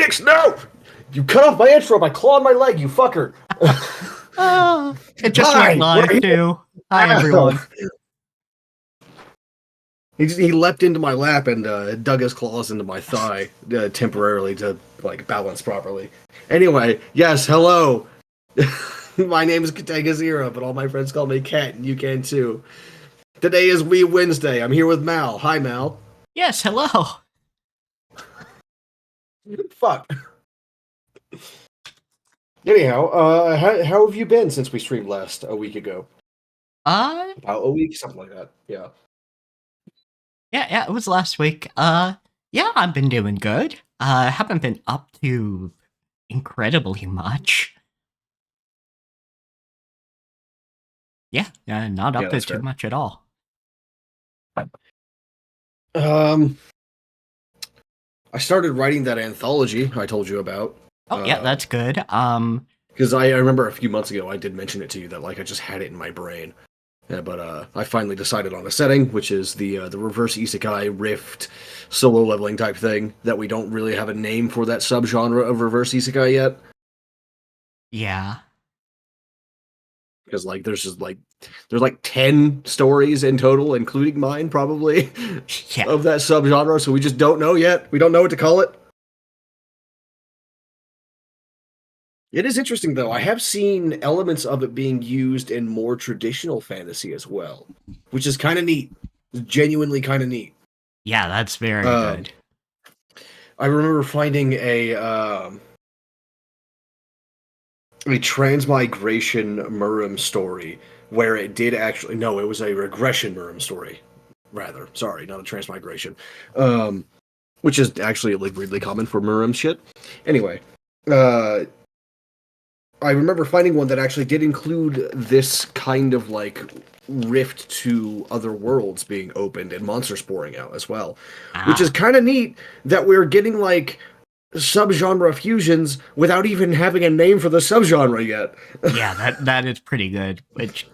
Phoenix, no! You cut off my intro by clawing my leg, you fucker! It just went live, too. Hi, everyone. He leapt into my lap and dug his claws into my thigh temporarily to balance properly. Anyway, yes, hello. My name is Katega0, but all my friends call me Kat, and you can too. Today is Weeb Wednesday. I'm here with Mal. Hi, Mal. Yes, hello. Fuck. Anyhow, how have you been since we streamed last a week ago? About a week, something like that. Yeah. Yeah, it was last week. Yeah, I've been doing good. Haven't been up to incredibly much. Yeah, not up to too much at all. I started writing that anthology I told you about. Oh, yeah, that's good. Because I remember a few months ago I did mention it to you that I just had it in my brain. Yeah, but I finally decided on a setting, which is the reverse isekai rift solo leveling type thing. That we don't really have a name for that subgenre of reverse isekai yet. Yeah. Because there's 10 stories in total, including mine probably, of that subgenre. So we just don't know yet. We don't know what to call it. It is interesting, though. I have seen elements of it being used in more traditional fantasy as well, which is kind of neat. Genuinely kind of neat. Yeah, that's very good. I remember finding a transmigration Murim story where it did actually... No, it was a regression Murim story. Rather. Sorry, not a transmigration. Which is actually really common for Murim shit. Anyway, I remember finding one that actually did include this kind of rift to other worlds being opened and monsters pouring out as well. Which is kind of neat that we're getting subgenre fusions without even having a name for the subgenre yet. Yeah, that is pretty good. Which,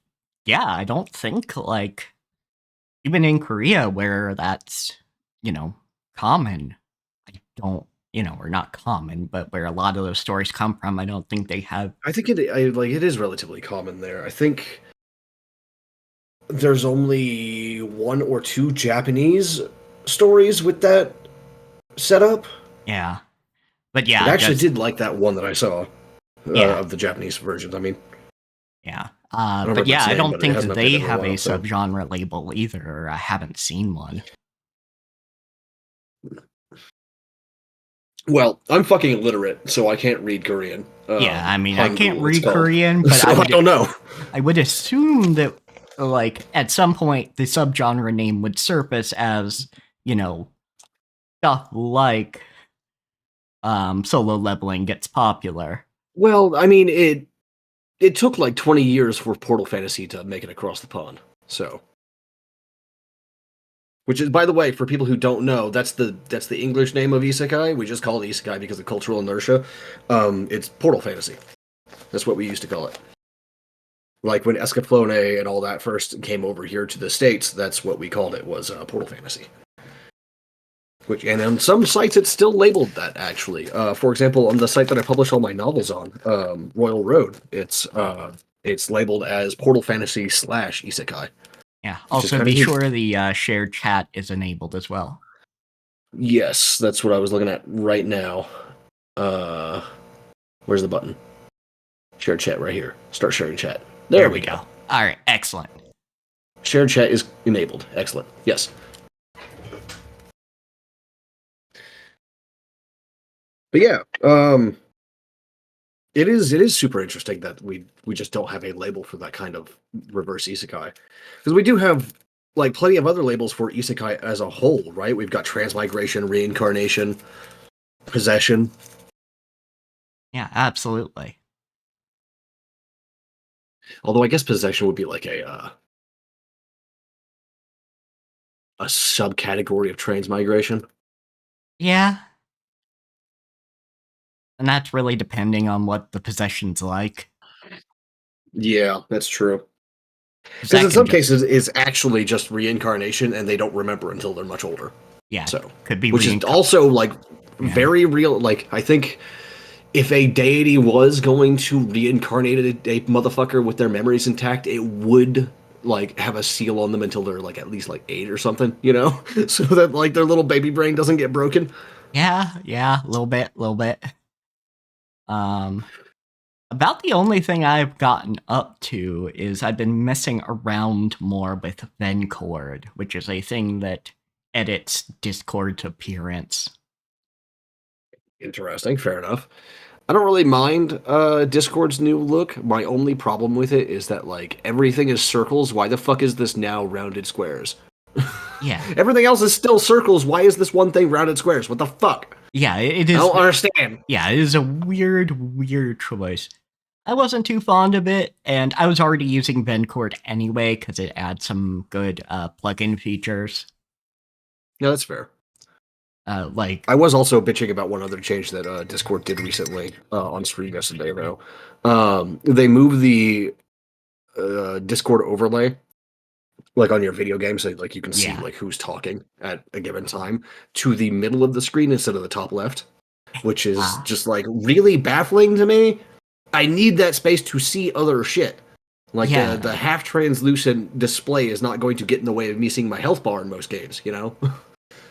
yeah, I don't think even in Korea where that's, common, I don't, or not common, but where a lot of those stories come from, I don't think they have. I think it is relatively common there. I think there's only 1 or 2 Japanese stories with that setup. Yeah. But yeah, I actually did like that one that I saw of the Japanese versions. I mean, yeah. But yeah, I don't think they have a subgenre label either, or I haven't seen one. Well, I'm fucking illiterate, so I can't read Korean. Yeah, I mean, I can't read Korean, but so I don't know. I would assume that, at some point, the subgenre name would surface as, stuff like solo leveling gets popular. Well, I mean, it took 20 years for Portal Fantasy to make it across the pond, so... Which is, by the way, for people who don't know, that's the English name of isekai. We just call it isekai because of cultural inertia. It's Portal Fantasy. That's what we used to call it. Like when Escaflowne and all that first came over here to the States, that's what we called it, was Portal Fantasy. And on some sites it's still labeled that, actually. For example, on the site that I publish all my novels on, Royal Road, it's labeled as Portal Fantasy / isekai. Yeah, also be sure the shared chat is enabled as well. Yes, that's what I was looking at right now. Where's the button? Shared chat right here. Start sharing chat. There we go. All right, excellent. Shared chat is enabled. Excellent. Yes. But yeah, it is super interesting that we just don't have a label for that kind of reverse isekai. Because we do have plenty of other labels for isekai as a whole, right? We've got transmigration, reincarnation, possession. Yeah, absolutely. Although I guess possession would be a subcategory of transmigration. Yeah. And that's really depending on what the possession's like. Yeah, that's true. Because in some cases, it's actually just reincarnation, and they don't remember until they're much older. Yeah, so could be. Which is also Yeah. Very real. Like, I think if a deity was going to reincarnate a motherfucker with their memories intact, it would like have a seal on them until they're like at least like 8 or something, you know, so that like their little baby brain doesn't get broken. Yeah, a little bit, little bit. Um, about the only thing I've gotten up to is I've been messing around more with Vencord, which is a thing that edits Discord's appearance. Interesting, fair enough. I don't really mind Discord's new look. My only problem with it is that like everything is circles. Why the fuck is this now rounded squares? Yeah, Everything else is still circles. Why is this one thing rounded squares? What the fuck? yeah, it I is. don't understand. Yeah, it is a weird choice. I wasn't too fond of it, and I was already using Vencord anyway because it adds some good plugin features. Yeah, that's fair. Like, I was also bitching about one other change that Discord did recently on stream yesterday, though. They moved the Discord overlay, like on your video game, so like you can see yeah, like who's talking at a given time, to the middle of the screen instead of the top left, which is ah, just like really baffling to me. I need that space to see other shit. Like yeah, the half translucent display is not going to get in the way of me seeing my health bar in most games, you know?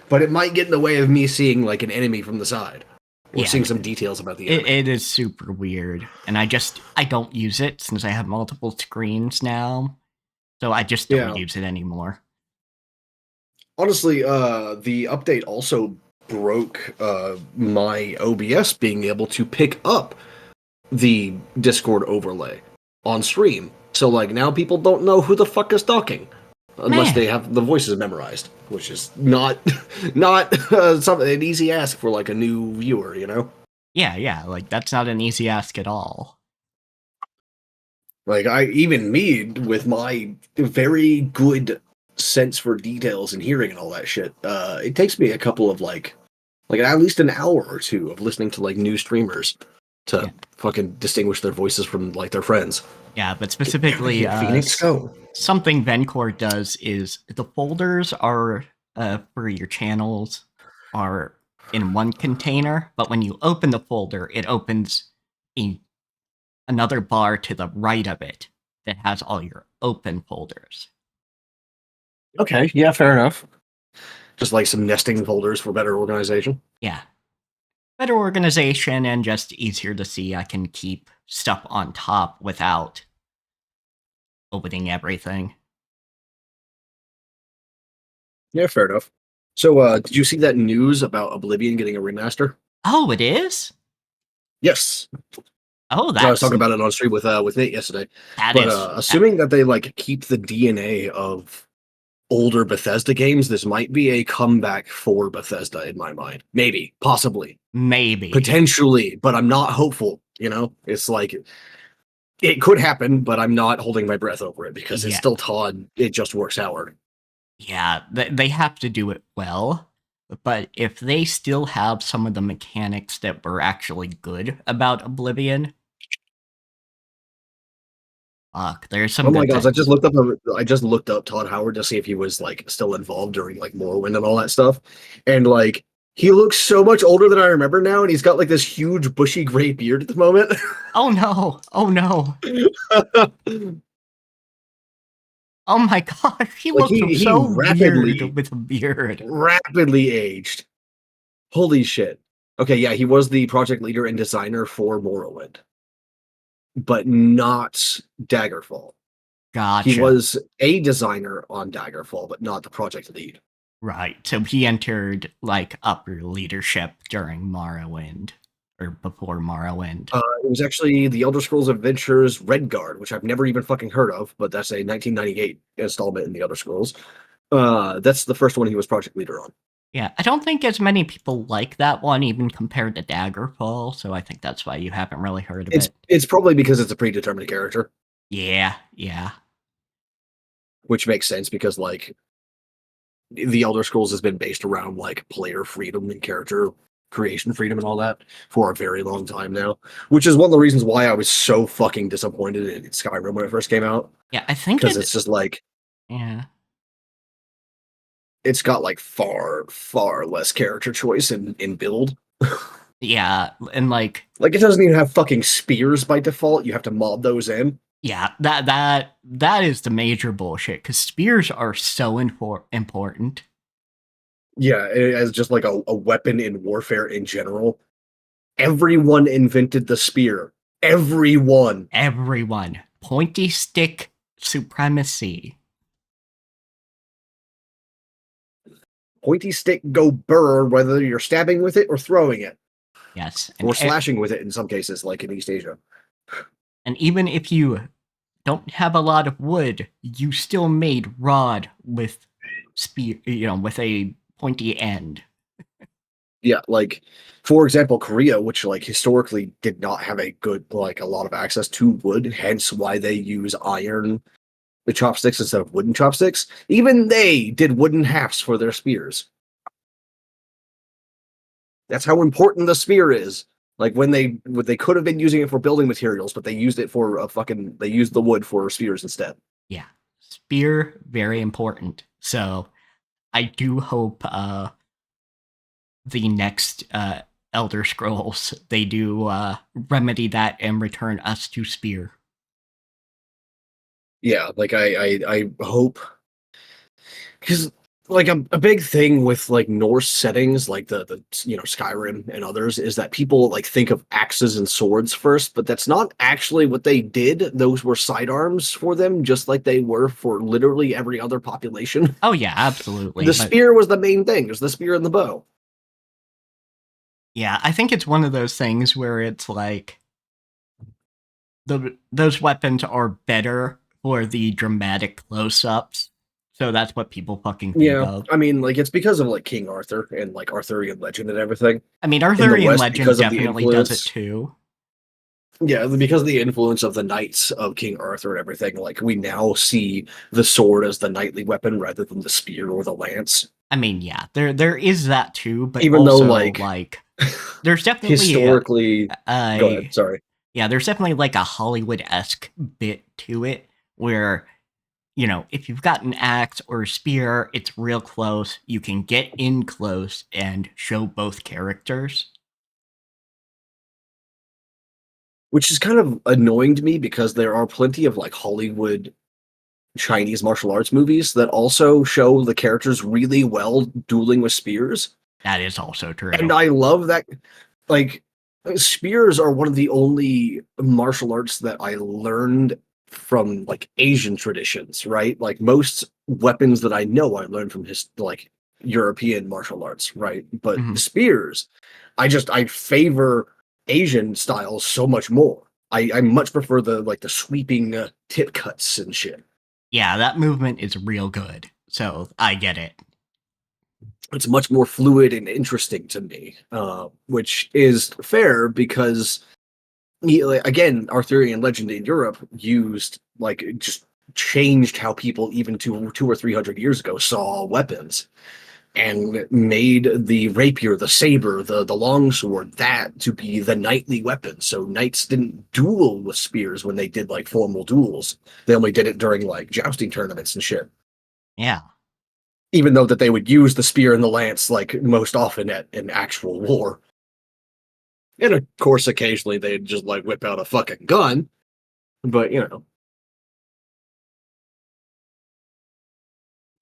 But it might get in the way of me seeing like an enemy from the side or yeah. seeing some details about the enemy. It is super weird, and I don't use it since I have multiple screens now, so I just don't Yeah. use it anymore. Honestly, the update also broke my OBS being able to pick up the Discord overlay on stream. So like now people don't know who the fuck is talking unless Man, they have the voices memorized, which is not not something an easy ask for like a new viewer, you know? yeah, like that's not an easy ask at all. Like I even me with my very good sense for details and hearing and all that shit, it takes me a couple of like at least an hour or two of listening to like new streamers to Yeah, fucking distinguish their voices from like their friends. yeah, but specifically, Phoenix, go. something Vencore does is the folders are for your channels are in one container, but when you open the folder, it opens a, another bar to the right of it that has all your open folders. Okay, yeah, fair enough. Just like some nesting folders for better organization. Yeah, better organization and just easier to see. I can keep stuff on top without opening everything. Yeah, fair enough. So, did you see that news about Oblivion getting a remaster? Oh, it is? Yes, Oh, I was talking about it on stream with Nate yesterday. that But is assuming that they like keep the DNA of older Bethesda games, this might be a comeback for Bethesda in my mind. Maybe, possibly, maybe. potentially, but I'm not hopeful. You know, it's like it could happen, but I'm not holding my breath over it because it's Yeah. still Todd. It just works Howard. Yeah, they have to do it well. But if they still have some of the mechanics that were actually good about Oblivion, fuck, there's some Oh my good gosh, things. I just looked up Todd Howard to see if he was like still involved during like Morrowind and all that stuff. And like he looks so much older than I remember now, and he's got like this huge bushy gray beard at the moment. Oh no! Oh no! Oh my gosh, he Like looks he so weird rapidly with a beard. rapidly aged. Holy shit. Okay, yeah, he was the project leader and designer for Morrowind, but not Daggerfall. He Gotcha. was a designer on Daggerfall, but not the project lead. Right. So he entered like upper leadership during Morrowind or before Morrowind. It was actually the Elder Scrolls Adventures Redguard, which I've never even fucking heard of, but that's a 1998 installment in the Elder Scrolls. That's the first one he was project leader on. Yeah, I don't think as many people like that one, even compared to Daggerfall. So I think that's why you haven't really heard of it. It's probably because it's a predetermined character, Yeah. which makes sense because like the Elder Scrolls has been based around like player freedom and character creation freedom and all that for a very long time now, which is one of the reasons why I was so fucking disappointed in Skyrim when it first came out Yeah, I think because it's just like yeah. it's got like far less character choice in build. Yeah, and like, Like, it doesn't even have fucking spears by default. You have to mod those in. yeah, that is the major bullshit because spears are so important. Yeah, as just like a weapon in warfare in general. Everyone invented the spear. Everyone. Everyone, pointy stick supremacy. Pointy stick go burr, whether you're stabbing with it or throwing it. Yes, Or slashing with it in some cases, like in East Asia. and even if you don't have a lot of wood, you still made rod with spear, with a pointy end. Yeah, like for example, Korea, which like historically did not have a good like a lot of access to wood, hence why they use iron the chopsticks instead of wooden chopsticks. Even they did wooden hafts for their spears. That's how important the spear is. Like when they could have been using it for building materials, but they used it for a fucking they used the wood for spears instead. Yeah, spear very important. So I do hope the next Elder Scrolls they do remedy that and return us to spear. Yeah, like I hope because like a big thing with like Norse settings, like the Skyrim and others, is that people like think of axes and swords first, but that's not actually what they did. Those were sidearms for them, just like they were for literally every other population. Oh yeah, absolutely. The But spear was the main thing. It was the spear and the bow. yeah, I think it's one of those things where it's like those weapons are better for the dramatic close-ups. So that's what people fucking think Yeah, of. I mean, like it's because of like King Arthur and like Arthurian legend and everything. I mean, In the Arthurian West, legend because of the definitely does it influence, too. yeah, because of the influence of the knights of King Arthur and everything, like we now see the sword as the knightly weapon rather than the spear or the lance. I mean, yeah, there is that too, but Even though, also like, like there's definitely historically, go ahead. a Sorry. yeah, there's definitely like a Hollywood-esque bit to it where if you've got an axe or a spear, it's real close. You can get in close and show both characters. Which is kind of annoying to me because there are plenty of like Hollywood Chinese martial arts movies that also show the characters really well dueling with spears. That is also And true. I love that. Like, spears are one of the only martial arts that I learned from like Asian traditions, right? Like most weapons that I know, I learned from his like European martial arts, right? But Mhm. spears, I favor Asian styles so much more. I much prefer the like the sweeping tip cuts and shit. Yeah, that movement is real good. So I get it. It's much more fluid and interesting to me, which is fair because again, Arthurian legend in Europe used like just changed how people even two or 300 years ago saw weapons and made the rapier, the saber, the longsword that to be the knightly weapon. So knights didn't duel with spears when they did like formal duels. They only did it during like jousting tournaments and shit. Yeah. Even though that they would use the spear and the lance like most often at an actual war. And of course, occasionally they'd just like whip out a fucking gun. But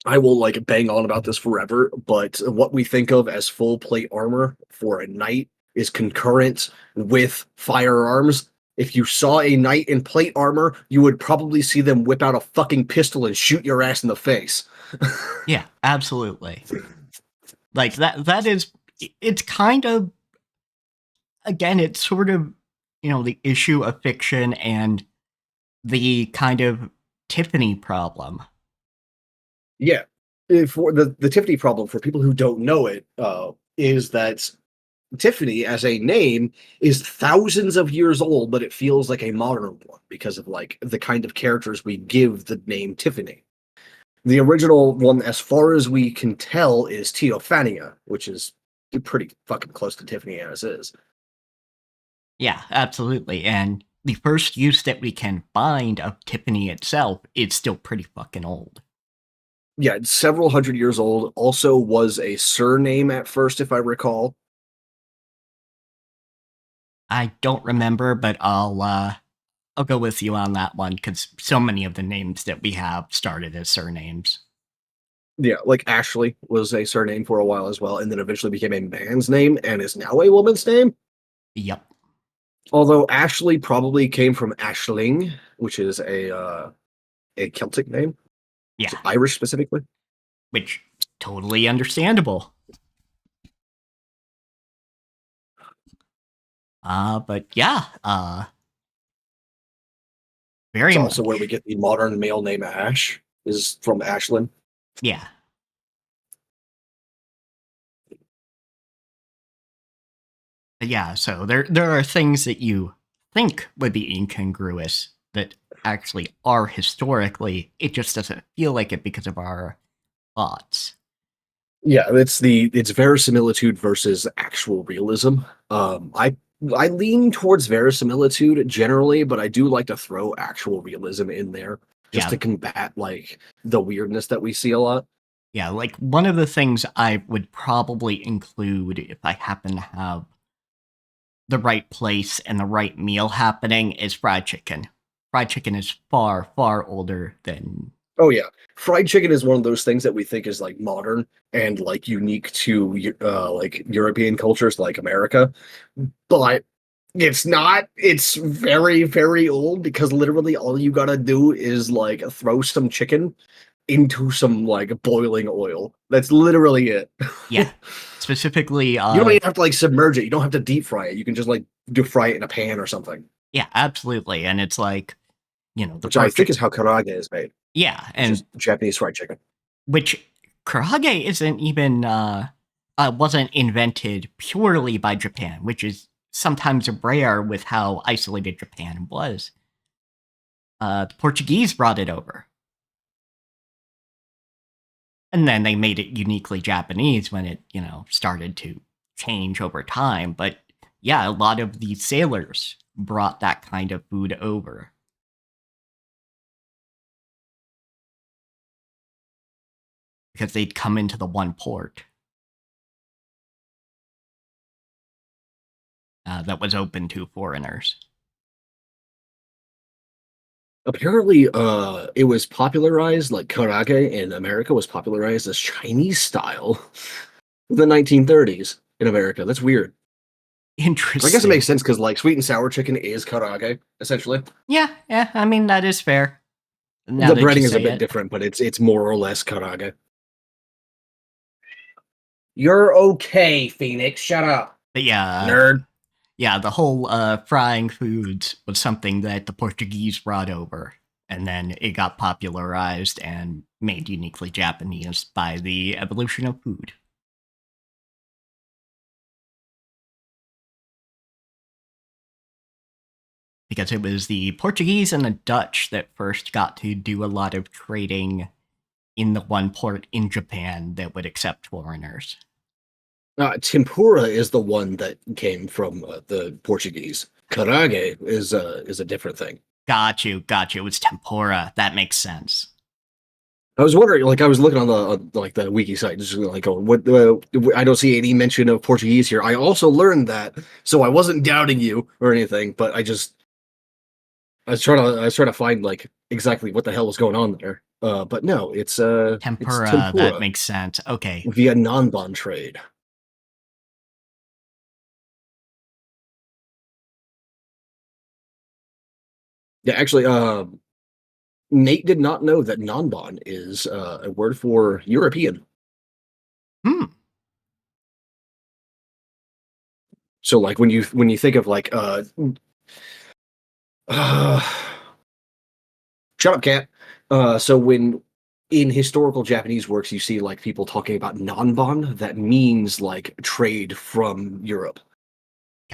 I will like bang on about this forever. But what we think of as full plate armor for a knight is concurrent with firearms. If you saw a knight in plate armor, you would probably see them whip out a fucking pistol and shoot your ass in the face. Yeah, absolutely. Like that is it's kind of again, it's sort of the issue of fiction and the kind of Tiffany problem. Yeah. For the Tiffany problem, for people who don't know it, is that Tiffany as a name is thousands of years old, but it feels like a modern one because of like the kind of characters we give the name Tiffany. The original one, as far as we can tell, is Teophania, which is pretty fucking close to Tiffany as is. Yeah, absolutely. And the first use that we can find of Tiffany itself is still pretty fucking old. Yeah, it's several hundred years old. Also was a surname at first, if I recall. I don't remember, but I'll go with you on that one because so many of the names that we have started as surnames. Yeah, like Ashley was a surname for a while as well, and then eventually became a man's name and is now a woman's name. Yep. Although Ashley probably came from Ashling, which is a Celtic name, Yeah. Irish specifically. Which totally understandable. But yeah, It's very also where we much. get the modern male name Ash, is from Ashlyn. Yeah. But yeah, so there are things that you think would be incongruous that actually are historically. It just doesn't feel like it because of our thoughts. Yeah, it's verisimilitude versus actual realism. I lean towards verisimilitude generally, but I do like to throw actual realism in there just Yeah, to combat like the weirdness that we see a lot. yeah. Like one of the things I would probably include if I happen to have the right place and the right meal happening is fried chicken. Fried chicken is far, far older than. Oh yeah, fried chicken is one of those things that we think is like modern and like unique to like European cultures like America, but it's not. It's very, very old because literally all you gotta do is like throw some chicken into some like boiling oil. That's literally it. Yeah, specifically, You don't even have to like submerge it. You don't have to deep fry it. You can just like do fry it in a pan or something, yeah, absolutely. And it's like, the which I part. think is how karage is made, Yeah, which and is Japanese fried chicken. which karage isn't even wasn't invented purely by Japan, which is sometimes rare with how isolated Japan was. The Portuguese brought it over, and then they made it uniquely Japanese when it started to change over time. But yeah, a lot of the sailors brought that kind of food over because they'd come into the one port that was open to foreigners. Apparently, it was popularized like karage in America was popularized as Chinese style in the 1930s in America. That's weird. I guess it Interesting. makes sense because like sweet and sour chicken is karage essentially. Yeah, yeah. I mean that is fair. Now The that you breading is a say bit it. different, but it's more or less karage. You're okay, Phoenix. Shut up, But yeah, nerd. yeah, the whole frying foods was something that the Portuguese brought over, and then it got popularized and made uniquely Japanese by the evolution of food. Because it was the Portuguese and the Dutch that first got to do a lot of trading in the one port in Japan that would accept foreigners. Tempura is the one that came from the Portuguese. Karage is a different thing. Got you, got you. It was tempura. That makes sense. I was wondering, like, I was looking on like the wiki site, just like, oh, what? I don't see any mention of Portuguese here. I also learned that, so I wasn't doubting you or anything, but I was trying to find like exactly what the hell was going on there. But no, it's Tempura, that tempura makes sense. Okay. via non-bond trade. Yeah, actually, Nate did not know that non-bond is a word for European. Hmm. So, like, when you think of like uh shut up, cat. So when in historical Japanese works you see like people talking about non-bond, that means like trade from Europe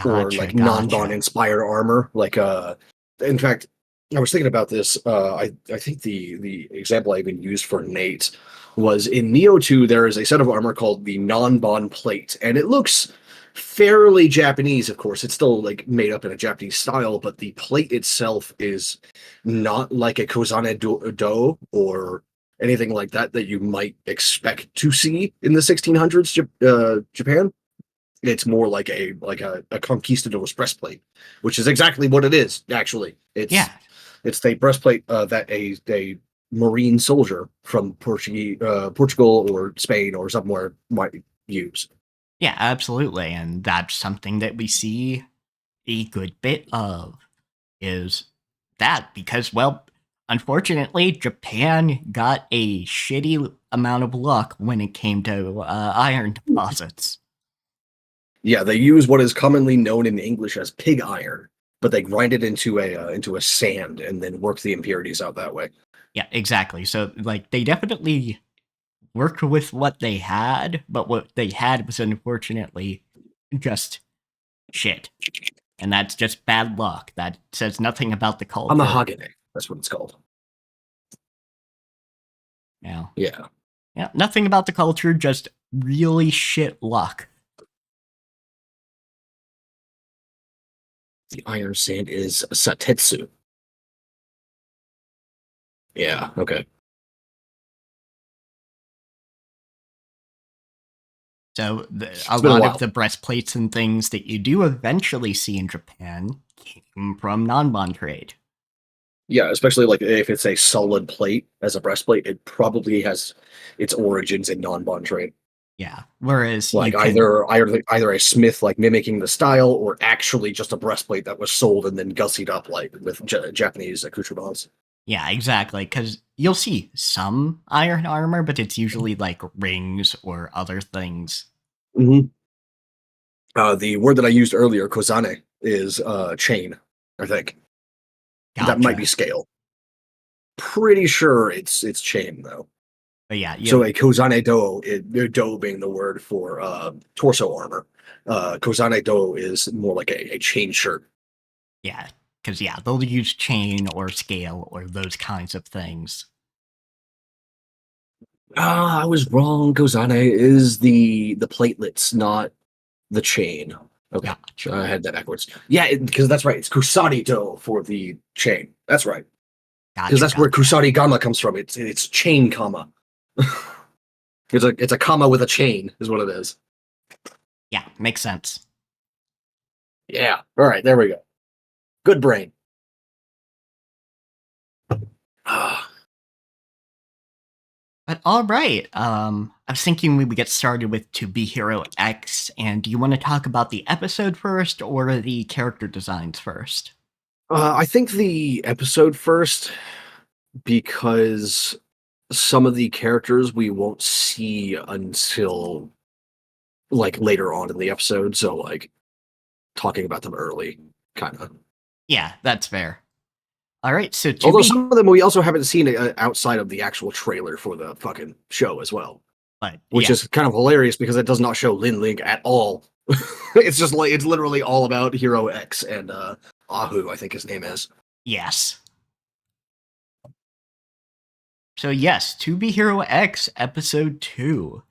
or Gotcha, like non-bond gotcha. inspired armor. Like in fact, I was thinking about this. I think the example I even used for Nate was in Neo 2, there is a set of armor called the non-bond plate, and it looks fairly Japanese, of course. It's still like made up in a Japanese style, but the plate itself is not like a Kozane do or anything like that that you might expect to see in the 1600s Japan. It's more like a conquistador's breastplate, which is exactly what it is. Actually, Yeah, it's the breastplate that a marine soldier from Portugal or Spain or somewhere might use. yeah, absolutely. And that's something that we see a good bit of is that because, well, unfortunately, Japan got a shitty amount of luck when it came to iron deposits. Yeah, they use what is commonly known in English as pig iron, but they grind it into a sand and then work the impurities out that way. Yeah, exactly. So, like, they definitely worked with what they had, but what they had was unfortunately just shit. And that's just bad luck. That says nothing about the culture. Amahagane, that's what it's called. Yeah. Yeah, Yeah, nothing about the culture, just really shit luck. the iron sand is satetsu. Yeah, okay. So a It's been a lot of while. the breastplates and things that you do eventually see in Japan came from non-bond trade. Yeah, especially like if it's a solid plate as a breastplate, it probably has its origins in non-bond trade. Yeah. Whereas you Like can, either a smith like mimicking the style, or actually just a breastplate that was sold and then gussied up like with Japanese accoutrements. yeah, exactly. Because you'll see some iron armor, but it's usually like rings or other things. Hmm. The word that I used earlier, kozane, is chain. I think that might be Gotcha. scale. Pretty sure it's chain though. But yeah, So you, a kozane do, do being the word for torso armor. Kozane do is more like a chain shirt. yeah. Because yeah, they'll use chain or scale or those kinds of things. Ah, I was wrong. Kozane is the platelets, not the chain. Okay, Gotcha. I had that backwards. Yeah, because that's right. It's kusari do for the chain. That's right. Because Gotcha. that's where Gotcha. kusari gama comes from. It's chain comma. It's a comma with a chain is what it is. Yeah, makes sense. Yeah. All right. There we go. Good brain. Ah, But all right, I was thinking we would get started with To Be Hero X, and do you want to talk about the episode first or the character designs first? I think the episode first because some of the characters we won't see until like later on in the episode. So like talking about them early, kind of. Yeah, that's fair. All right, so To Although Be, some of them we also haven't seen outside of the actual trailer for the fucking show as well, but which yeah, is kind of hilarious because it does not show Lin Ling at all. It's just like it's literally all about Hero X and Ahu, I think his name is. yes. So yes, To Be Hero X episode 2.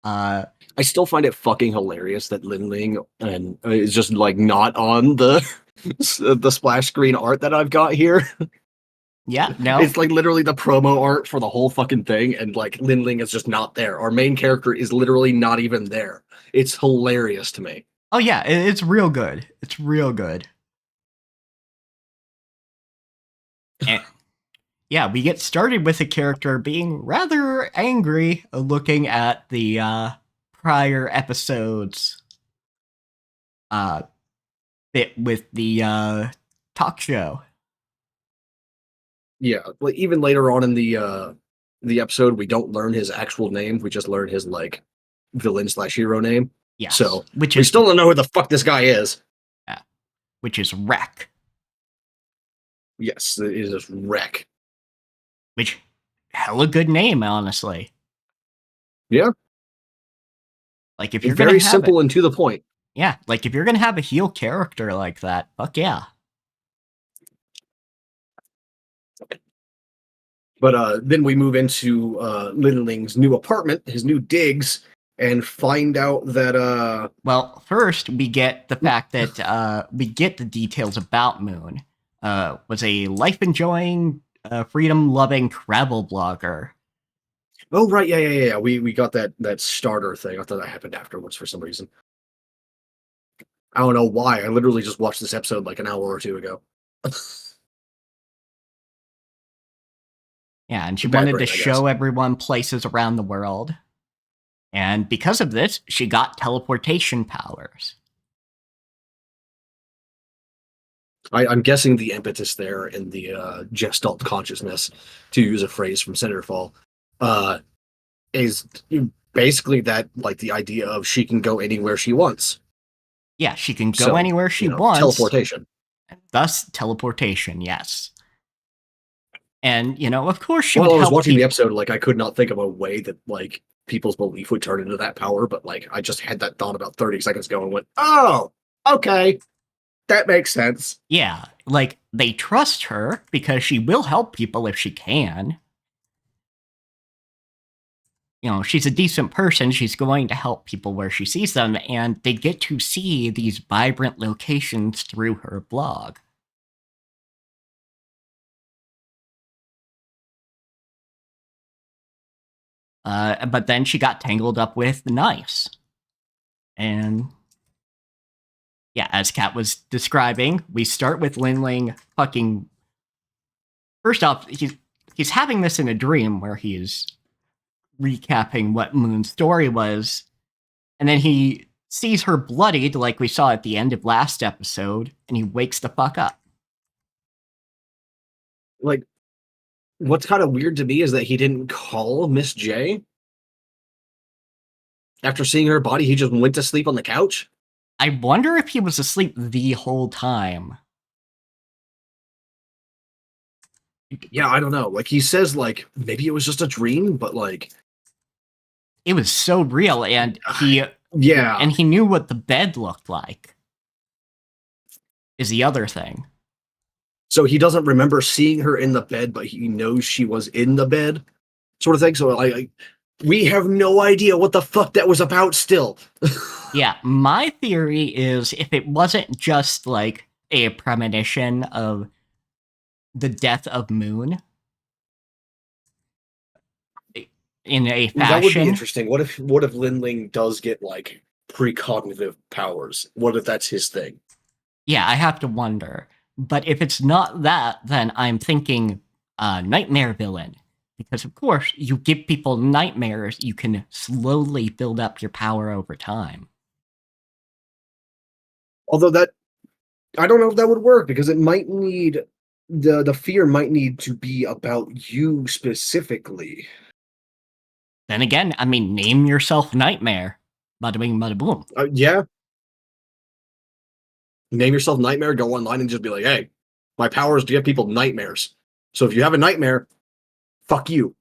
Uh, I still find it fucking hilarious that Lin Ling and is just like not on the the splash screen art that I've got here. yeah, no. It's like literally the promo art for the whole fucking thing, and like Lin Ling is just not there. Our main character is literally not even there. It's hilarious to me. Oh yeah, it's real good. It's real good. And yeah, we get started with a character being rather angry looking at the prior episodes uh bit with the talk show. Yeah, like even later on in the episode, we don't learn his actual name. We just learn his like villain slash hero name. Yes, So we still don't know who the fuck this guy is. uh, which is Wreck, Yes, it is this wreck. which hella good name, honestly. Yeah, Like if it's you're gonna very have it, simple and to the point. yeah, like if you're gonna have a heel character like that, fuck yeah. But then we move into Lin Ling's new apartment, his new digs, and find out that Well, first we get the fact that we get the details about Moon. Was a life enjoying, freedom loving travel blogger. oh right, yeah. We got that starter thing. I thought that happened afterwards for some reason. I don't know why. I literally just watched this episode like an hour or two ago. Yeah, and she Bad wanted to brain, I guess. show everyone places around the world. And because of this, she got teleportation powers. I'm guessing the impetus there in the Gestalt consciousness, to use a phrase from Centerfall, is basically that, like, the idea of she can go anywhere she wants. Yeah, she can go So, anywhere she wants. teleportation. Thus, teleportation, yes. And, of course she While would I was help watching the people. episode, like, I could not think of a way that, like, people's belief would turn into that power, but, like, I just had that thought about 30 seconds ago and went, oh, okay, that makes sense. Yeah, like, they trust her because she will help people if she can. She's a decent person. She's going to help people where she sees them, and they get to see these vibrant locations through her blog. But then she got tangled up with Nice. And yeah, as Kat was describing, we start with Linling fucking... First off, he's having this in a dream where he's recapping what Moon's story was, and then he sees her bloodied like we saw at the end of last episode, and he wakes the fuck up. Like, what's kind of weird to me is that he didn't call Miss J. After seeing her body, he just went to sleep on the couch. I wonder if he was asleep the whole time. Yeah, I don't know. Like, he says, like, maybe it was just a dream, but, like... It was so real, and he... Yeah. And he knew what the bed looked like. Is the other thing. So he doesn't remember seeing her in the bed, but he knows she was in the bed, sort of thing. So we have no idea what the fuck that was about still. Yeah, my theory is if it wasn't just like a premonition of the death of Moon in a fashion. That would be interesting. What if Linling does get like precognitive powers? What if that's his thing? Yeah, I have to wonder. But if it's not that, then I'm thinking nightmare villain. Because, of course, you give people nightmares, you can slowly build up your power over time. Although I don't know if that would work, because it might need... The fear might need to be about you specifically. Then again, I mean, name yourself Nightmare. Bada bing, bada boom. Yeah. Name yourself Nightmare, go online and just be like, hey, my power is to give people nightmares. So if you have a nightmare, fuck you.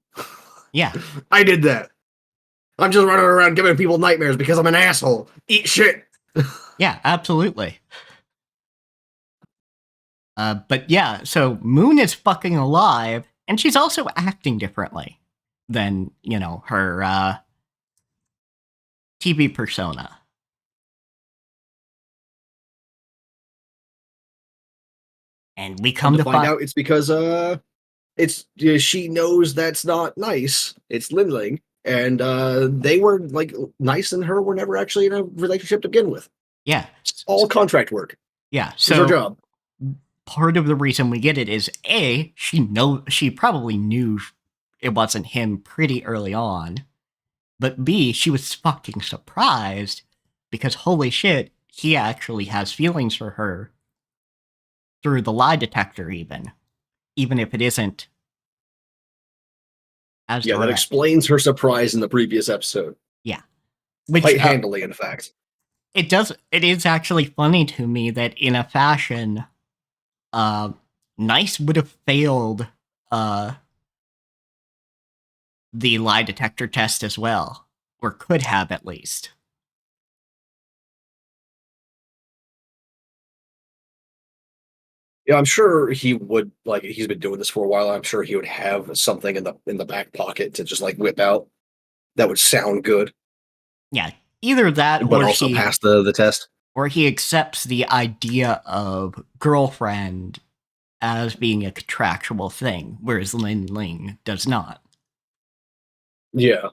Yeah. I did that. I'm just running around giving people nightmares because I'm an asshole. Eat shit. Yeah, absolutely. But yeah, so Moon is fucking alive, and she's also acting differently than, her TV persona. And we come to find out it's because she knows that's not nice. It's Linling, and they were like nice, and her were never actually in a relationship to begin with. Yeah, it's all contract work. Yeah, so it's her job. Part of the reason we get it is she probably knew it wasn't him pretty early on, but B, she was fucking surprised because holy shit, he actually has feelings for her through the lie detector, even if it isn't as direct. That explains her surprise in the previous episode. Yeah, quite handily, in fact. It does. It is actually funny to me that in a fashion, Nice would have failed the lie detector test as well, or could have at least. Yeah, I'm sure he would. Like, he's been doing this for a while. I'm sure he would have something in the back pocket to just like whip out that would sound good. Yeah, either that, but also pass the test, or he accepts the idea of girlfriend as being a contractual thing, whereas Linling does not. Yeah,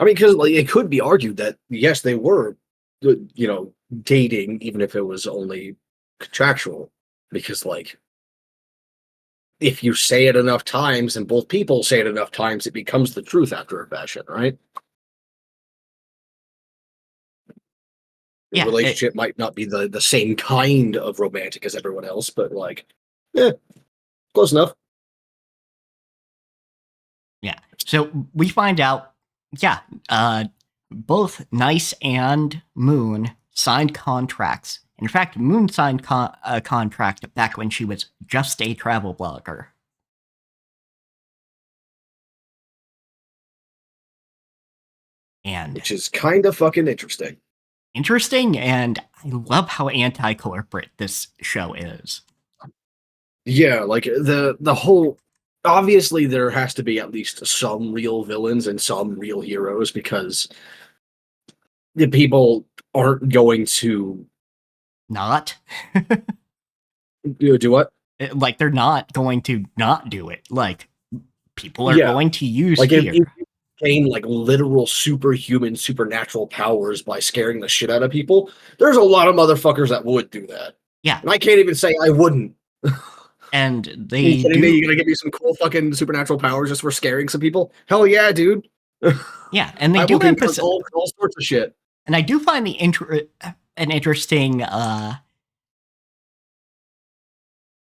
I mean, because like it could be argued that yes, they were, dating, even if it was only contractual, because like if you say it enough times and both people say it enough times, it becomes the truth after a fashion, right? The Yeah, relationship might not be the same kind of romantic as everyone else, but like, close enough. yeah. So we find out, yeah, both Nice and Moon signed contracts. In fact, Moon signed a contract back when she was just a travel blogger. And Which is kind of fucking interesting. interesting, and I love how anti-corporate this show is. Yeah, like the whole obviously there has to be at least some real villains and some real heroes because the people aren't going to Not. do what? Like, they're not going to not do it. Like, people are Yeah, going to use like if fear. you gain like literal superhuman supernatural powers by scaring the shit out of people, there's a lot of motherfuckers that would do that. Yeah. And I can't even say I wouldn't. And You they kidding me? do. You gonna give me some cool fucking supernatural powers just for scaring some people? Hell yeah, dude. Yeah, and they I do will confront emphasize. all sorts of shit. And I do find an interesting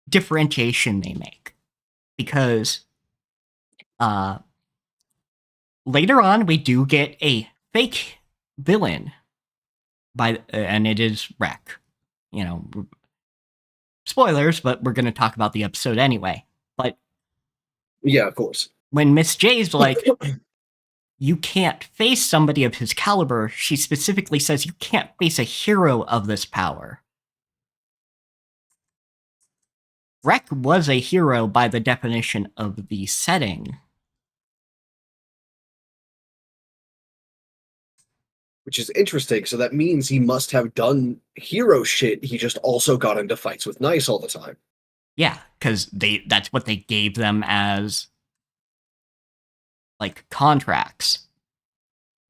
differentiation they make, because later on we do get a fake villain and it is Wreck. You know, spoilers, but we're going to talk about the episode anyway. But Yeah, of course. when Miss J's like, you can't face somebody of his caliber, she specifically says you can't face a hero of this power. Wreck was a hero by the definition of the setting. Which is interesting. So that means he must have done hero shit. He just also got into fights with Nice all the time. Yeah, because that's what they gave them as, like, contracts.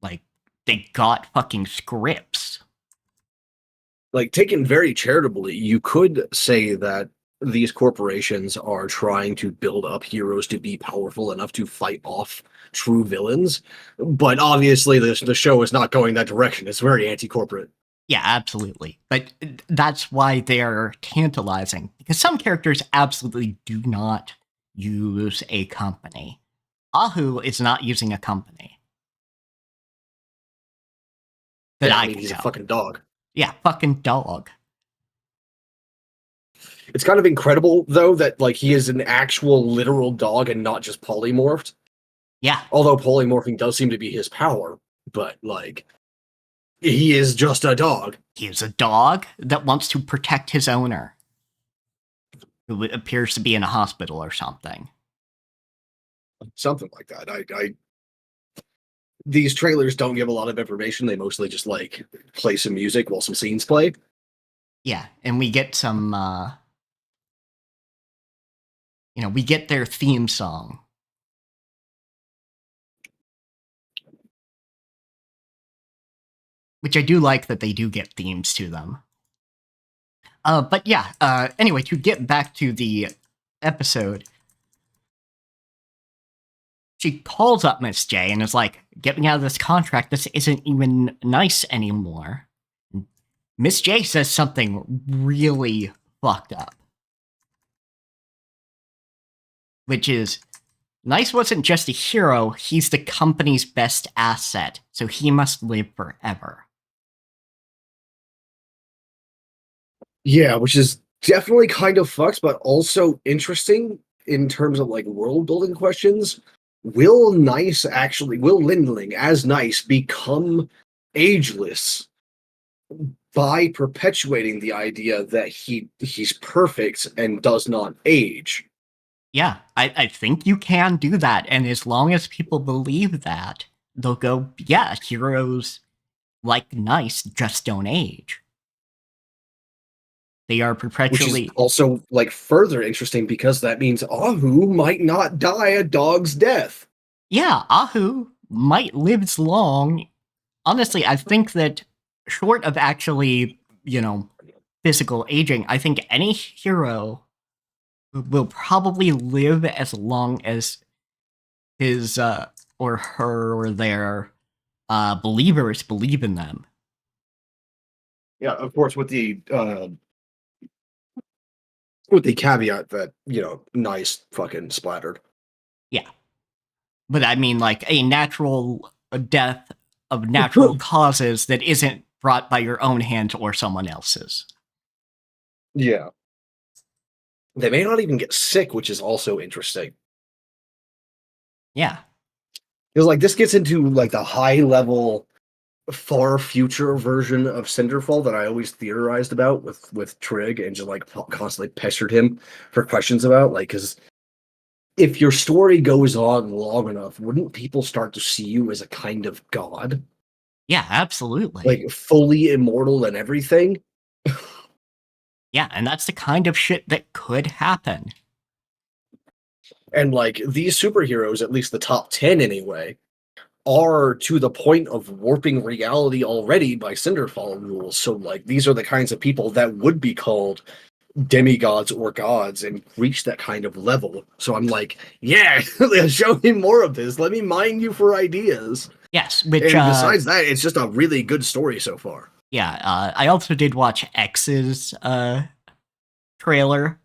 Like, they got fucking scripts. Like, taken very charitably, you could say that these corporations are trying to build up heroes to be powerful enough to fight off true villains. But obviously, the show is not going that direction. It's very anti-corporate. Yeah, absolutely. But that's why they're tantalizing, because some characters absolutely do not use a company. Ahu is not using a company. That Yeah, I I mean, can he's a tell. fucking dog. Yeah, fucking dog. It's kind of incredible, though, that like he is an actual literal dog and not just polymorphed. Yeah. Although polymorphing does seem to be his power, but like he is just a dog. He is a dog that wants to protect his owner, who appears to be in a hospital or something. Something like that. I these trailers don't give a lot of information. They mostly just like play some music while some scenes play. Yeah, and we get some we get their theme song. Which I do like that they do get themes to them. But yeah, anyway, to get back to the episode, she calls up Miss J and is like, get me out of this contract, this isn't even nice anymore. Miss J says something really fucked up. Which is, Nice wasn't just a hero, he's the company's best asset, so he must live forever. Yeah, which is definitely kind of fucked, but also interesting in terms of like world building questions. Will Lindling as Nice become ageless by perpetuating the idea that he's perfect and does not age? Yeah, I think you can do that, and as long as people believe that, they'll go, yeah, heroes like Nice just don't age. They are perpetually... Which is also like further interesting because that means Ahu might not die a dog's death. Yeah, Ahu might live long. Honestly, I think that short of actually physical aging. I think any hero will probably live as long as his or her or their believers believe in them. Yeah, of course, with the caveat that nice fucking splattered. Yeah. But I mean, like, a natural death of natural causes that isn't brought by your own hand or someone else's. Yeah. They may not even get sick, which is also interesting. Yeah. Because like this gets into like the high level, far future version of Cinderfall that I always theorized about with Trig and just like constantly pestered him for questions about. Like, because if your story goes on long enough, wouldn't people start to see you as a kind of god? Yeah, absolutely. Like fully immortal and everything? Yeah, and that's the kind of shit that could happen. And like these superheroes, at least the top 10 anyway, are to the point of warping reality already by Cinderfall rules. So like these are the kinds of people that would be called demigods or gods and reach that kind of level. So I'm like, yeah, show me more of this. Let me mine you for ideas. Yes, which And besides that, it's just a really good story so far. yeah, I also did watch X's trailer.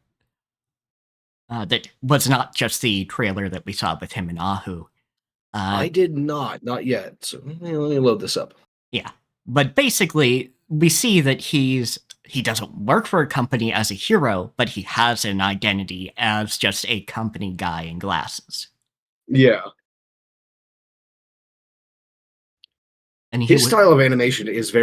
That was not just the trailer that we saw with him and Ahu. I did not yet. So let me load this up. Yeah, but basically, we see that he doesn't work for a company as a hero, but he has an identity as just a company guy in glasses. Yeah. And his style of animation is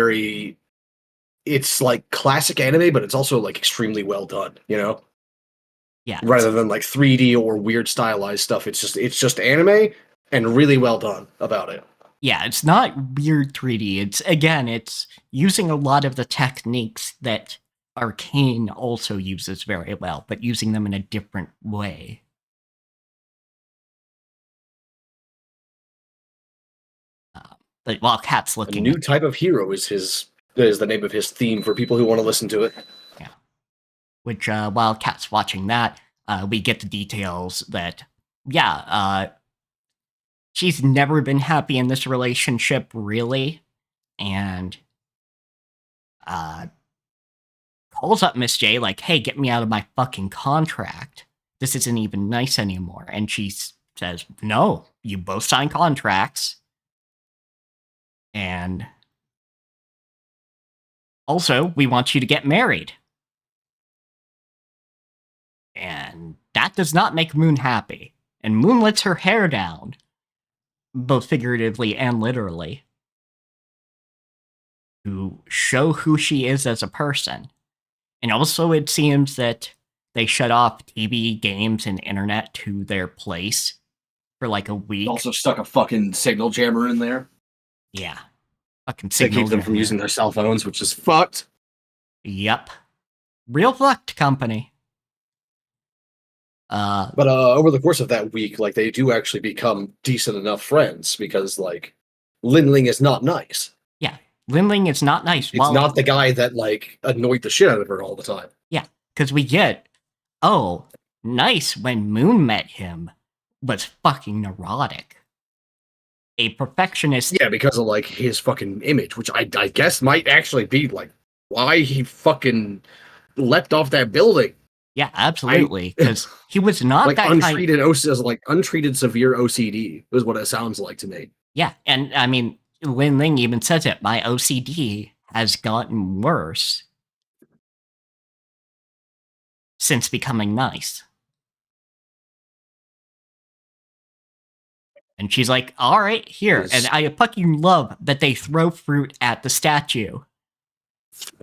it's like classic anime, but it's also like extremely well done, yeah, rather than like 3D or weird stylized stuff. It's just anime and really well done about it. Yeah, it's not weird 3D. It's using a lot of the techniques that Arcane also uses very well, but using them in a different way. But while Cat's A looking new type of hero is the name of his theme for people who want to listen to it. Yeah. Which while Cat's watching that, we get the details that she's never been happy in this relationship, really, and calls up Miss J like, hey, get me out of my fucking contract. This isn't even nice anymore. And she says, no, you both signed contracts. And also, we want you to get married. And that does not make Moon happy. And Moon lets her hair down, both figuratively and literally, to show who she is as a person. And also, it seems that they shut off TV, games, and internet to their place for like a week. Also stuck a fucking signal jammer in there. Yeah. Fucking to keep them from using their cell phones, which is fucked. Yep. Real fucked company. But over the course of that week, like they do actually become decent enough friends because like Linling is not nice. Yeah. Linling is not nice. It's not the guy that like annoyed the shit out of her all the time. Yeah, because we get, oh, nice when Moon met him was fucking neurotic. A perfectionist. Yeah, because of like his fucking image, which I guess might actually be like why he fucking leapt off that building. Yeah, absolutely. Because he was not like that untreated untreated severe OCD is what it sounds like to me. Yeah, and I mean, Lin Ling even says it. My OCD has gotten worse since becoming nice. And she's like, all right, here. And I fucking love that they throw fruit at the statue.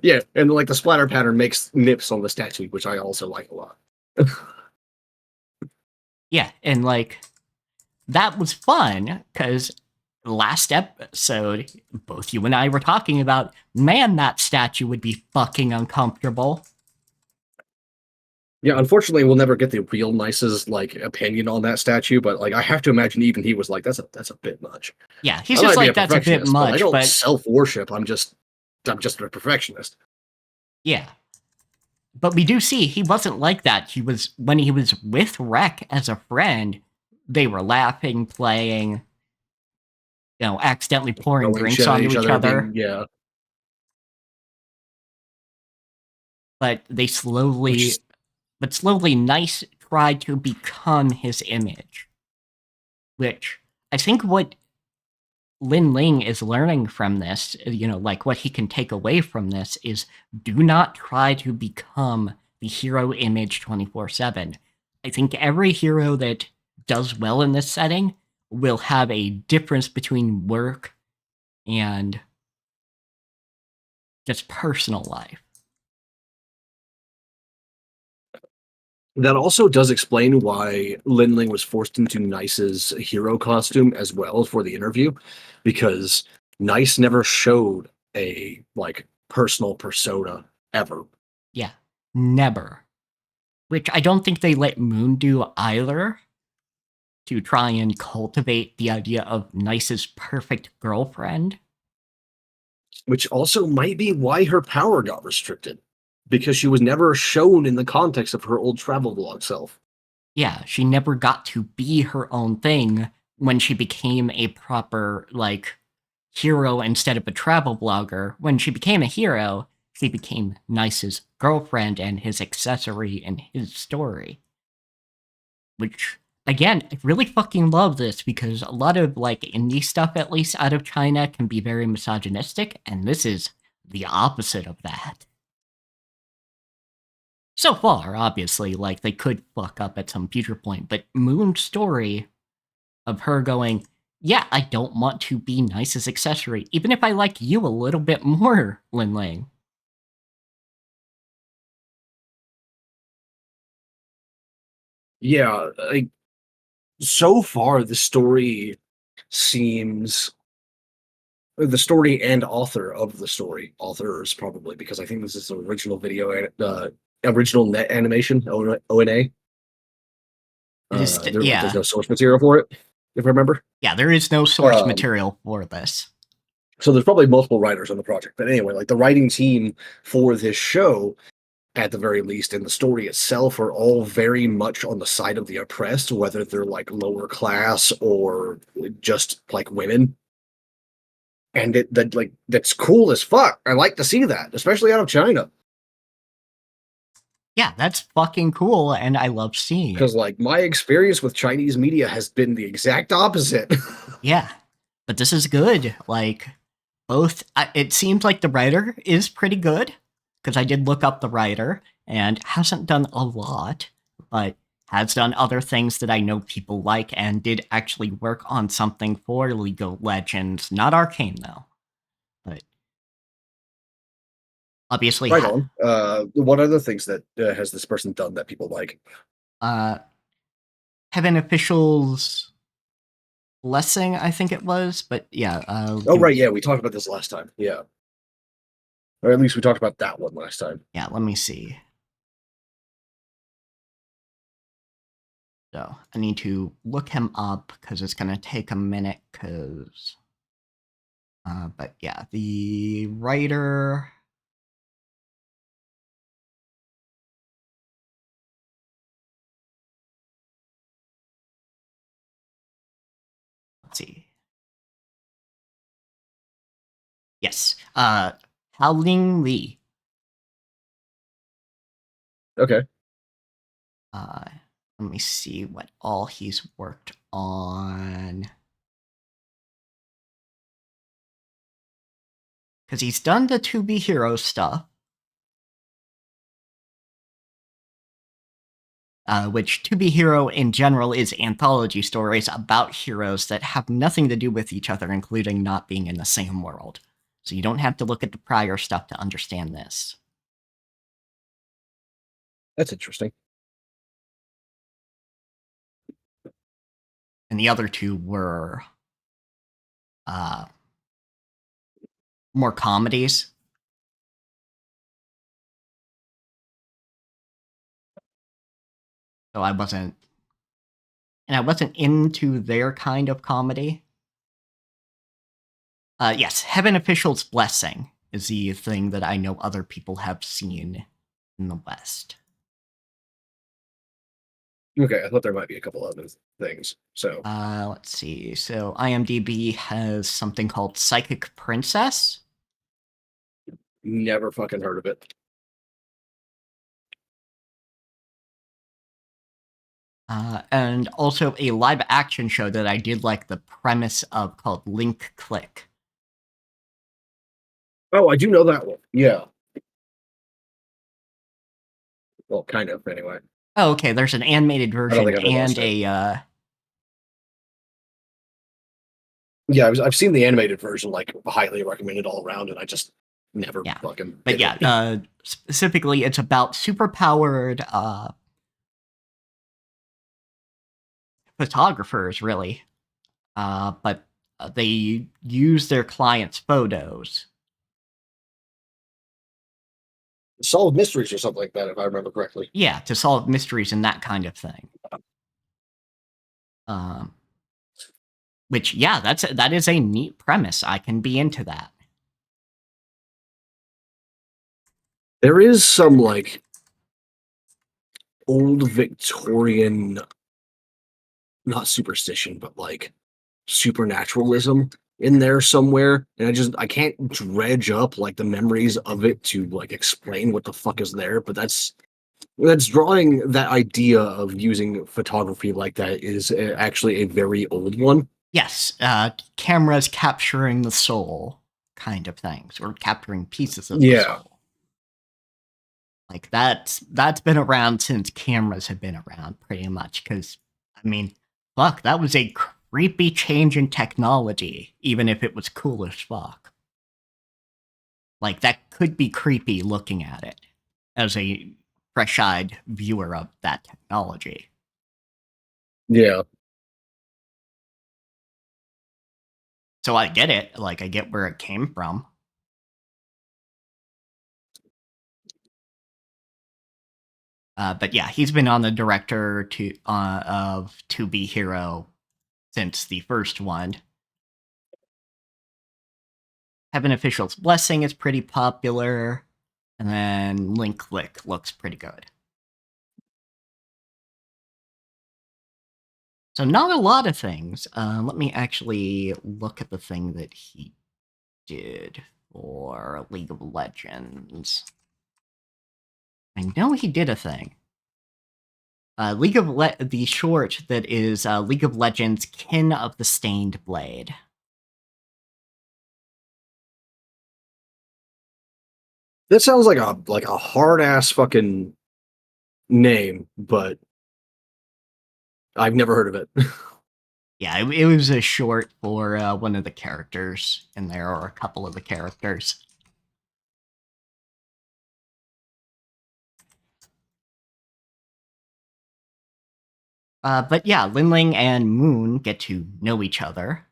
Yeah, and like the splatter pattern makes nips on the statue, which I also like a lot. Yeah, and like, that was fun, because last episode, both you and I were talking about, man, that statue would be fucking uncomfortable. Yeah, unfortunately, we'll never get the real nicest like opinion on that statue, but like I have to imagine even he was like, "That's a bit much." Yeah, he's just like, "That's a bit much." But I don't self-worship. I'm just a perfectionist. Yeah. But we do see he wasn't like that. When he was with Rek as a friend, they were laughing, playing, accidentally pouring Throwing drinks shit at onto each each other, other. being yeah, But which is slowly Nice tried to become his image. Which I think what Lin Ling is learning from this, like what he can take away from this is do not try to become the hero image 24/7. I think every hero that does well in this setting will have a difference between work and just personal life. that also does explain why Lin Ling was forced into Nice's hero costume as well for the interview, because Nice never showed a like personal persona ever. Yeah, never. Which I don't think they let Moon do either, to try and cultivate the idea of Nice's perfect girlfriend. Which also might be why her power got restricted, because she was never shown in the context of her old travel vlog self. Yeah, she never got to be her own thing when she became a proper, like, hero instead of a travel blogger. When she became a hero, she became Nice's girlfriend and his accessory in his story. Which, again, I really fucking love this because a lot of, like, indie stuff, at least out of China, can be very misogynistic, and this is the opposite of that. So far, obviously, like, they could fuck up at some future point, but Moon's story of her going, yeah, I don't want to be Nice's accessory, even if I like you a little bit more, Lin Ling. Yeah, like so far seems the story and author of the story, authors probably, because I think this is the original original net animation, ONA. It is, There's yeah, no source material for it, if I remember. yeah, there is no source Um, material for this. so there's probably multiple writers on the project, but anyway, like the writing team for this show, at the very least, and the story itself, are all very much on the side of the oppressed, whether they're like lower class or just like women. And that's cool as fuck. I like to see that, especially out of China. Yeah, that's fucking cool, and I love seeing it. Because like my experience with Chinese media has been the exact opposite. Yeah, but this is good. Like, it seems like the writer is pretty good, because I did look up the writer, and hasn't done a lot, but has done other things that I know people like, and did actually work on something for League of Legends. Not Arcane, though. But obviously, Right on. What other things that has this person done that people like? uh, Heaven Officials Blessing, I think it was, but yeah, Oh, right, yeah, we talked about this last time. Yeah, or at least we talked about that one last time. yeah, let me see. So I need to look him up because it's gonna take a minute. But yeah, the writer. Let's see. Yes, Haoling Li. Okay. Uh, Let me see what all he's worked on. Because he's done the To Be Hero stuff. Which To Be Hero in general is anthology stories about heroes that have nothing to do with each other, including not being in the same world. So you don't have to look at the prior stuff to understand this. That's interesting. And the other two were uh, more comedies. So I wasn't into their kind of comedy. Yes, Heaven Official's Blessing is the thing that I know other people have seen in the West. Okay, I thought there might be a couple other things. So Let's see. So IMDb has something called Psychic Princess. never fucking heard of it. And also a live action show that I did like the premise of called Link Click. Oh, I do know that one. Yeah. Well, kind of, anyway. Oh, okay. There's an animated I don't version think I've ever and watched it. Yeah, I've seen the animated version, like highly recommended all around, and I just never yeah. fucking But did yeah, it. specifically, it's about superpowered photographers, really. But they use their clients' photos. Solve mysteries or something like that, if I remember correctly. Yeah, to solve mysteries and that kind of thing. Which, yeah, that is a neat premise. I can be into that. There is some like old Victorian, not superstition, but like supernaturalism in there somewhere, and I can't dredge up like the memories of it to like explain what the fuck is there. But that's drawing that idea of using photography like that is actually a very old one. Yes, cameras capturing the soul kind of things, or capturing pieces of the Yeah, soul. Like that's been around since cameras have been around, pretty much. Because I mean, fuck, that was a creepy change in technology, even if it was cool as fuck. Like that could be creepy looking at it as a fresh-eyed viewer of that technology. yeah. So I get it. Like I get where it came from. But yeah, he's been on the director of To Be Hero since the first one. Heaven Official's Blessing is pretty popular, and then Link Click looks pretty good. So not a lot of things. Let me actually look at the thing that he did for League of Legends. I know he did a thing. The short that is League of Legends Kin of the Stained Blade. That sounds like a hard ass fucking name, but I've never heard of it. Yeah, it was a short for one of the characters in there, or a couple of the characters. But yeah, Linling and Moon get to know each other.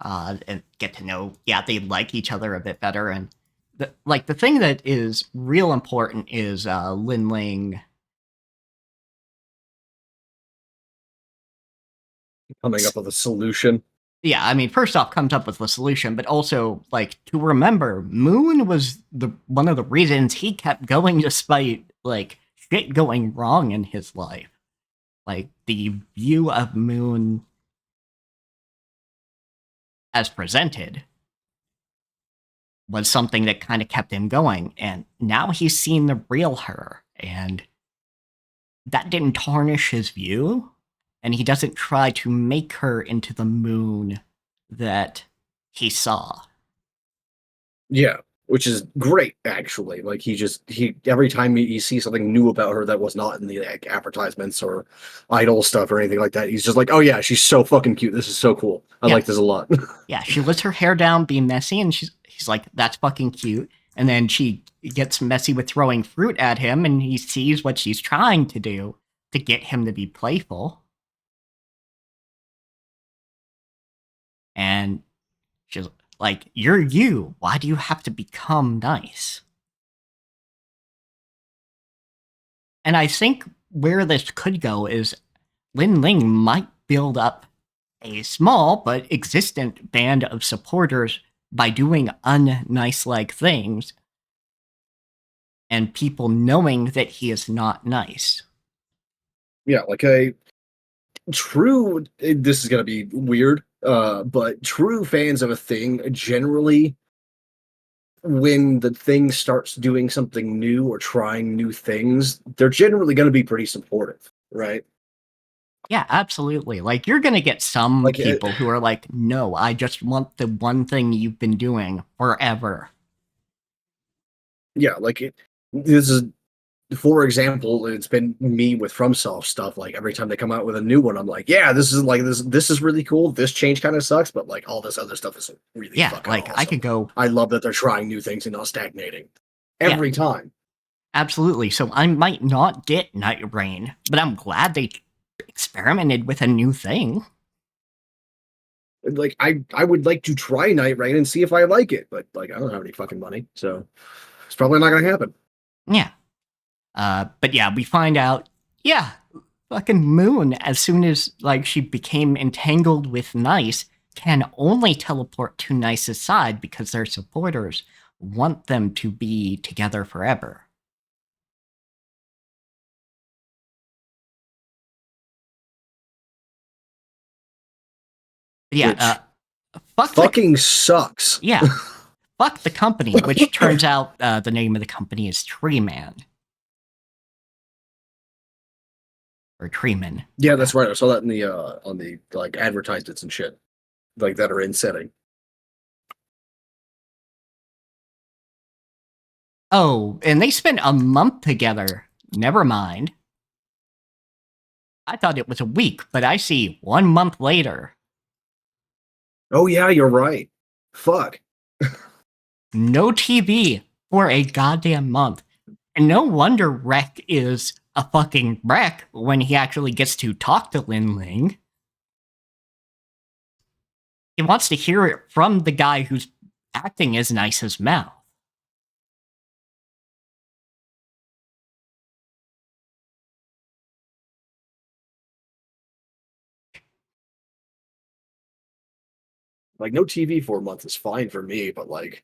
And get to know, yeah, they like each other a bit better. And the thing that is real important is Linling. Coming up with a solution. Yeah, I mean, first off, comes up with the solution, but also like to remember, Moon was the one of the reasons he kept going despite like shit going wrong in his life. Like the view of Moon as presented was something that kind of kept him going, and now he's seen the real her, and that didn't tarnish his view, and he doesn't try to make her into the Moon that he saw. Yeah, which is great actually. Like he every time he sees something new about her that was not in the like, advertisements or idol stuff or anything like that, he's just like, "Oh yeah, she's so fucking cute. This is so cool. I Yeah, like this a lot." yeah, she lets her hair down, being messy, and he's like, "That's fucking cute." And then she gets messy with throwing fruit at him, and he sees what she's trying to do to get him to be playful. And she's like, "You're you. Why do you have to become nice?" And I think where this could go is Lin Ling might build up a small but existent band of supporters by doing unnice-like things, and people knowing that he is not nice. Yeah, like this is gonna be weird, but true fans of a thing generally, when the thing starts doing something new or trying new things, they're generally gonna be pretty supportive, right? Yeah, absolutely. Like, you're gonna get some Like, people who are like, no, I just want the one thing you've been doing forever. yeah, like this is, for example, it's been me with FromSoft stuff. Like every time they come out with a new one, I'm like, yeah, this is like this is really cool. This change kind of sucks, but like all this other stuff is really Yeah, fucking like, I awesome. could go, I love that they're trying new things and not stagnating yeah, every time. absolutely. So I might not get Night Rain, but I'm glad they experimented with a new thing. Like I would like to try Night Rain and see if I like it, but like I don't have any fucking money, so it's probably not gonna happen. Yeah. But yeah, we find out, yeah, fucking Moon, as soon as, like, she became entangled with Nice, can only teleport to Nice's side because their supporters want them to be together forever. Yeah, Which fuck the, fucking sucks. yeah, fuck the company, which turns out the name of the company is Treeman. Or Treeman. Yeah, that's right. I saw that in the on the like advertisements and shit, like that are in setting. Oh, and they spent a month together. Never mind. I thought it was a week, but I see 1 month later. Oh yeah, you're right. Fuck. No TV for a goddamn month. And no wonder Rek is a fucking wreck when he actually gets to talk to Lin Ling. He wants to hear it from the guy who's acting as nice as Mao. Like no TV for a month is fine for me, but like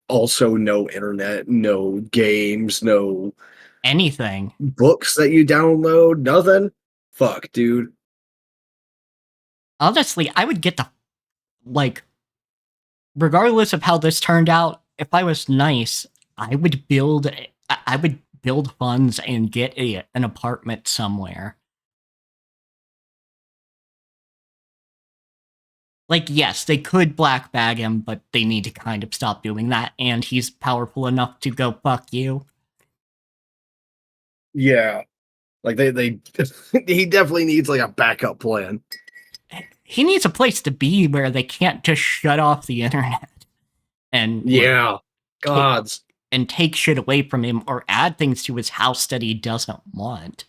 also no internet, no games, no Anything. books that you download, nothing. Fuck, dude. Honestly, I would get the, like, regardless of how this turned out, if I was nice, I would build funds and get an apartment somewhere. Like, yes, they could black bag him, but they need to kind of stop doing that, and he's powerful enough to go fuck you. Yeah. Like they he definitely needs like a backup plan. He needs a place to be where they can't just shut off the internet and Yeah. ta- Gods. and take shit away from him or add things to his house that he doesn't want.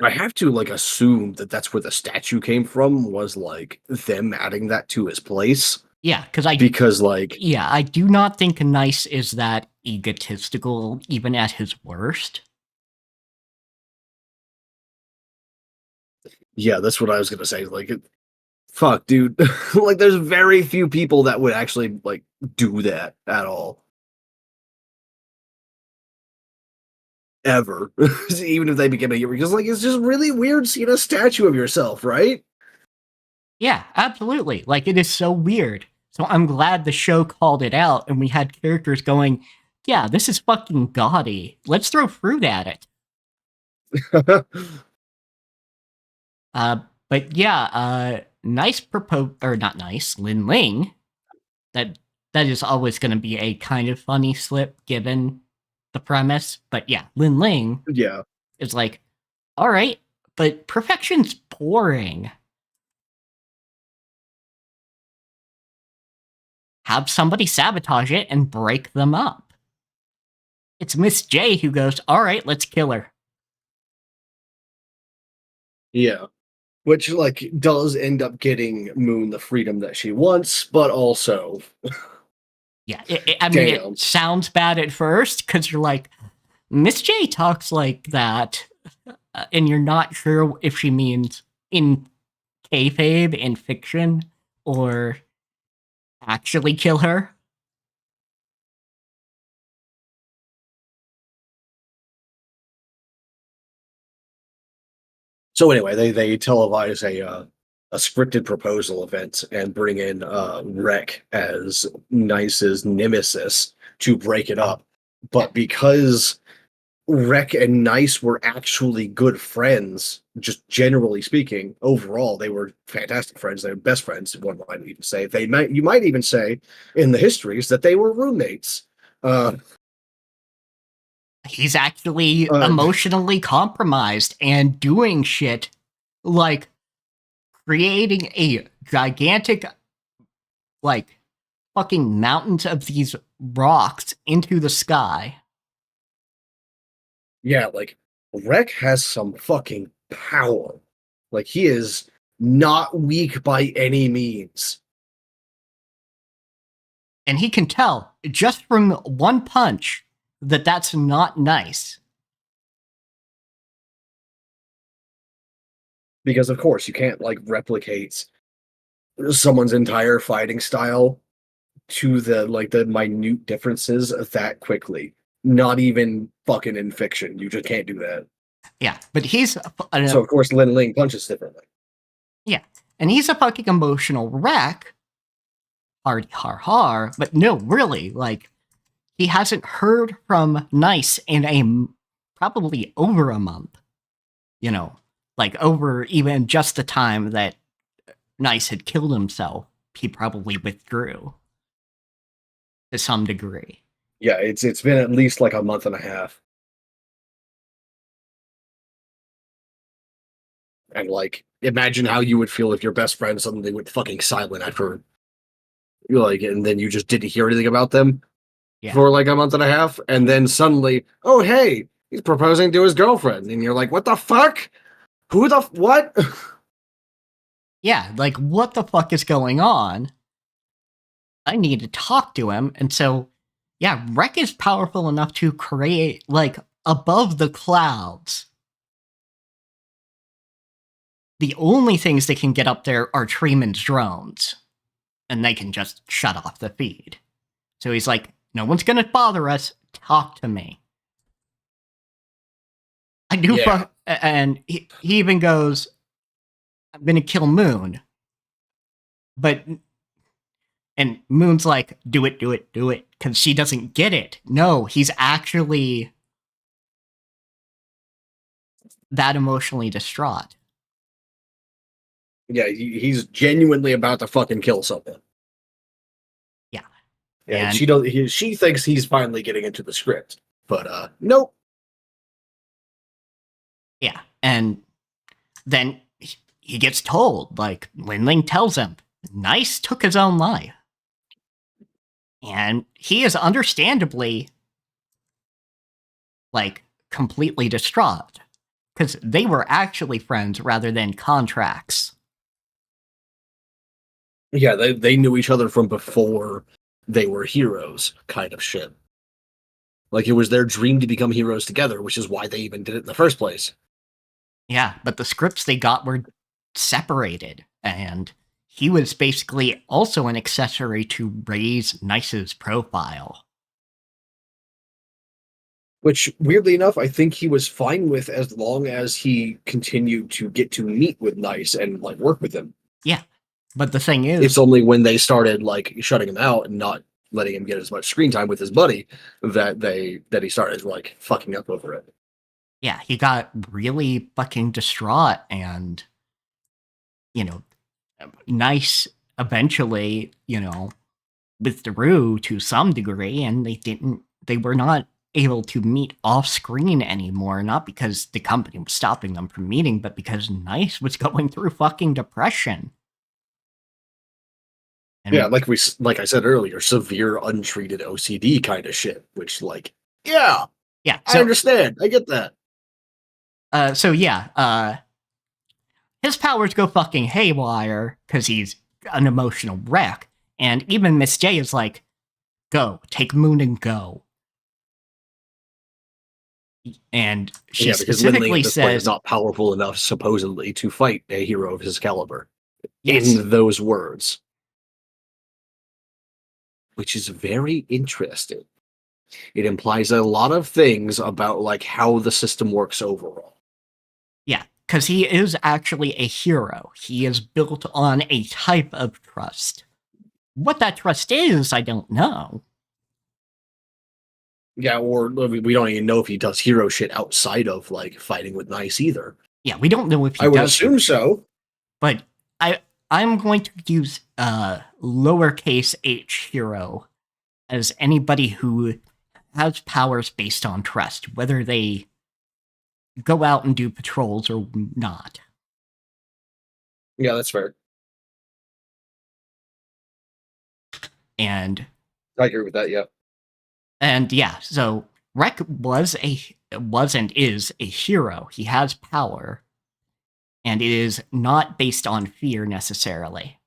I have to like assume that that's where the statue came from, was like them adding that to his place. Yeah, Because like I do not think Nice is that egotistical, even at his worst. yeah, that's what I was gonna say. Like fuck, dude. Like there's very few people that would actually like do that at all. Ever. Even if they became a hero. Because like it's just really weird seeing a statue of yourself, right? Yeah, absolutely. Like, it is so weird. So I'm glad the show called it out and we had characters going, yeah, this is fucking gaudy. Let's throw fruit at it. Uh, but yeah, nice or not nice, Lin Ling. That that is always going to be a kind of funny slip given the premise. But yeah, Lin Ling Yeah. is like, all right, but perfection's boring. Have somebody sabotage it and break them up. It's Miss J who goes, all right, let's kill her. Yeah. Which like does end up getting Moon the freedom that she wants, but also Yeah, I mean, it damn. sounds bad at first because you're like, Miss J talks like that. and you're not sure if she means in kayfabe, in fiction, or actually kill her. So anyway, they televise a scripted proposal event and bring in Rek as Nice's nemesis to break it up. But because Rek and Nice were actually good friends, just generally speaking, overall, they were fantastic friends. They were best friends, one might even say. You might even say in the histories that they were roommates. Uh, He's actually uh, emotionally compromised and doing shit like creating a gigantic, like, fucking mountains of these rocks into the sky. yeah, like Rek has some fucking power. Like he is not weak by any means. And he can tell just from one punch that that's not nice. Because of course you can't like replicate someone's entire fighting style to the minute differences that quickly. Not even fucking in fiction. You just can't do that. Yeah, but he's So of course Lin Ling punches differently. yeah, and he's a fucking emotional wreck. Har har har. But no, really, like he hasn't heard from Nice in probably over a month. You know, like over even just the time that Nice had killed himself, he probably withdrew to some degree. Yeah, it's been at least like a month and a half. And like imagine how you would feel if your best friend suddenly went fucking silent after like and then you just didn't hear anything about them Yeah. for like a month and a half, and then suddenly, oh hey, he's proposing to his girlfriend, and you're like, what the fuck? Who the what? Yeah, like what the fuck is going on? I need to talk to him. And so, yeah, Rek is powerful enough to create, like, above the clouds. The only things that can get up there are Treeman's drones, and they can just shut off the feed. So he's like, no one's gonna bother us. Talk to me. I do, Yeah. and he even goes, I'm gonna kill Moon. But and Moon's like, do it, do it, do it, because she doesn't get it. No, he's actually that emotionally distraught. Yeah, he's genuinely about to fucking kill someone. Yeah. Yeah, and And she thinks he's finally getting into the script. But nope. yeah. And then he gets told, like, Lin Ling tells him, Nice took his own life. And he is understandably, like, completely distraught. Because they were actually friends rather than contracts. Yeah, they knew each other from before they were heroes, kind of shit. Like it was their dream to become heroes together, which is why they even did it in the first place. Yeah, but the scripts they got were separated, and he was basically also an accessory to raise Nice's profile. Which, weirdly enough, I think he was fine with as long as he continued to get to meet with Nice and like work with him. Yeah, but the thing is, It's only when they started like shutting him out and not letting him get as much screen time with his buddy that he started like fucking up over it. yeah, he got really fucking distraught, and you know, Nice eventually, withdrew to some degree, and they were not able to meet off screen anymore, not because the company was stopping them from meeting, but because Nice was going through fucking depression. And Yeah, like I said earlier, severe untreated OCD kind of shit. Which yeah, yeah, I understand, I get that. His powers go fucking haywire because he's an emotional wreck, and even Miss J is like, "Go, take Moon and go." And she Yeah, because Lin Ling specifically at this point is says, not powerful enough, supposedly, to fight a hero of his caliber. yes, In those words. Which is very interesting. It implies a lot of things about like how the system works overall. yeah, because he is actually a hero. He is built on a type of trust. What that trust is, I don't know. Yeah, or we don't even know if he does hero shit outside of like fighting with Nice either. Yeah, we don't know if he I would does assume so. but I'm going to use lowercase h hero as anybody who has powers based on trust, whether they go out and do patrols or not. Yeah, that's fair. And I agree with that. Yeah. yeah, so Rek was and is a hero. He has power, and it is not based on fear necessarily.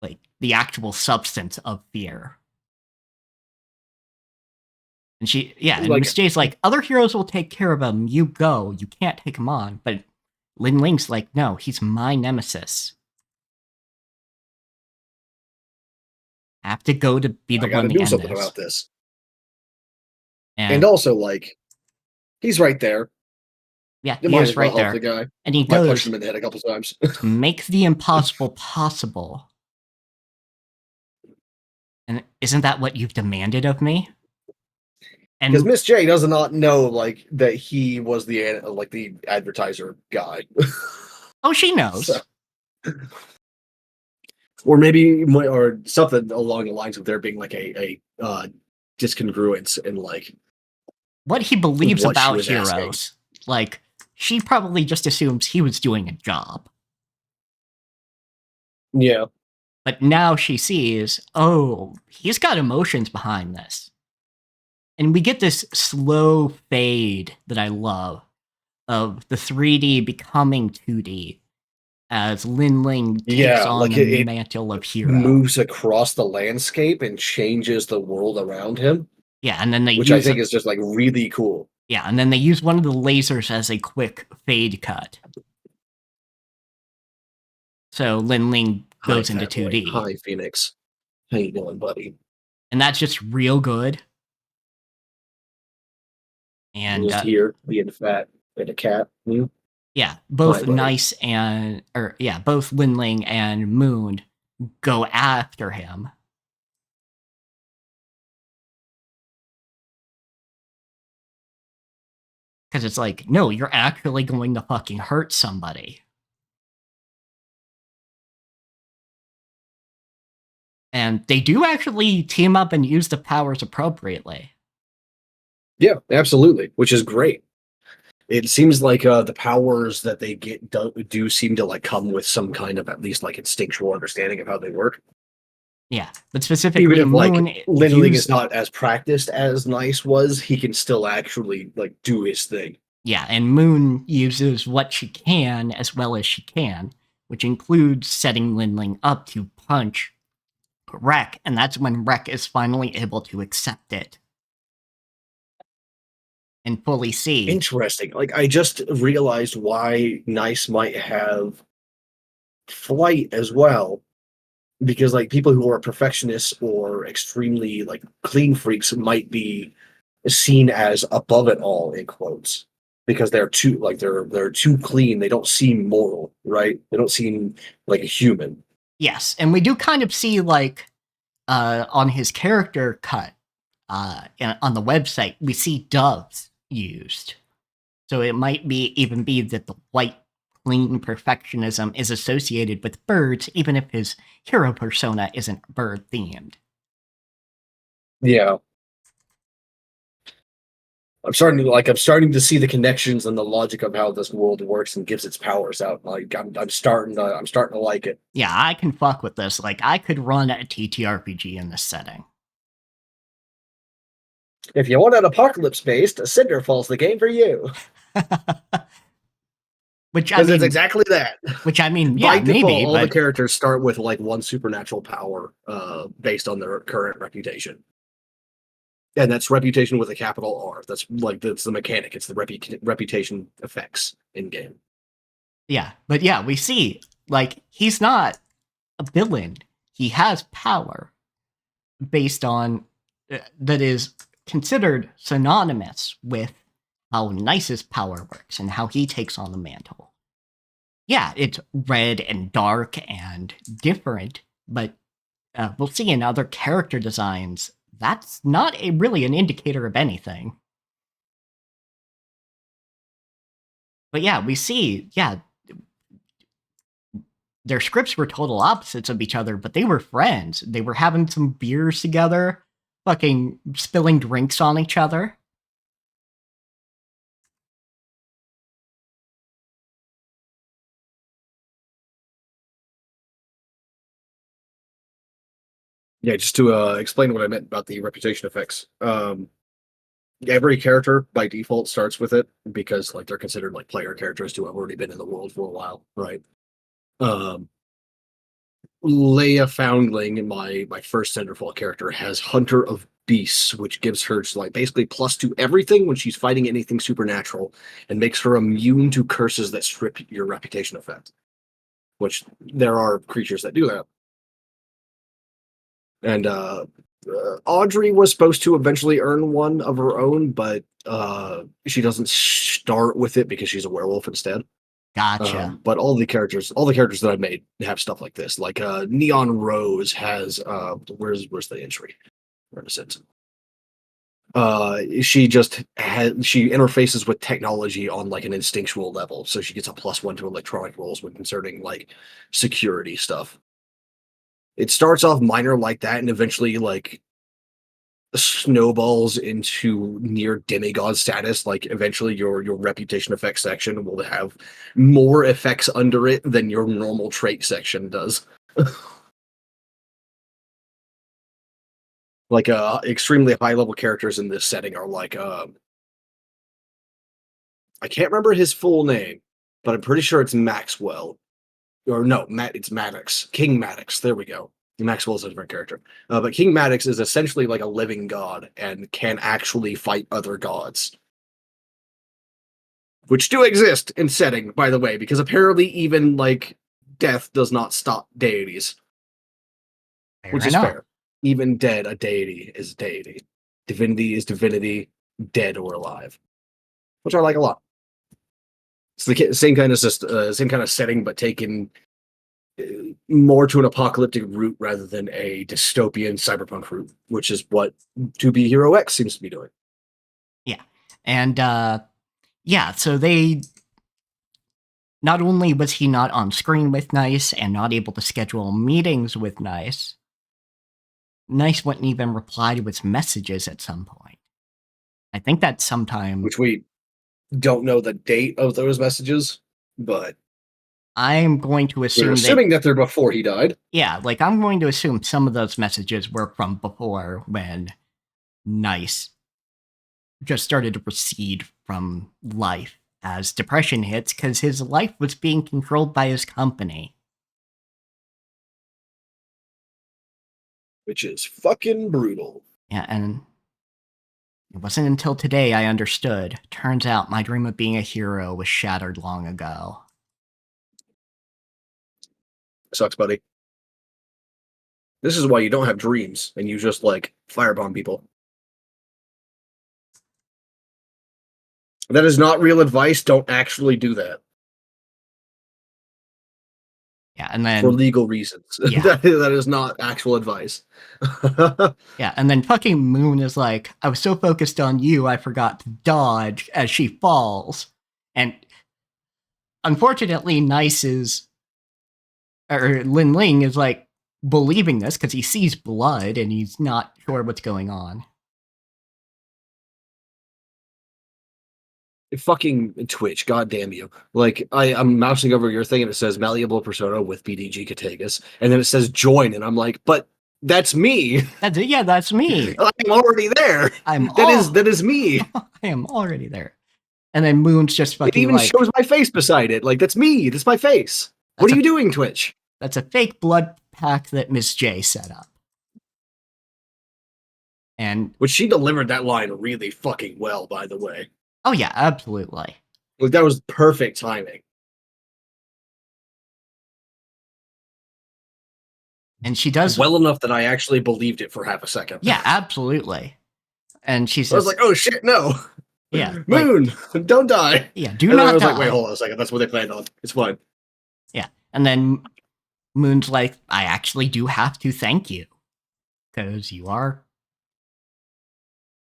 Like the actual substance of fear. And and Like, Miss J's like, other heroes will take care of him. You go. You can't take him on. But Lin Ling's like, no, he's my nemesis. I have to go to be the I got one to to do end something this. about this. And And also, like, he's right there. yeah, You he might is as well right help there. the guy. And he Might punch goes him in the head a couple times. to make the impossible possible. And isn't that what you've demanded of me? Because And Miss J does not know like that he was the advertiser guy. oh, she knows. So, or maybe or something along the lines of there being like a discongruence in like What he believes what she about was asking. heroes. Like, she probably just assumes he was doing a job. Yeah. But now she sees, oh, he's got emotions behind this. And we get this slow fade that I love of the 3D becoming 2D as Lin Ling takes on like the it mantle of hero. moves across the landscape and changes the world around him. Yeah, and then they which I think is just like really cool. Yeah, and then they use one of the lasers as a quick fade cut. So Lin Ling goes into 2D. Hi, Phoenix. How you doing, buddy? And that's just real good. And just here being fat and a cat. Yeah, both Nice and both Lin Ling and Moon go after him. Because it's like, no, you're actually going to fucking hurt somebody. And they do actually team up and use the powers appropriately. Yeah, absolutely, which is great. It seems like the powers that they get do seem to like come with some kind of at least like instinctual understanding of how they work. Yeah, but specifically, even if Moon like Lin Ling is not as practiced as Nice was, he can still actually like do his thing. Yeah, and Moon uses what she can as well as she can, which includes setting Lin Ling up to punch Rek, and that's when Rek is finally able to accept it and fully see. Interesting. Like I just realized why Nice might have flight as well, because like people who are perfectionists or extremely like clean freaks might be seen as above it all in quotes because they're too like they're too clean. They don't seem moral, right? They don't seem like a human. Yes, and we do kind of see like on his character cut on the website, we see doves used. So it might even be that the white clean perfectionism is associated with birds, even if his hero persona isn't bird themed. Yeah. I'm starting to see the connections and the logic of how this world works and gives its powers out. Like I'm starting to like it. Yeah, I can fuck with this. Like I could run a TTRPG in this setting. If you want an apocalypse based, Cinder Fall's the game for you. Which I mean, it's exactly that. Which I mean, yeah, by default, maybe. All the characters start with like one supernatural power, based on their current reputation. And that's reputation with a capital R. That's the mechanic. It's the reputation effects in game. Yeah, but yeah, we see like he's not a villain. He has power based on that is considered synonymous with how Nice's power works and how he takes on the mantle. Yeah, it's red and dark and different, but we'll see in other character designs that's not really an indicator of anything. But yeah, we see, their scripts were total opposites of each other, but they were friends. They were having some beers together, fucking spilling drinks on each other. Yeah, just to explain what I meant about the reputation effects. Every character by default starts with it because like they're considered like player characters who have already been in the world for a while, right? Um, Leia Foundling, my first Centerfall character, has Hunter of Beasts, which gives her like basically plus to everything when she's fighting anything supernatural, and makes her immune to curses that strip your reputation effect. Which there are creatures that do that. And Audrey was supposed to eventually earn one of her own, but she doesn't start with it because she's a werewolf instead. Gotcha. But all the characters that I've made have stuff like this. Like Neon Rose has where's the entry? Where is it? She interfaces with technology on like an instinctual level, so she gets a +1 to electronic rolls when concerning like security stuff. It starts off minor like that, and eventually like snowballs into near demigod status. Like eventually your reputation effects section will have more effects under it than your normal trait section does. Like extremely high level characters in this setting are like I can't remember his full name, but I'm pretty sure it's Maxwell. Or no, it's Maddox. King Maddox. There we go. Maxwell's a different character. But King Maddox is essentially like a living god and can actually fight other gods. Which do exist in setting, by the way, because apparently even like death does not stop deities. Which is fair. Even dead, a deity is a deity. Divinity is divinity, dead or alive. Which I like a lot. It's the same kind of setting, but taken more to an apocalyptic route rather than a dystopian cyberpunk route, which is what 2B Hero X seems to be doing. Yeah. And so they not only was he not on screen with Nice and not able to schedule meetings with Nice wouldn't even reply to his messages at some point. I think that's sometime. Which we don't know the date of those messages, but I'm going to assume we're assuming that they're before he died. Yeah, like I'm going to assume some of those messages were from before when Nice just started to recede from life as depression hits because his life was being controlled by his company. Which is fucking brutal. Yeah, and it wasn't until today I understood. Turns out my dream of being a hero was shattered long ago. Sucks, buddy. This is why you don't have dreams and you just like firebomb people. That is not real advice. Don't actually do that. Yeah, and then for legal reasons. Yeah. that is not actual advice. Yeah, and then fucking Moon is like, I was so focused on you, I forgot to dodge as she falls. And unfortunately, Lin Ling is like believing this because he sees blood and he's not sure what's going on. Fucking Twitch, god damn you. Like, I'm mousing over your thing and it says malleable persona with BDG Katagas, and then it says join, and I'm like, but that's me. That's me. I'm already there. That is me. I am already there. And then Moon's just fucking it even shows my face beside it. Like, that's me. That's my face. What are you doing, Twitch? That's a fake blood pack that Miss J set up. And Which she delivered that line really fucking well, by the way. oh yeah, absolutely. Like, that was perfect timing. And she does well enough that I actually believed it for half a second. Yeah, absolutely. And she says, I was like, "Oh shit, no, yeah, Moon, don't die." yeah, do And then I not was die. like, "Wait, hold on a second. That's what they planned on. It's fine." Yeah, and then Moon's like, I actually do have to thank you because you are,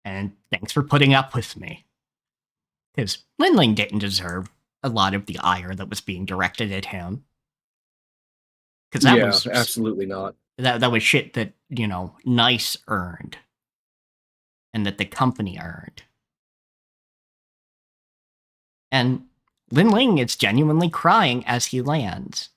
and thanks for putting up with me. Because Linling didn't deserve a lot of the ire that was being directed at him. Because that was absolutely not. that was shit that Nice earned, and that the company earned. And Linling is genuinely crying as he lands.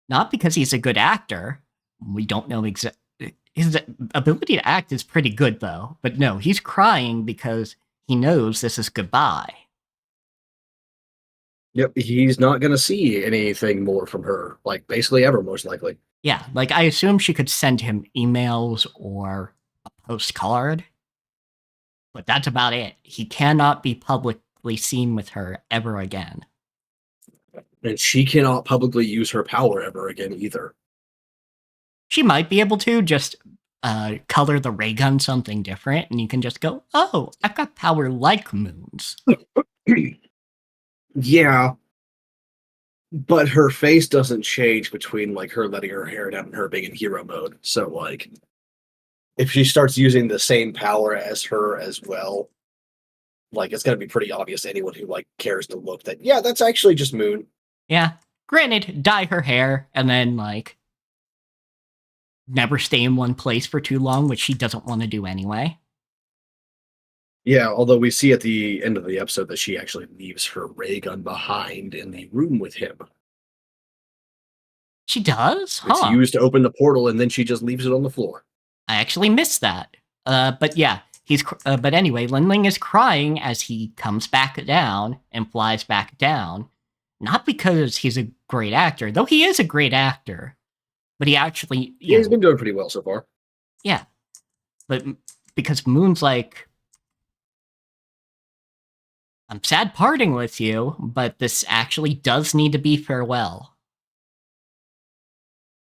Not because he's a good actor. We don't know exactly. His ability to act is pretty good, though. But no, he's crying because he knows this is goodbye. Yep, he's not going to see anything more from her, like, basically ever, most likely. Yeah, like, I assume she could send him emails or a postcard. But that's about it. He cannot be publicly seen with her ever again. And she cannot publicly use her power ever again, either. She might be able to just color the ray gun something different, and you can just go, oh, I've got power like Moon's. Yeah, but her face doesn't change between, like, her letting her hair down and her being in hero mode. So, like, if she starts using the same power as her as well, like, it's going to be pretty obvious to anyone who, like, cares to look that, yeah, that's actually just Moon. Yeah. Granted, dye her hair and then, like, never stay in one place for too long, which she doesn't want to do anyway. Yeah, although we see at the end of the episode that she actually leaves her ray gun behind in the room with him. She does? It's Huh. used to open the portal, and then she just leaves it on the floor. I actually missed that. But yeah, but anyway, Linling is crying as he comes back down and flies back down. Not because he's a great actor, though he is a great actor. But he actually... Yeah, he's been doing pretty well so far. Yeah. But because Moon's like, I'm sad parting with you, but this actually does need to be farewell.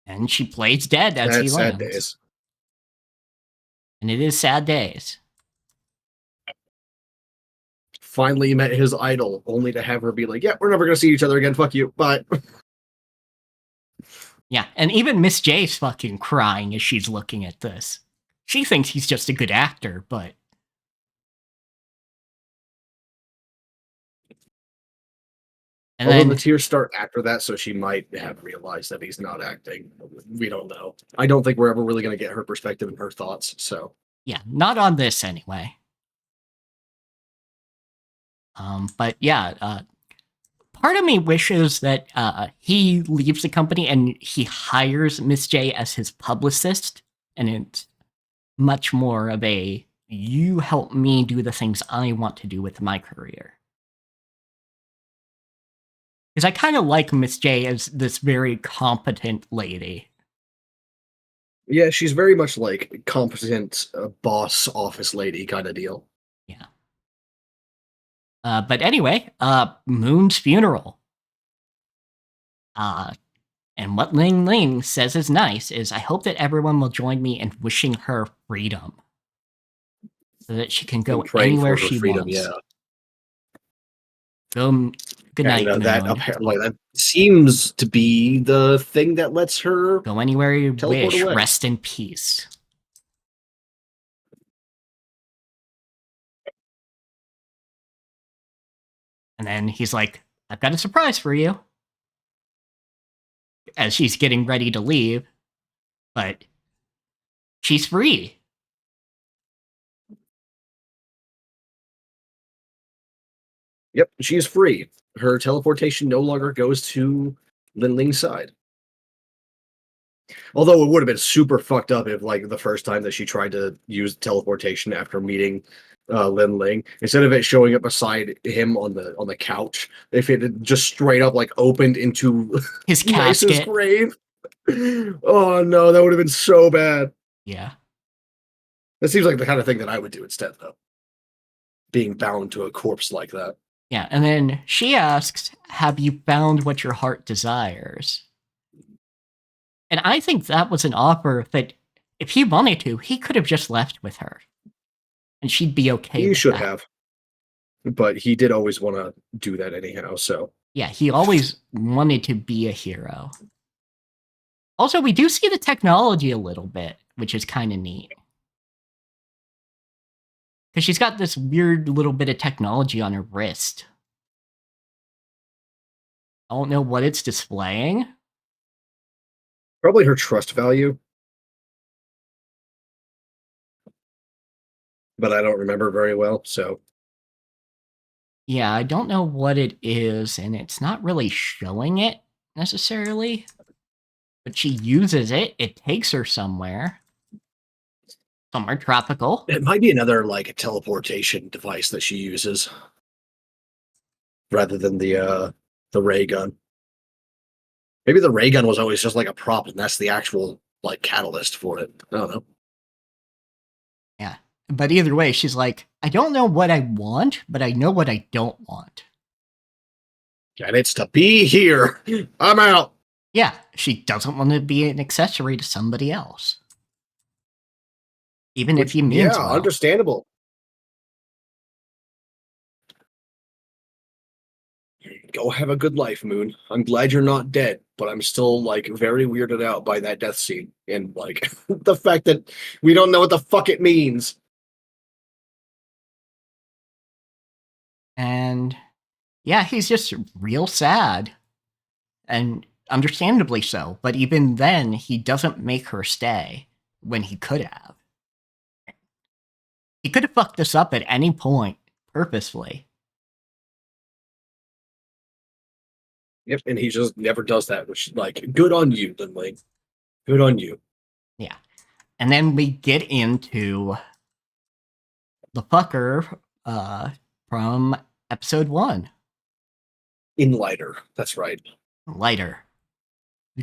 And she plays dead as he lands. Sad days. And it is sad days. Finally met his idol, only to have her be like, yeah, we're never going to see each other again, fuck you, bye. Yeah, and even Miss J's fucking crying as she's looking at this. She thinks he's just a good actor, but... And although the tears start after that, so she might have realized that he's not acting. We don't know. I don't think we're ever really going to get her perspective and her thoughts, so... Yeah, not on this anyway. But yeah, part of me wishes that he leaves the company and he hires Miss J as his publicist, and it's much more of a, you help me do the things I want to do with my career. Because I kind of like Miss J as this very competent lady. Yeah, she's very much like competent boss office lady kind of deal. Yeah. But anyway, Moon's funeral. And what Ling Ling says is nice is, I hope that everyone will join me in wishing her freedom. So that she can go anywhere she wants. Yeah. Go, good night, Moon. That seems to be the thing that lets her go anywhere you wish. Away. Rest in peace. And then he's like, I've got a surprise for you. As she's getting ready to leave. But she's free. Yep, she's free. Her teleportation no longer goes to Lin Ling's side. Although it would have been super fucked up if, like, the first time that she tried to use teleportation after meeting Lin Ling, instead of it showing up beside him on the couch, if it had just straight up like opened into his casket grave. Oh no, that would have been so bad. Yeah. That seems like the kind of thing that I would do instead, though. Being bound to a corpse like that. Yeah, and then she asks, have you found what your heart desires? And I think that was an offer that, if he wanted to, he could have just left with her. And she'd be okay He with should that. have. But he did always want to do that anyhow, so. Yeah, he always wanted to be a hero. Also, we do see the technology a little bit, which is kind of neat. Because she's got this weird little bit of technology on her wrist. I don't know what it's displaying. Probably her trust value. But I don't remember very well, so. Yeah, I don't know what it is, and it's not really showing it necessarily. But she uses it. It takes her somewhere. Somewhere tropical. It might be another, like, teleportation device that she uses. Rather than the ray gun. Maybe the ray gun was always just like a prop, and that's the actual, like, catalyst for it. I don't know. Yeah. But either way, she's like, I don't know what I want, but I know what I don't want. And it's to be here. I'm out. Yeah, she doesn't want to be an accessory to somebody else. Even if he means well. Understandable. Go have a good life, Moon. I'm glad you're not dead, but I'm still, like, very weirded out by that death scene. And, like, the fact that we don't know what the fuck it means. And yeah, he's just real sad. And understandably so. But even then, he doesn't make her stay when he could have. He could have fucked this up at any point, purposefully. Yep, and he just never does that, which, like, good on you, Lindley. Good on you. Yeah. And then we get into the fucker from episode 1. Inlighter, that's right. Lighter.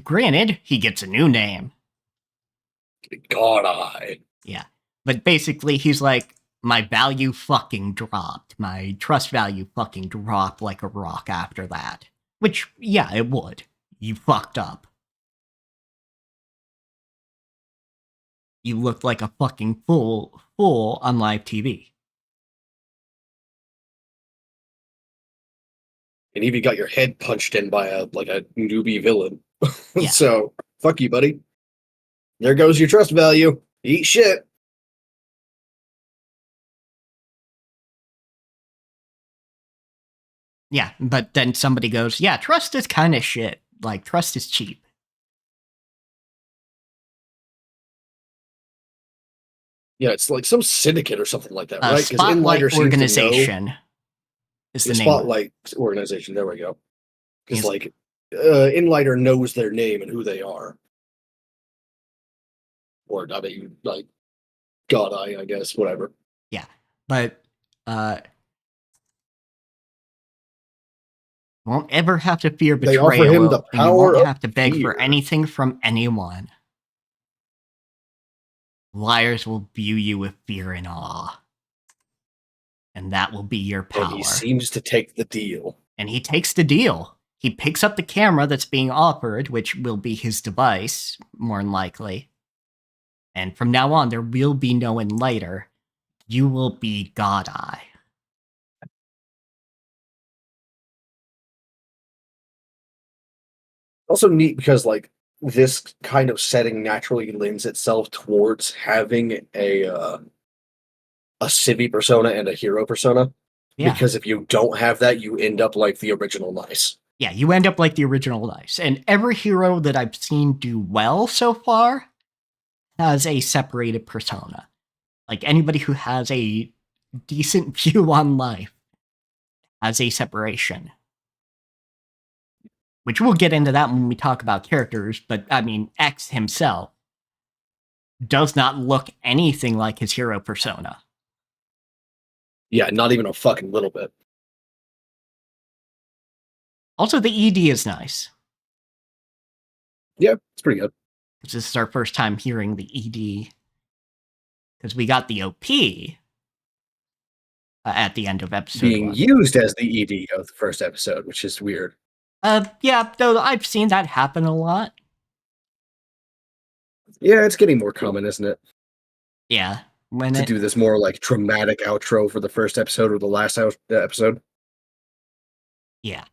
Granted, he gets a new name. God Eye. Yeah. But basically, he's like, my value fucking dropped. My trust value fucking dropped like a rock after that. Which, yeah, it would. You fucked up. You looked like a fucking fool on live TV. And even got your head punched in by a newbie villain. Yeah. So, fuck you, buddy. There goes your trust value. Eat shit. Yeah, but then somebody goes, yeah, trust is kind of shit. Like, trust is cheap. Yeah, it's like some syndicate or something like that, right? Spotlight Organization is the name. Spotlight Organization, there we go. Because, like, Inlighter knows their name and who they are. Or, I mean, like, God Eye, I guess, whatever. Yeah, but won't ever have to fear betrayal. They offer him the and you power won't of have to beg fear. for anything from anyone. Liars will view you with fear and awe. And that will be your power. And he seems to take the deal. And he takes the deal. He picks up the camera that's being offered, which will be his device, more than likely. And from now on, there will be no Enlighter. You will be God Eye. Also neat because, like, this kind of setting naturally lends itself towards having a civvy persona and a hero persona. Yeah. Because if you don't have that, you end up like the original Nice. Yeah, you end up like the original Nice. And every hero that I've seen do well so far has a separated persona. Like, anybody who has a decent view on life has a separation. Which we'll get into that when we talk about characters, but I mean, X himself does not look anything like his hero persona. Yeah, not even a fucking little bit. Also, the ED is nice. Yeah, it's pretty good. This is our first time hearing the ED. because we got the OP at the end of episode Being 1. used as the ED of the first episode, which is weird. Yeah, though I've seen that happen a lot. Yeah, it's getting more common, isn't it? Yeah, To do this more like dramatic outro for the first episode or the last episode. Yeah,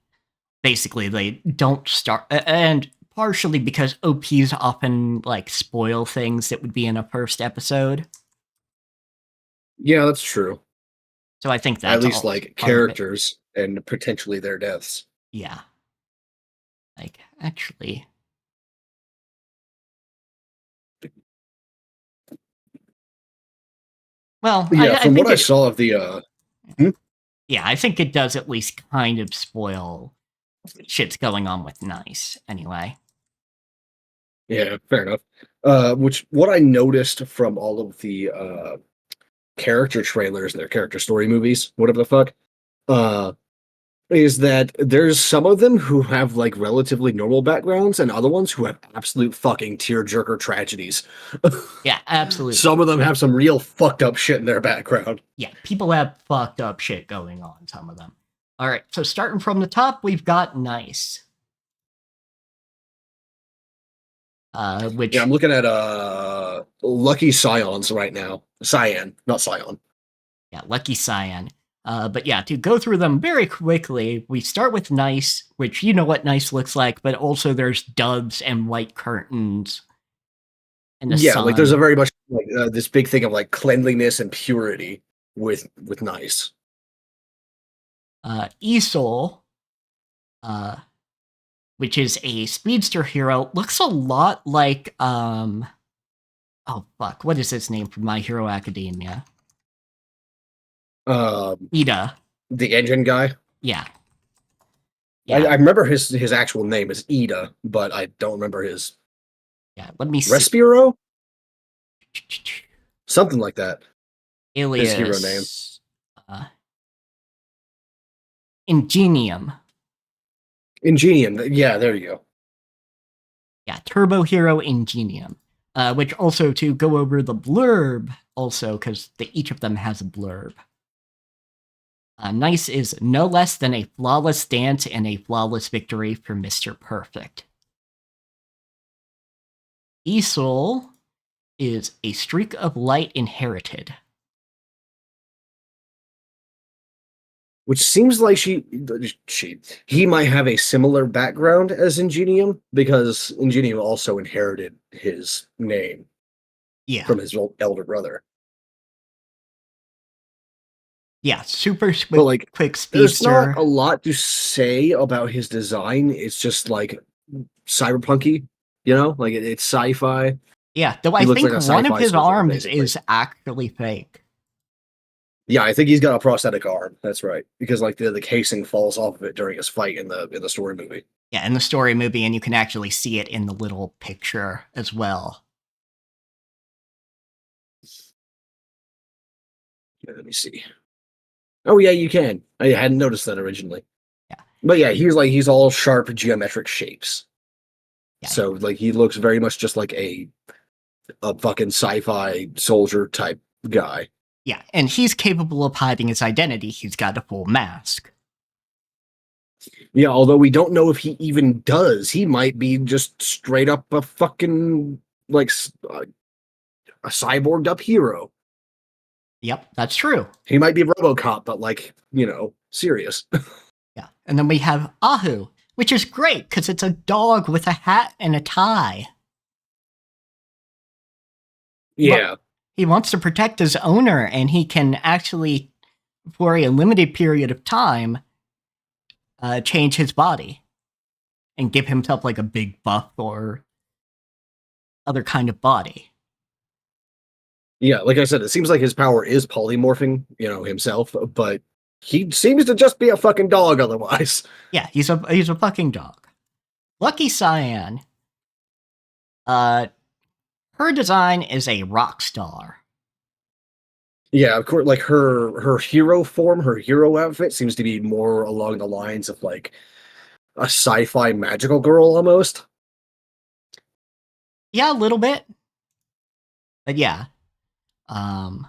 basically they don't start, and partially because OPs often like spoil things that would be in a first episode. Yeah, that's true. So I think that's at least also like part of it. characters and potentially their deaths. Yeah, like actually. Well, Yeah, I from think what I saw of the yeah, I think it does at least kind of spoil shit's going on with Nice anyway. yeah, fair enough. Which what I noticed from all of the character trailers, their character story movies, whatever the fuck, uh, is that there's some of them who have like relatively normal backgrounds and other ones who have absolute fucking tearjerker tragedies. Yeah, absolutely. Some of them have some real fucked up shit in their background. Yeah, people have fucked up shit going on, some of them. All right, so starting from the top, we've got Nice. Which Yeah, I'm looking at Lucky Scions right now. Cyan, not Scion. Yeah, Lucky Cyan. But yeah, to go through them very quickly, we start with Nice, which you know what Nice looks like, but also there's doves and white curtains. And the Yeah, sun. like there's a very much like this big thing of like cleanliness and purity with Nice. Esol, which is a speedster hero, looks a lot like oh fuck, what is his name from My Hero Academia? Ida. The engine guy. Yeah. I remember his actual name is Ida, but I don't remember his. Yeah, let me see. Respiro? Something like that. Alias. His hero name. Ingenium. Ingenium. Yeah, there you go. Yeah, Turbo Hero Ingenium. Which also, to go over the blurb, also, because each of them has a blurb. Nice is no less than a flawless dance and a flawless victory for Mr. Perfect. Esol is a streak of light inherited. Which seems like he might have a similar background as Ingenium, because Ingenium also inherited his name from his elder brother. Yeah, super quick speedster. There's not a lot to say about his design. It's just like cyberpunky, you know, like it's sci-fi. Yeah, though I think like one of his arms basically is actually fake. Yeah, I think he's got a prosthetic arm. That's right, because like the casing falls off of it during his fight in the story movie. Yeah, in the story movie, and you can actually see it in the little picture as well. Let me see. Oh yeah, you can. I hadn't noticed that originally. Yeah, but yeah, he's all sharp geometric shapes. Yeah. So like he looks very much just like a fucking sci-fi soldier type guy. Yeah, and he's capable of hiding his identity. He's got a full mask. Yeah, although we don't know if he even does. He might be just straight up a fucking like a cyborged up hero. Yep, that's true. He might be RoboCop, but like, you know, serious. Yeah, and then we have Ahu, which is great because it's a dog with a hat and a tie. Yeah. But he wants to protect his owner, and he can actually, for a limited period of time, change his body and give himself like a big buff or other kind of body. Yeah, like I said, it seems like his power is polymorphing, you know, himself, but he seems to just be a fucking dog otherwise. Yeah, he's a fucking dog. Lucky Cyan. Her design is a rock star. Yeah, of course, like her hero form, her hero outfit seems to be more along the lines of like a sci-fi magical girl almost. Yeah, a little bit. But yeah. Um,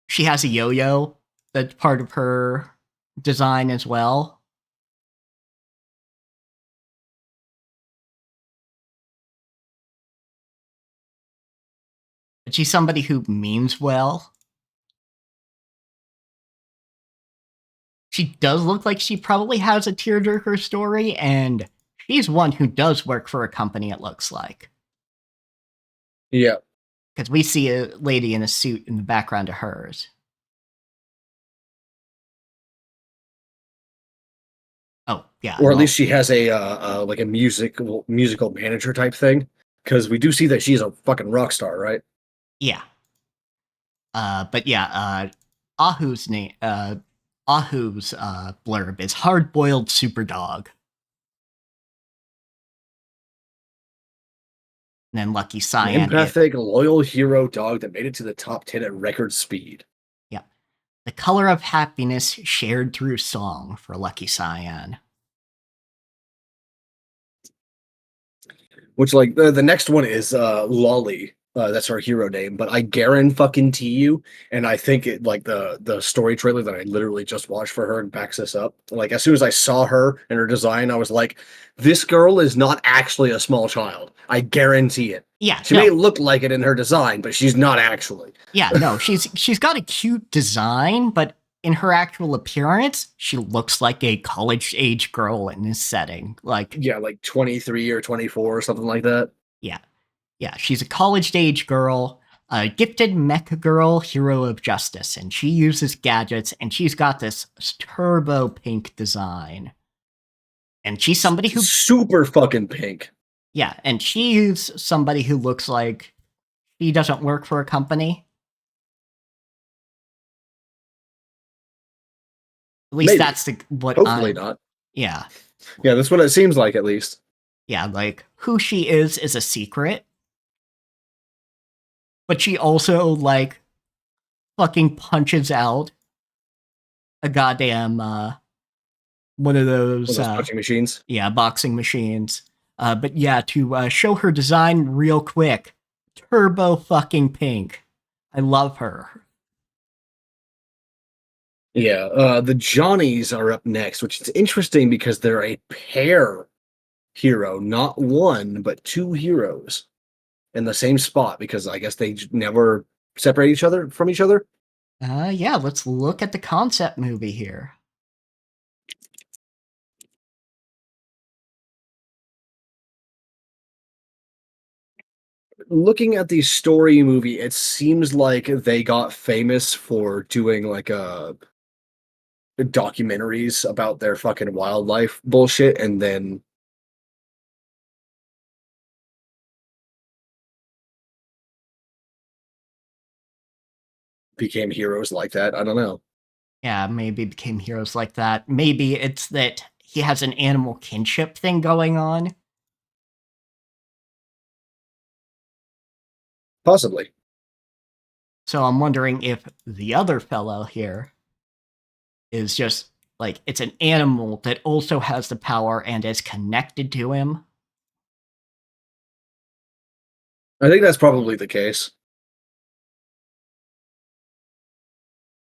she has a yo-yo that's part of her design as well. But she's somebody who means well. She does look like she probably has a tearjerker story, and she's one who does work for a company, it looks like. Yeah. Because we see a lady in a suit in the background of hers. Oh, yeah. Or at Well, least she has a like a musical manager type thing. Because we do see that she's a fucking rock star, right? yeah. But yeah, Ahu's name, Ahu's blurb is hard-boiled super dog. And then Lucky An Cyan. empathic, loyal hero dog that made it to the top 10 at record speed. Yeah. The color of happiness shared through song for Lucky Cyan. Which, like, the next one is Lolly. That's our hero name, but I guarantee you, and I think it like the story trailer that I literally just watched for her backs this up. Like as soon as I saw her and her design, I was like, "This girl is not actually a small child. I guarantee it." Yeah, She may look like it in her design, but she's not actually. Yeah, no, she's got a cute design, but in her actual appearance, she looks like a college age girl in this setting. Like, Yeah, like 23 or 24 or something like that. yeah, yeah, she's a college age girl, a gifted mecha girl, hero of justice, and she uses gadgets, and she's got this turbo pink design. And she's somebody who, Super fucking pink. yeah, and she's somebody who looks like she doesn't work for a company. At least Maybe. that's what Hopefully not. Yeah. Yeah, that's what it seems like, at least. Yeah, like, who she is a secret. But she also, like, fucking punches out a goddamn, one of those, Those punching machines. yeah, boxing machines. But yeah, to show her design real quick, turbo fucking pink. I love her. Yeah, the Johnnies are up next, which is interesting because they're a pair hero, not one, but two heroes in the same spot because I guess they never separate each other from each other. Yeah, let's look at the concept movie here. Looking at the story movie, it seems like they got famous for doing like documentaries about their fucking wildlife bullshit and then became heroes like that. I don't know. Yeah, maybe became heroes like that. Maybe it's that he has an animal kinship thing going on. Possibly. So I'm wondering if the other fellow here is just like it's an animal that also has the power and is connected to him. I think that's probably the case.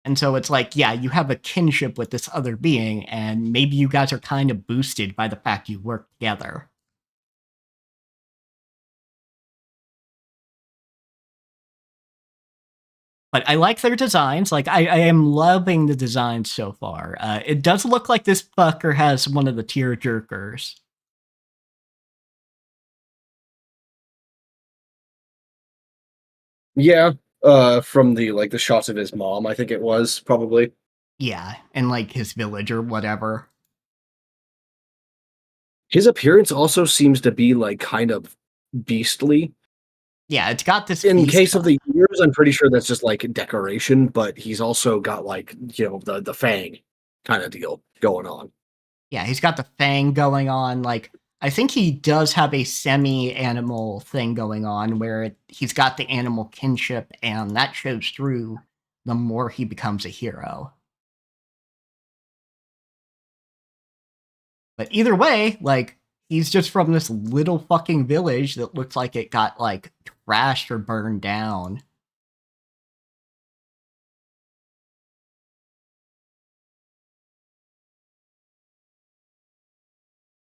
And so it's like, yeah, you have a kinship with this other being, and maybe you guys are kind of boosted by the fact you work together. But I like their designs. Like, I am loving the designs so far. It does look like this fucker has one of the tear jerkers. Yeah, from the like the shots of his mom, I think it was probably. Yeah, and like his village or whatever. His appearance also seems to be like kind of beastly. Yeah, it's got this In beast case of the ears, I'm pretty sure that's just like decoration, but he's also got like, the fang kind of deal going on. Yeah, he's got the fang going on. Like, I think he does have a semi-animal thing going on where he's got the animal kinship, and that shows through the more he becomes a hero. But either way, like, he's just from this little fucking village that looks like it got like trashed or burned down.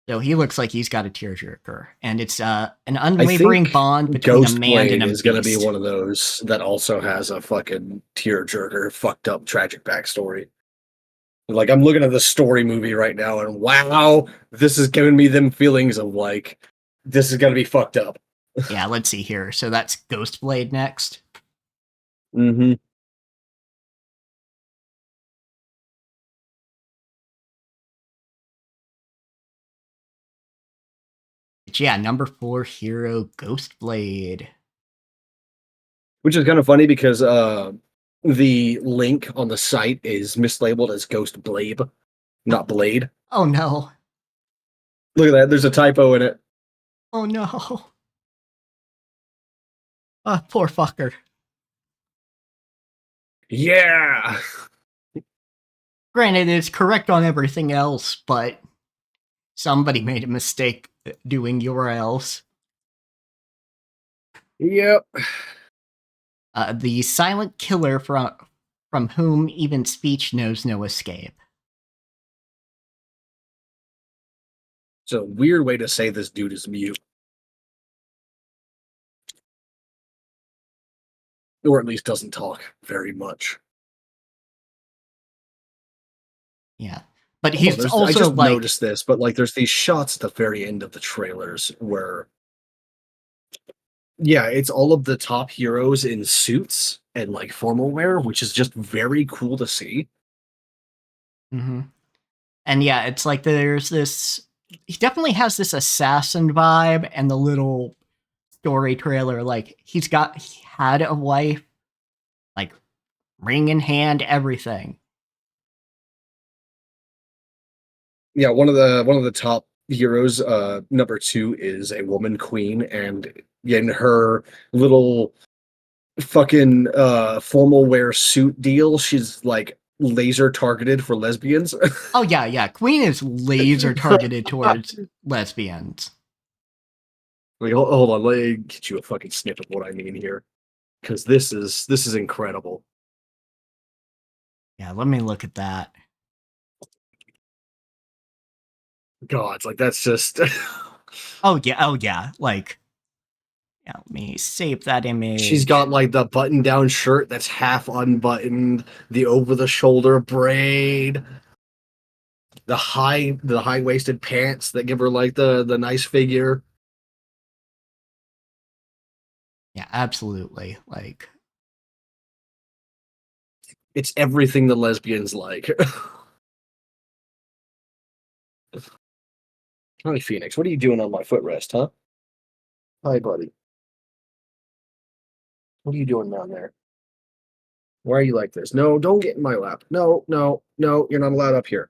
So he looks like he's got a tearjerker, and it's an I unwavering think bond between a man and Ghostblade a is going to be beast. one of those that also has a fucking tearjerker, fucked up, tragic backstory. Like, I'm looking at the story movie right now, and wow, this is giving me them feelings of like, this is going to be fucked up. Yeah, let's see here. So that's Ghostblade next. Mm-hmm. But yeah, number 4 hero, Ghostblade. Which is kind of funny because the link on the site is mislabeled as Ghost Blade, not Blade. Oh no. Look at that. There's a typo in it. Oh no. Poor fucker. Yeah. Granted, it's correct on everything else, but somebody made a mistake doing URLs. Yep. The silent killer from whom even speech knows no escape. It's a weird way to say this dude is mute. Or at least doesn't talk very much. Yeah. But he's also I just like noticed this, but like there's these shots at the very end of the trailers where yeah, it's all of the top heroes in suits and like formal wear, which is just very cool to see. Mhm. And yeah, it's like there's this he definitely has this assassin vibe, and the little story trailer, like he had a wife, like ring in hand, everything. Yeah, one of the top heroes, number 2 is a woman queen, and in her little fucking formal wear suit deal, she's like laser targeted for lesbians. Oh yeah, Queen is laser targeted towards lesbians. Like, hold on, let me get you a fucking snip of what I mean here, because this is incredible. Yeah, let me look at that. God, it's like that's just Oh yeah, like yeah, let me save that image. she's got like the button-down shirt that's half unbuttoned, the over-the-shoulder braid, the high-waisted pants that give her like the nice figure. Yeah, absolutely. Like It's everything the lesbians like. Hi, Phoenix. What are you doing on my footrest, huh? Hi, buddy. What are you doing down there? Why are you like this? No, don't get in my lap. No, no, no, you're not allowed up here.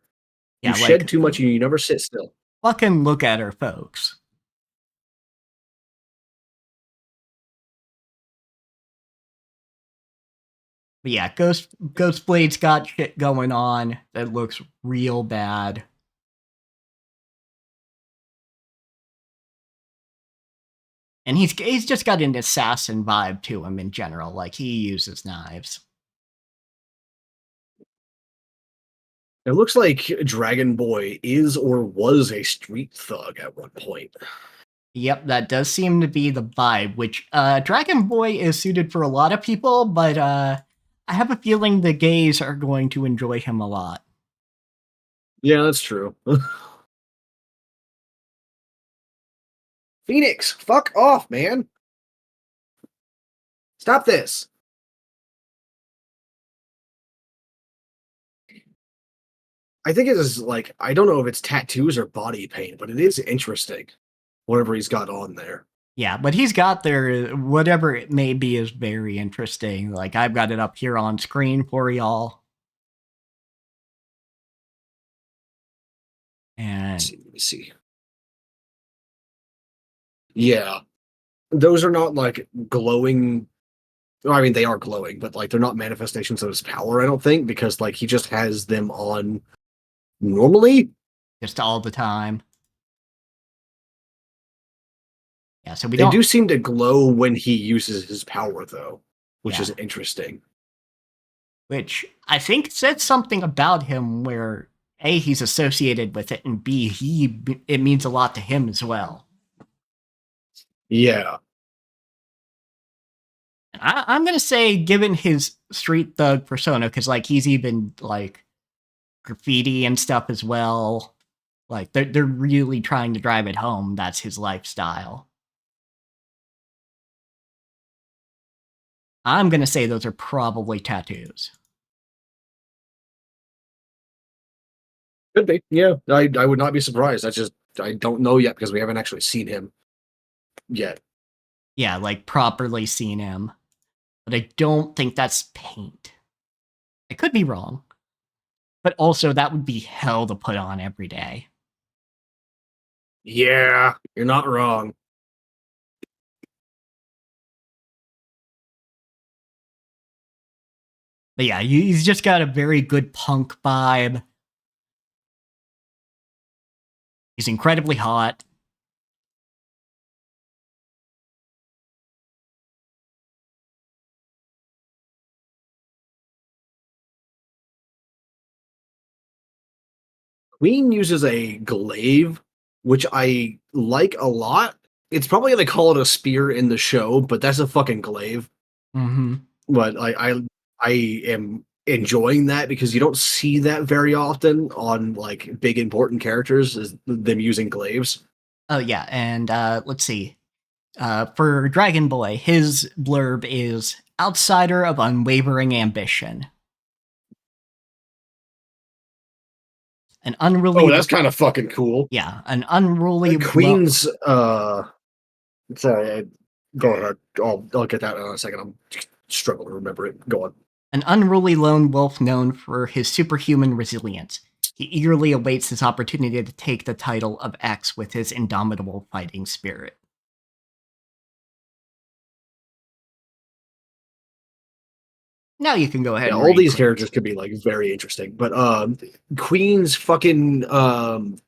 You yeah, shed like too much and you never sit still. fucking look at her, folks. But yeah, Ghostblade's got shit going on that looks real bad. And he's just got an assassin vibe to him in general. Like he uses knives. It looks like Dragon Boy is or was a street thug at one point. Yep, that does seem to be the vibe, which Dragon Boy is suited for a lot of people, but I have a feeling the gays are going to enjoy him a lot. Yeah, that's true. Phoenix, fuck off, man. Stop this. I think it is like, I don't know if it's tattoos or body paint, but it is interesting. Whatever he's got on there. Yeah, but he's got their whatever it may be is very interesting. Like I've got it up here on screen for y'all. And Let me see. Yeah. Those are not like glowing. I mean, they are glowing, but like they're not manifestations of his power, I don't think, because like he just has them on normally. just all the time. Yeah, so we They don't. do seem to glow when he uses his power, though, which Yeah, is interesting. which I think says something about him where A, he's associated with it, and B, it means a lot to him as well. Yeah. I'm gonna say, given his street thug persona, because like he's even like graffiti and stuff as well. Like they're really trying to drive it home. That's his lifestyle. I'm gonna say those are probably tattoos. Could be. Yeah. I would not be surprised. I don't know yet because we haven't actually seen him yet. Yeah, like properly seen him. But I don't think that's paint. I could be wrong. But also that would be hell to put on every day. Yeah, you're not wrong. But yeah, he's just got a very good punk vibe. He's incredibly hot. Queen uses a glaive, which I like a lot. It's probably gonna call it a spear in the show, but that's a fucking glaive. Mm-hmm. But I am enjoying that because you don't see that very often on like big important characters, is them using glaives. Oh yeah, and let's see. For Dragon Boy, his blurb is outsider of unwavering ambition. An Oh, unruly, that's kind of fucking cool. yeah, an unruly, Queen's sorry, go ahead. I'll get that in a second. I'm struggling to remember it. Go on. an unruly lone wolf known for his superhuman resilience. He eagerly awaits his opportunity to take the title of X with his indomitable fighting spirit. Now you can go ahead Yeah, and all read these Queen's. characters could be like very interesting, but Queen's fucking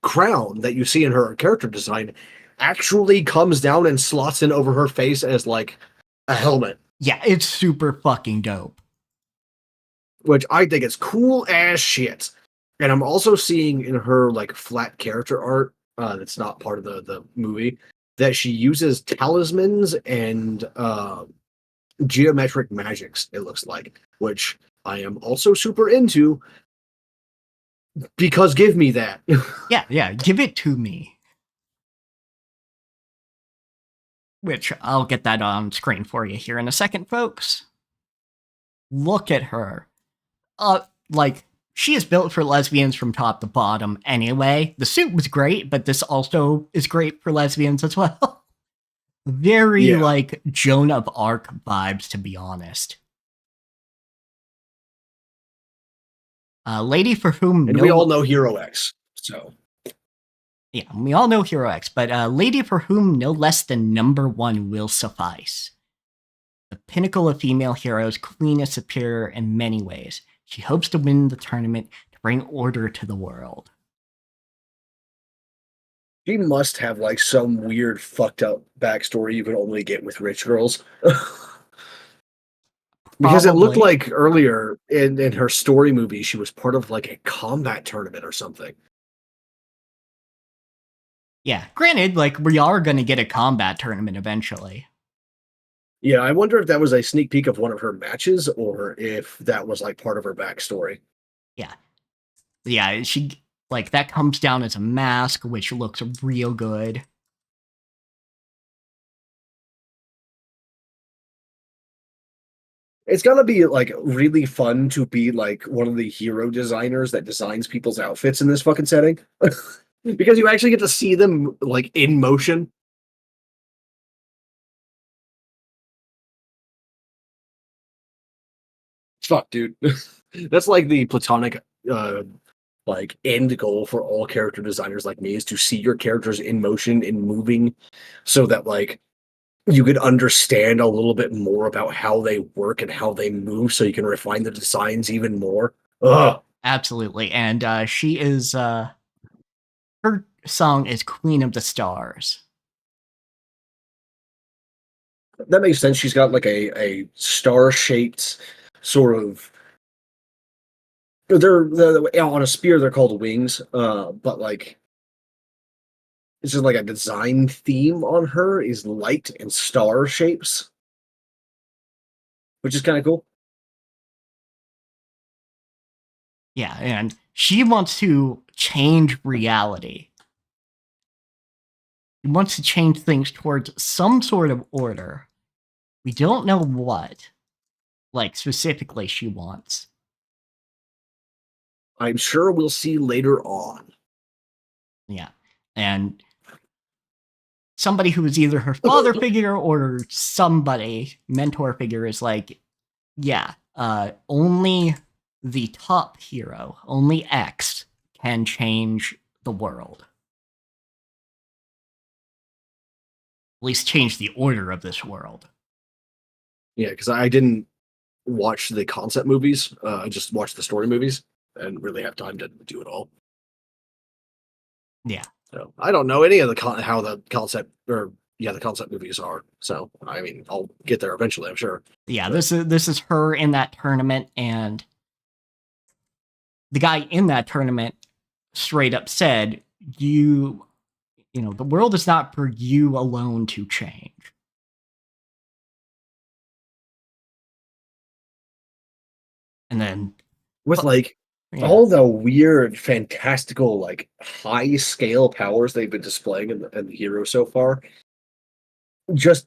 crown that you see in her character design actually comes down and slots in over her face as like a helmet, Yeah, it's super fucking dope. which I think is cool as shit. And I'm also seeing in her like flat character art that's not part of the movie that she uses talismans and geometric magics. It looks like, which I am also super into because give me that. Yeah, give it to me. Which I'll get that on screen for you here in a second, folks. Look at her. Like, she is built for lesbians from top to bottom anyway. The suit was great, but this also is great for lesbians as well. Very, Yeah, like, Joan of Arc vibes, to be honest. Lady for whom and we all no... know Hero X. So Yeah, we all know Hero X, but lady for whom no less than number one will suffice. The pinnacle of female heroes, Queen is superior in many ways. She hopes to win the tournament to bring order to the world. she must have like some weird fucked up backstory you can only get with rich girls. Because it looked Probably. like earlier in her story movie, she was part of like a combat tournament or something. Yeah, granted, like, we are going to get a combat tournament eventually. Yeah, I wonder if that was a sneak peek of one of her matches or if that was like part of her backstory. Yeah. Yeah, she, like, that comes down as a mask, which looks real good. It's gotta be like really fun to be like one of the hero designers that designs people's outfits in this fucking setting. Because you actually get to see them like in motion. Fuck, dude. That's like the platonic like end goal for all character designers like me is to see your characters in motion and moving so that like you could understand a little bit more about how they work and how they move so you can refine the designs even more. Ugh. Absolutely. And she is, her song is Queen of the Stars. That makes sense. She's got like a star-shaped sort of. They're on a spear. They're called wings. But like it's just like a design theme on her is light and star shapes, which is kind of cool. Yeah, and she wants to change reality. She wants to change things towards some sort of order. We don't know what, like, specifically she wants. I'm sure we'll see later on. Yeah. And somebody who is either her father figure or somebody, mentor figure, is like, yeah, only the top hero, only X, can change the world. At least change the order of this world. Yeah, because I didn't watch the concept movies. I just watched the story movies and really have time to do it all. Yeah. So I don't know any of how the concept the concept movies are. So I mean, I'll get there eventually, I'm sure. Yeah, But this is her in that tournament, and the guy in that tournament straight up said, you know, the world is not for you alone to change. And then with like yeah. all the weird, fantastical, like high scale powers they've been displaying in the hero so far, just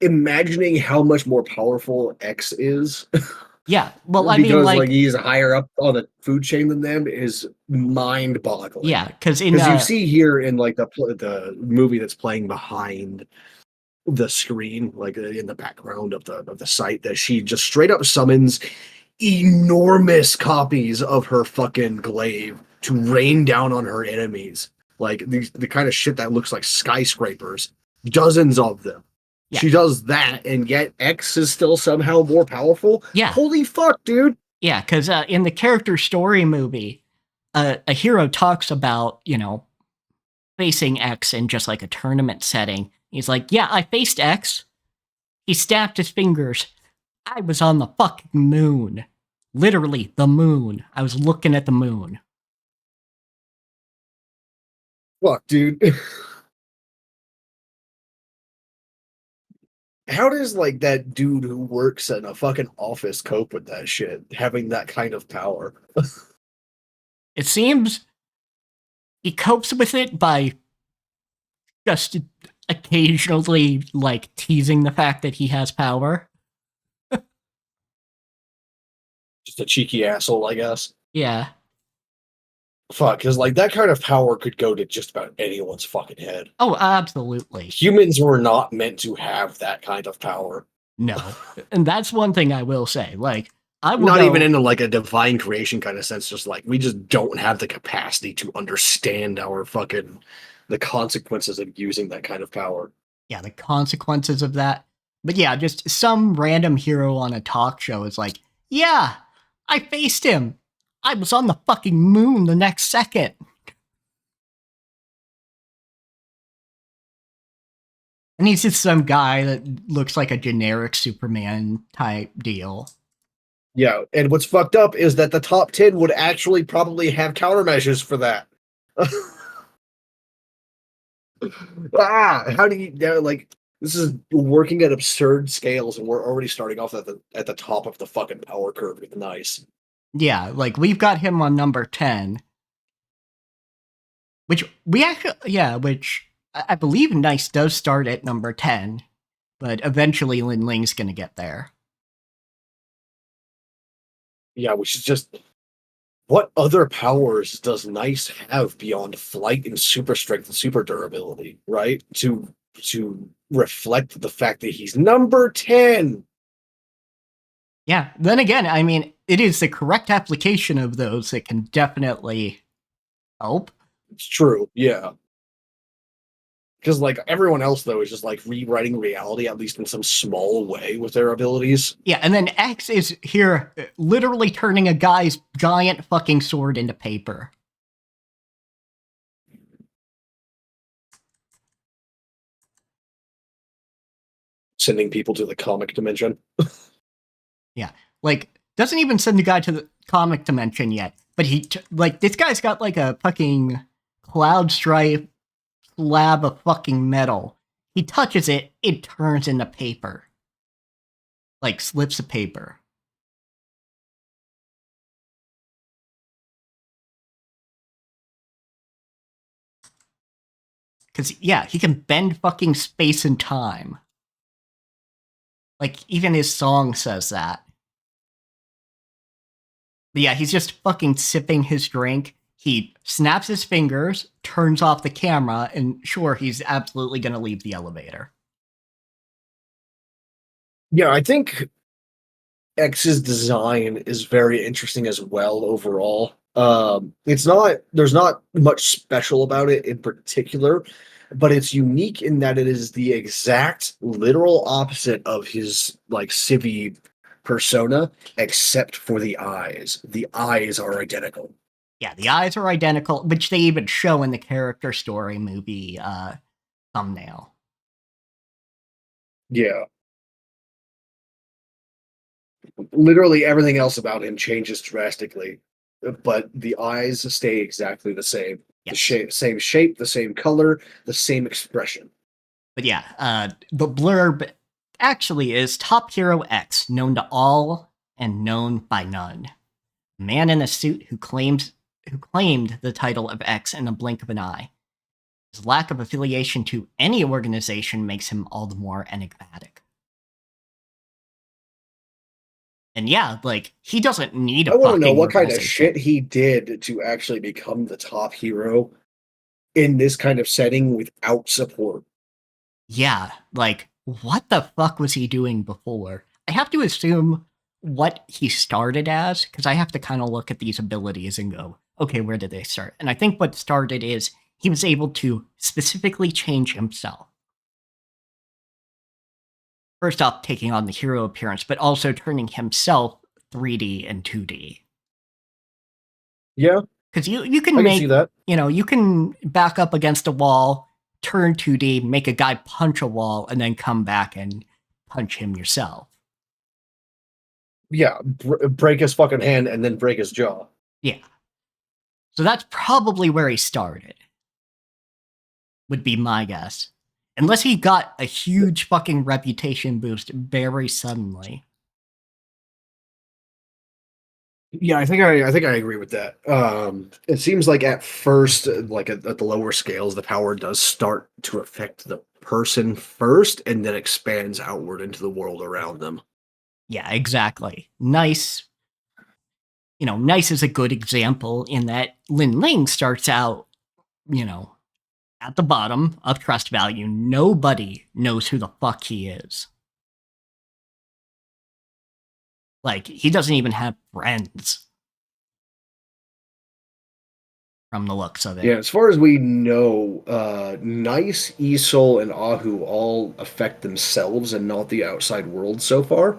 imagining how much more powerful X is Yeah. Well, I mean, because like like, he's higher up on the food chain than them is mind boggling. yeah, because in Because you see here in like the movie that's playing behind the screen, like in the background of the site, that she just straight up summons enormous copies of her fucking glaive to rain down on her enemies. Like the kind of shit that looks like skyscrapers, dozens of them. yeah, She does that, and yet X is still somehow more powerful. yeah, Holy fuck, dude! yeah, because in the character story movie, a hero talks about, you know, facing X in just like a tournament setting. He's like, yeah, I faced X. He snapped his fingers. I was on the fucking moon. Literally, the moon. I was looking at the moon. Fuck, dude. How does like that dude who works in a fucking office cope with that shit, having that kind of power? It seems he copes with it by just occasionally, like, teasing the fact that he has power. Just a cheeky asshole, I guess. Yeah. Fuck, because like that kind of power could go to just about anyone's fucking head. Oh, absolutely. Humans were not meant to have that kind of power. No. And that's one thing I will say. Like, I will Not go, even in like a divine creation kind of sense, just like we just don't have the capacity to understand the consequences of using that kind of power. yeah, the consequences of that. But yeah, just some random hero on a talk show is like, yeah, I faced him. I was on the fucking moon the next second. And he's just some guy that looks like a generic Superman type deal. Yeah, and what's fucked up is that the top 10 would actually probably have countermeasures for that. How do you like this is working at absurd scales and we're already starting off at the top of the fucking power curve. Nice. Yeah, like we've got him on number 10. Which we actually, yeah, which I believe Nice does start at number 10, but eventually Lin Ling's gonna get there. Yeah, which is just what other powers does Nice have beyond flight and super strength and super durability, right? To reflect the fact that he's number 10. Yeah, then again, I mean, it is the correct application of those that can definitely help. It's true, yeah. Because like everyone else though is just like rewriting reality at least in some small way with their abilities. Yeah, and then X is here literally turning a guy's giant fucking sword into paper. sending people to the comic dimension. Yeah, like doesn't even send the guy to the comic dimension yet. But this guy's got like a fucking cloud stripe slab of fucking metal. He touches it, it turns into paper. Like slips of paper. Because, yeah, he can bend fucking space and time. Like, even his song says that. But yeah, he's just fucking sipping his drink. He snaps his fingers, turns off the camera, and sure, he's absolutely gonna leave the elevator. Yeah, I think X's design is very interesting as well overall. There's not much special about it in particular, but it's unique in that it is the exact literal opposite of his like Civi persona, except for the eyes. The eyes are identical. Yeah, the eyes are identical, which they even show in the character story movie thumbnail. Yeah. Literally everything else about him changes drastically, but the eyes stay exactly the same. Yes. The same shape, the same color, the same expression. But yeah, the blurb actually is Top Hero X, known to all and known by none. A man in a suit who claimed the title of X in a blink of an eye. His lack of affiliation to any organization makes him all the more enigmatic. And yeah, like, he doesn't need a I want to know fucking what kind of organization. shit he did to actually become the top hero in this kind of setting without support. Yeah, like, what the fuck was he doing before? I have to assume what he started as, because I have to kind of look at these abilities and go, okay, where did they start? And I think what started is he was able to specifically change himself. First off, taking on the hero appearance, but also turning himself 3D and 2D. Yeah, Because you I can can make, see that. you can back up against a wall, turn 2D, make a guy punch a wall, and then come back and punch him yourself. Yeah, break his fucking hand and then break his jaw. Yeah. So that's probably where he started, would be my guess. Unless he got a huge fucking reputation boost very suddenly. Yeah, I think I agree with that. It seems like at first, like at the lower scales, the power does start to affect the person first, and then expands outward into the world around them. Yeah, exactly. Nice. Nice is a good example in that Lin Ling starts out, at the bottom of trust value. Nobody knows who the fuck he is. Like, he doesn't even have friends. From the looks of it. Yeah, as far as we know, Nice, Esol, and Ahu all affect themselves and not the outside world so far.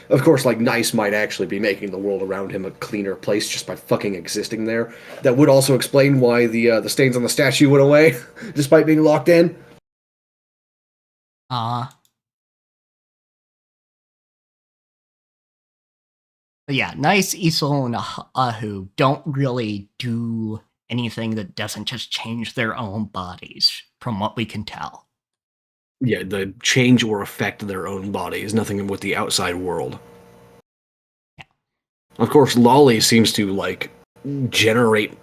Of course, like Nice might actually be making the world around him a cleaner place just by fucking existing there. That would also explain why the stains on the statue went away, despite being locked in. But yeah, Nice, Isol, and Ahu don't really do anything that doesn't just change their own bodies, from what we can tell. Yeah, the change or affect their own bodies, nothing with the outside world. Yeah. Of course, Lolly seems to like generate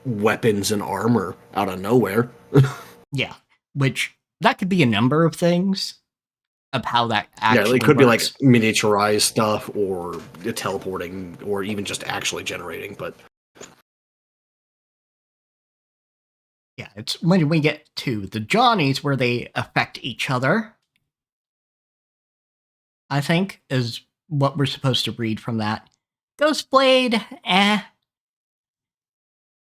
weapons and armor out of nowhere. Yeah, which that could be a number of things of how that actually Yeah, it could be like works. miniaturized stuff or teleporting or even just actually generating, but Yeah, it's when we get to the Johnnies where they affect each other, I think, is what we're supposed to read from that. Ghostblade, yeah,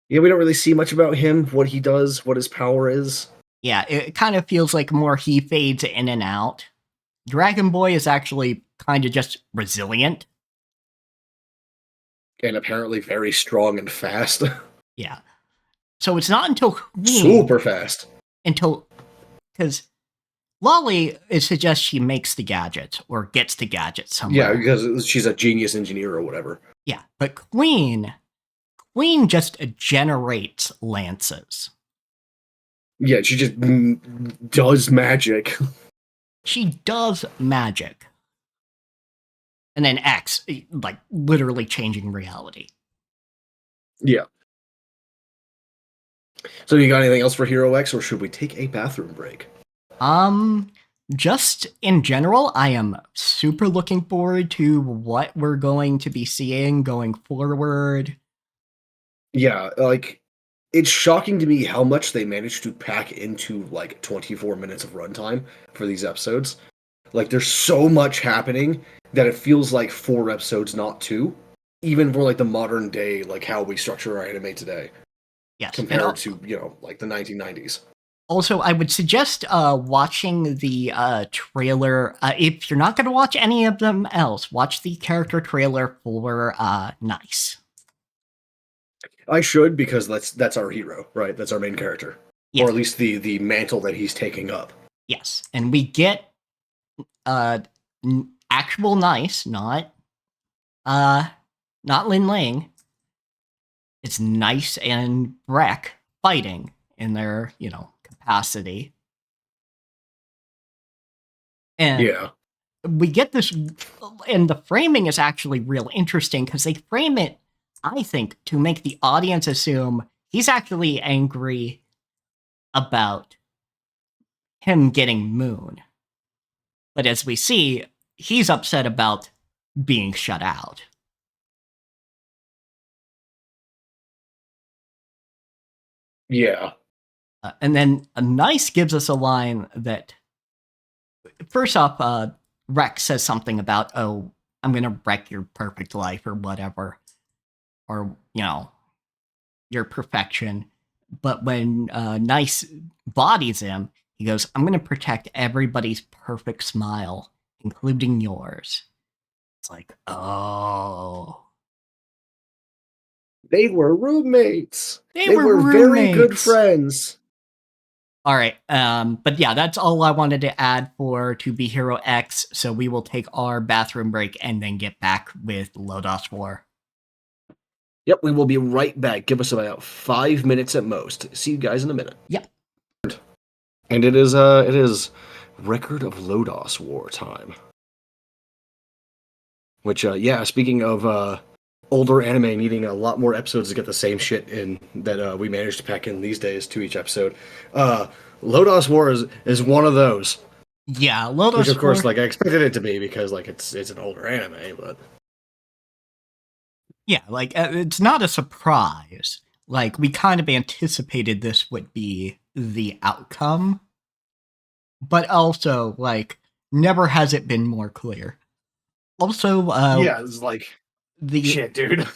we don't really see much about him, what he does, what his power is. Yeah, it kind of feels like more he fades in and out. Dragon Boy is actually kind of just resilient. And apparently very strong and fast. Yeah. So it's not until Queen, Super fast. until, because Lolly, it suggests she makes the gadgets or gets the gadgets Yeah, somewhere. because she's a genius engineer or whatever. Yeah, but Queen just generates lances. Yeah, she just does magic. She does magic. And then X, like, literally changing reality. Yeah. So you got anything else for Hero X, or should we take a bathroom break? Just in general, I am super looking forward to what we're going to be seeing going forward. Yeah, like it's shocking to me how much they managed to pack into like 24 minutes of runtime for these episodes. Like there's so much happening that it feels like 4 episodes, not 2. Even for like the modern day, like how we structure our anime today, Yes, and compared to, like the 1990s. also I would suggest watching the trailer. If you're not going to watch any of them else, watch the character trailer for Nice. I should, because that's our hero, right? That's our main character. Yeah. Or at least the mantle that he's taking up. Yes, and we get actual Nice, not Lin Ling. It's Nice and Breck fighting in their, capacity. And Yeah. we get this, and the framing is actually real interesting because they frame it, I think, to make the audience assume he's actually angry about him getting Moon. But as we see, he's upset about being shut out. Yeah. And then Nice gives us a line that, first off, Rex says something about, oh, I'm going to wreck your perfect life or whatever. Or, your perfection. But when Nice bodies him, he goes, I'm going to protect everybody's perfect smile, including yours. It's like, oh. They were roommates. They were were very good roommates. friends. All right. But yeah, that's all I wanted to add for To Be Hero X. So we will take our bathroom break and then get back with Lodos War. Yep, we will be right back. Give us about 5 minutes at most. See you guys in a minute. Yep. And it is Record of Lodos War time. Which speaking of older anime needing a lot more episodes to get the same shit in that we managed to pack in these days to each episode. Lodos War is one of those. Yeah, Lodos War. Which of course, like I expected it to be because like it's an older anime, but yeah, like it's not a surprise. Like we kind of anticipated this would be the outcome, but also like never has it been more clear. Also, yeah, it's like the shit, dude.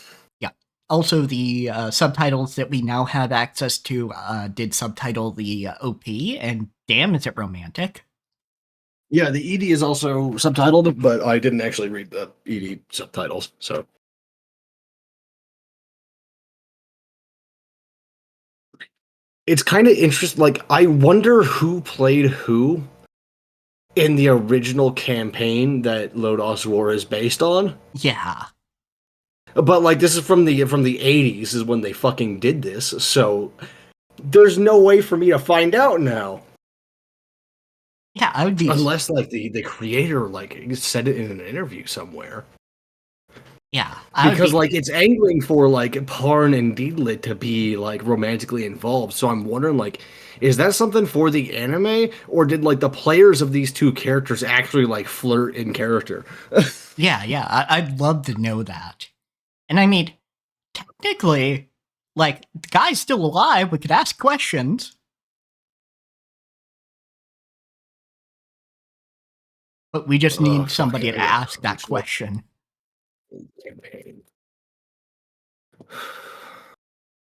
Yeah. Also, the subtitles that we now have access to did subtitle the OP, and damn, is it romantic. Yeah, the ED is also subtitled, but I didn't actually read the ED subtitles, so. It's kind of interesting. Like, I wonder who played who in the original campaign that Lodos War is based on. Yeah. But like, this is from the 80s is when they fucking did this, so there's no way for me to find out now. Yeah, I would be unless like the creator like said it in an interview somewhere. Yeah, because like it's angling for like Parn and Deedlit to be like romantically involved. So I'm wondering like, is that something for the anime, or did like the players of these two characters actually like flirt in character? yeah, I'd love to know that. And I mean, technically, like the guy's still alive. We could ask questions. But we just need somebody to ask that question. Campaign.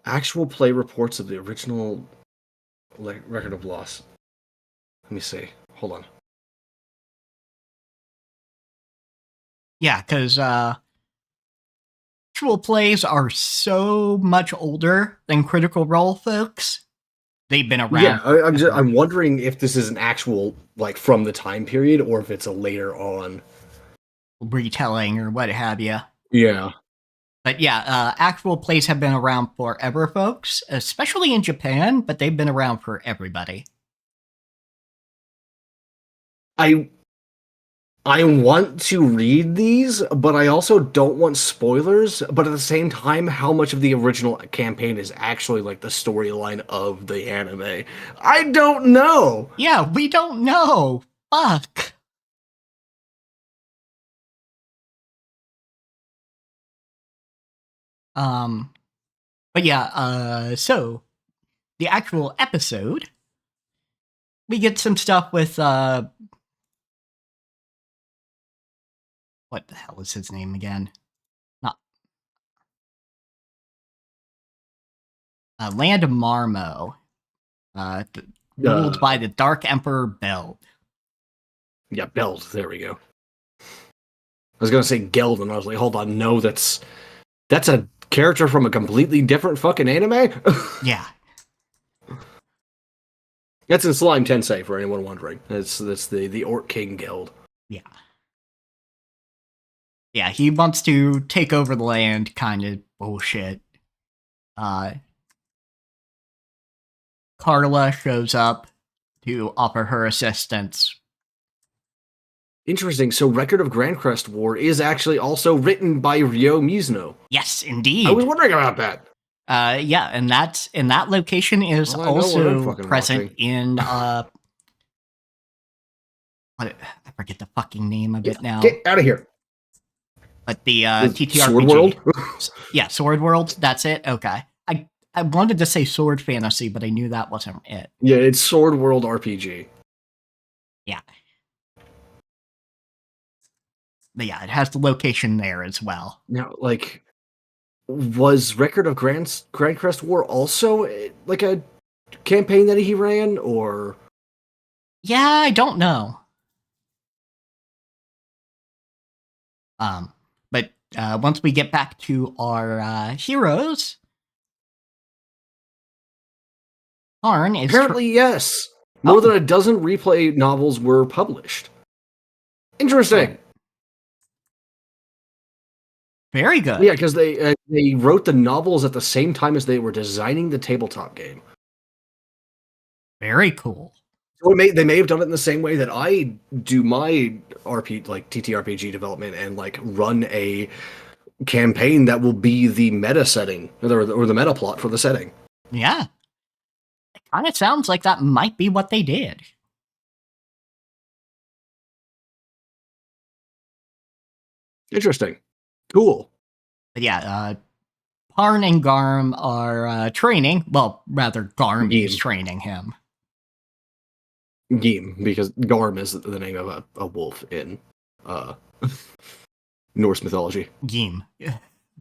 Actual play reports of the original Record of Loss. Let me see. Hold on. Yeah, because actual plays are so much older than Critical Role folks they've been Yeah, around I'm wondering if this is an actual like from the time period or if it's a later on retelling or what have you. Yeah. But yeah, actual plays have been around forever, folks, especially in Japan, but they've been around for everybody. I want to read these, but I also don't want spoilers. But at the same time, how much of the original campaign is actually like the storyline of the anime? I don't know. Yeah, we don't know. Fuck. But yeah, so the actual episode, we get some stuff with what the hell is his name again? Not Land of Marmo, ruled by the Dark Emperor Beld. Yeah, Beld. There we go. I was gonna say Geld, and I was like, hold on, no, that's a character from a completely different fucking anime. Yeah. That's in Slime Tensei for anyone wondering. That's the Orc King Guild. Yeah. Yeah, he wants to take over the land, kind of bullshit. Carla shows up to offer her assistance. Interesting. So, Record of Grandcrest War is actually also written by Ryo Mizuno. Yes, indeed. I was wondering about that. Yeah, and that location is also present watching. in I forget the fucking name of it now. Get out of here. But the TTRPG. Sword World? Yeah, Sword World. That's it. Okay. I wanted to say Sword Fantasy, but I knew that wasn't it. Yeah, it's Sword World RPG. Yeah. But yeah, it has the location there as well. Now, like, was Record of Grandcrest War also like a campaign that he ran, or? Yeah, I don't know. But once we get back to our heroes, Arn is Apparently, yes. More than a dozen replay novels were published. Interesting. Very good. Yeah, because they wrote the novels at the same time as they were designing the tabletop game. Very cool. So they may have done it in the same way that I do my TTRPG development and like run a campaign that will be the meta setting or the meta plot for the setting. Yeah. It kind of sounds like that might be what they did. Interesting. Cool. But yeah, Parn and Garm are training. Well, rather, Garm is training him. Game, because Garm is the name of a wolf in Norse mythology. Game.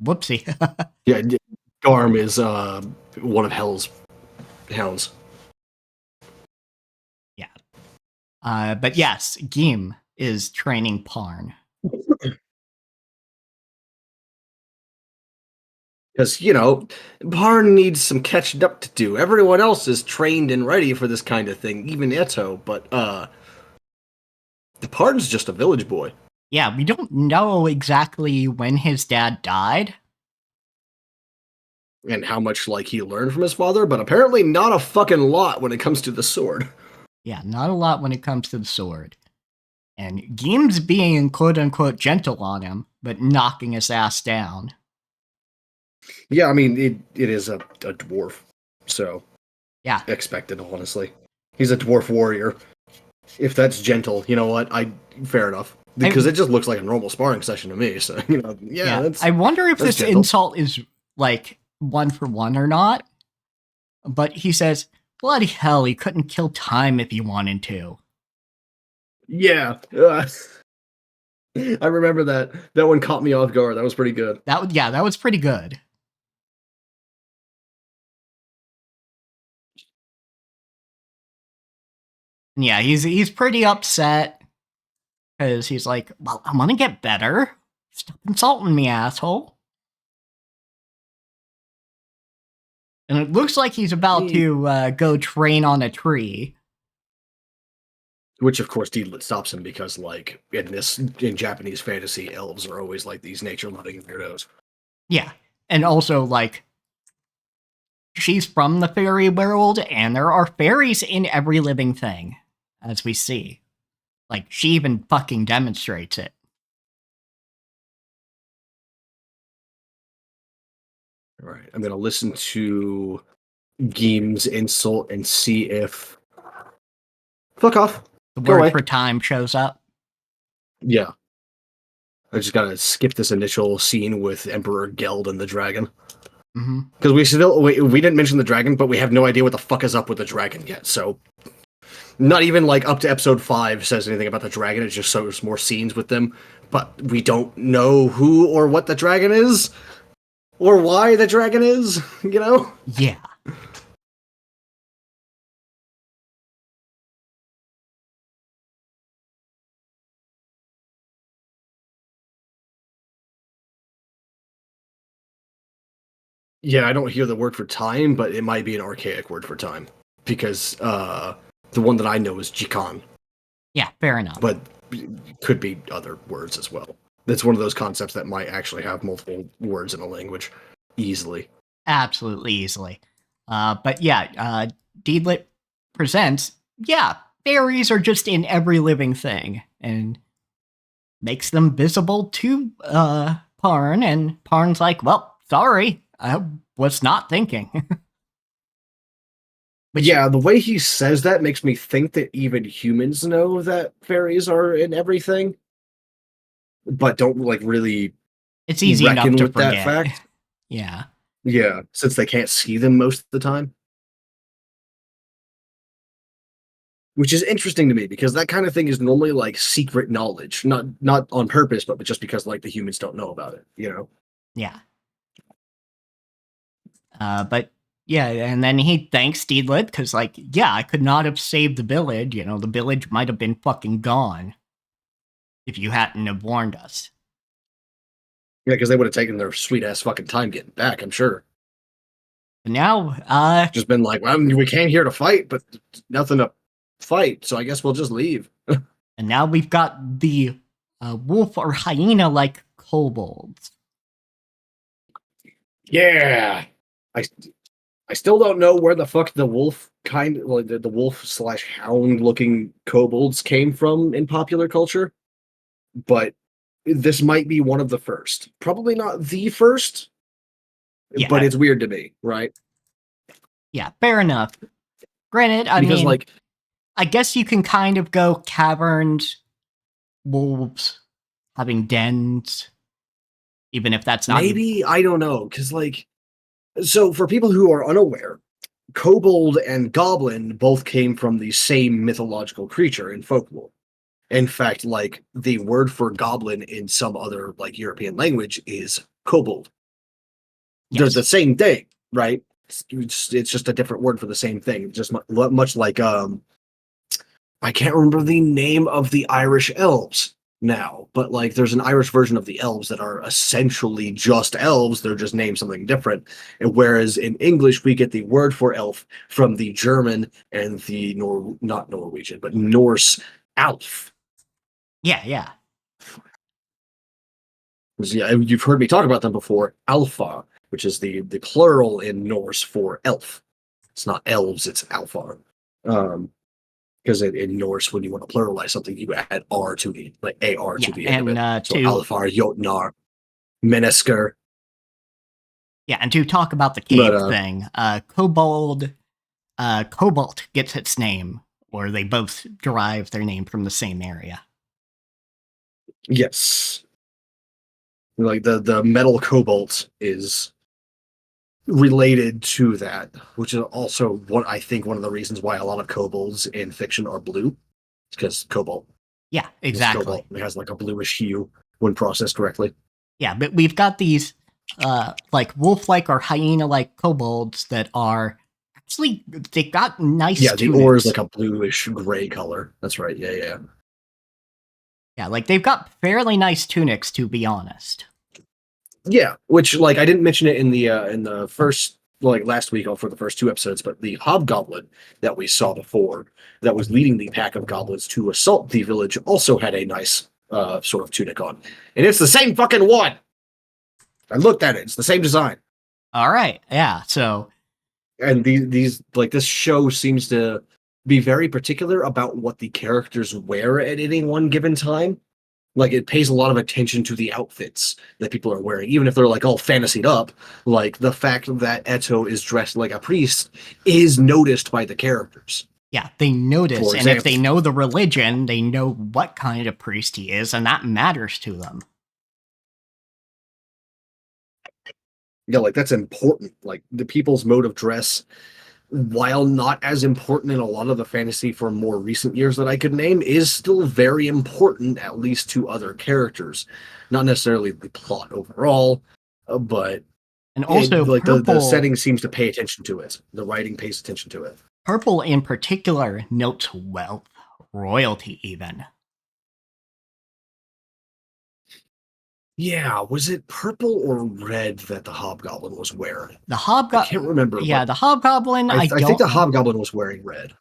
Whoopsie. Yeah, Garm is one of Hell's hounds. Yeah. But yes, Gim is training Parn. Because, Parn needs some catching up to do. Everyone else is trained and ready for this kind of thing, even Eto, but the Parn's just a village boy. Yeah, we don't know exactly when his dad died. And how much, he learned from his father, but apparently not a fucking lot when it comes to the sword. Yeah, not a lot when it comes to the sword. And Gim's being quote-unquote gentle on him, but knocking his ass down. Yeah, I mean, it is a dwarf, so... Yeah. Expected, honestly. He's a dwarf warrior. If that's gentle, you know what? Fair enough. Because it just looks like a normal sparring session to me, so, yeah. That's, I wonder if this gentle. insult is, 1-for-1 or not. But he says, bloody hell, he couldn't kill time if he wanted to. Yeah. I remember that. That one caught me off guard. That was pretty good. That was pretty good. Yeah, he's pretty upset. Because he's like, well, I'm gonna get better. Stop insulting me, asshole. And it looks like he's about to go train on a tree. Which, of course, Deedlit stops him because, like, in Japanese fantasy, elves are always like these nature-loving weirdos. Yeah. And also, like, she's from the fairy world, and there are fairies in every living thing, as we see. Like, she even fucking demonstrates it. All right, I'm gonna listen to Geem's insult and see if... Fuck off. The Go word away. for time shows up. Yeah. I just gotta skip this initial scene with Emperor Geld and the dragon. Because we didn't mention the dragon, but we have no idea what the fuck is up with the dragon yet, so... Not even, like, up to episode 5 says anything about the dragon, it just shows more scenes with them, but we don't know who or what the dragon is, or why the dragon is, you know? Yeah. Yeah, I don't hear the word for time, but it might be an archaic word for time, because the one that I know is Jikan, Yeah, fair enough. but could be other words as well. That's one of those concepts that might actually have multiple words in a language easily. Absolutely easily. But yeah, Deedlit presents, yeah, fairies are just in every living thing, and makes them visible to Parn, and Parn's like, well, sorry, I was not thinking. But yeah, the way he says that makes me think that even humans know that fairies are in everything, but don't like really It's easy enough reckon to with forget. that fact. Yeah. Yeah, since they can't see them most of the time. Which is interesting to me because that kind of thing is normally like secret knowledge, not on purpose, but just because like the humans don't know about it, you know? Yeah. But yeah, and then he thanks Deedlit because, like, yeah, I could not have saved the village. You know, the village might have been fucking gone if you hadn't have warned us. Yeah, because they would have taken their sweet ass fucking time getting back, I'm sure. But now, Just been like, well, we came here to fight, but nothing to fight, so I guess we'll just leave. and now we've got the wolf or hyena like kobolds. Yeah. I still don't know where the fuck the wolf kind like the wolf slash hound looking kobolds came from in popular culture, but this might be one of the first. Probably not the first, Yeah. but it's weird to me, right? Yeah, fair enough. Granted, I Because mean, like I guess you can kind of go caverns, wolves having dens, even if that's not maybe I don't know, because like so for people who are unaware, kobold and goblin both came from the same mythological creature in folklore. In fact, like the word for goblin in some other like European language is kobold. They're Yes. the same thing, right? It's just a different word for the same thing. Just much like I can't remember the name of the Irish elves now, but like there's an Irish version of the elves that are essentially just elves. They're just named something different. And whereas in English we get the word for elf from the German and the not Norwegian, but Norse Alf. Yeah. Yeah, you've heard me talk about them before. Alpha, which is the plural in Norse for elf. It's not elves, it's alpha. Because in Norse, when you want to pluralize something, you add R to the like AR to the end of it. So Alfar, Jotnar, Menesker. Yeah, and to talk about the cave thing, Cobalt gets its name, or they both derive their name from the same area. Yes. Like the metal cobalt is related to that, which is also I think one of the reasons why a lot of kobolds in fiction are blue. It's because cobalt. Yeah, exactly. Cobalt. It has like a bluish hue when processed correctly. Yeah, but we've got these like wolf-like or hyena-like kobolds that are actually they got nice. Yeah, the tunics. ore is like a bluish gray color. That's right. Yeah. Yeah, like they've got fairly nice tunics, to be honest. Yeah, which like I didn't mention it in the first like last week for the first 2 episodes, but the hobgoblin that we saw before, that was leading the pack of goblins to assault the village, also had a nice sort of tunic on, and it's the same fucking one. I looked at it; it's the same design. All right, yeah. So, and these like this show seems to be very particular about what the characters wear at any one given time. Like it pays a lot of attention to the outfits that people are wearing, even if they're like all fantasied up. Like the fact that Eto is dressed like a priest is noticed by the characters. yeah, they notice, For and if they example. know the religion, they know what kind of priest he is, and that matters to them. Yeah, like that's important. Like the people's mode of dress, while not as important in a lot of the fantasy from more recent years that I could name, is still very important, at least to other characters. Not necessarily the plot overall, but And also, like the purple, setting seems to pay attention to it. The writing pays attention to it. purple in particular notes wealth, royalty, even. Yeah, was it purple or red that the hobgoblin was wearing? The I can't remember. yeah, But the hobgoblin. I I think the don't. hobgoblin was wearing red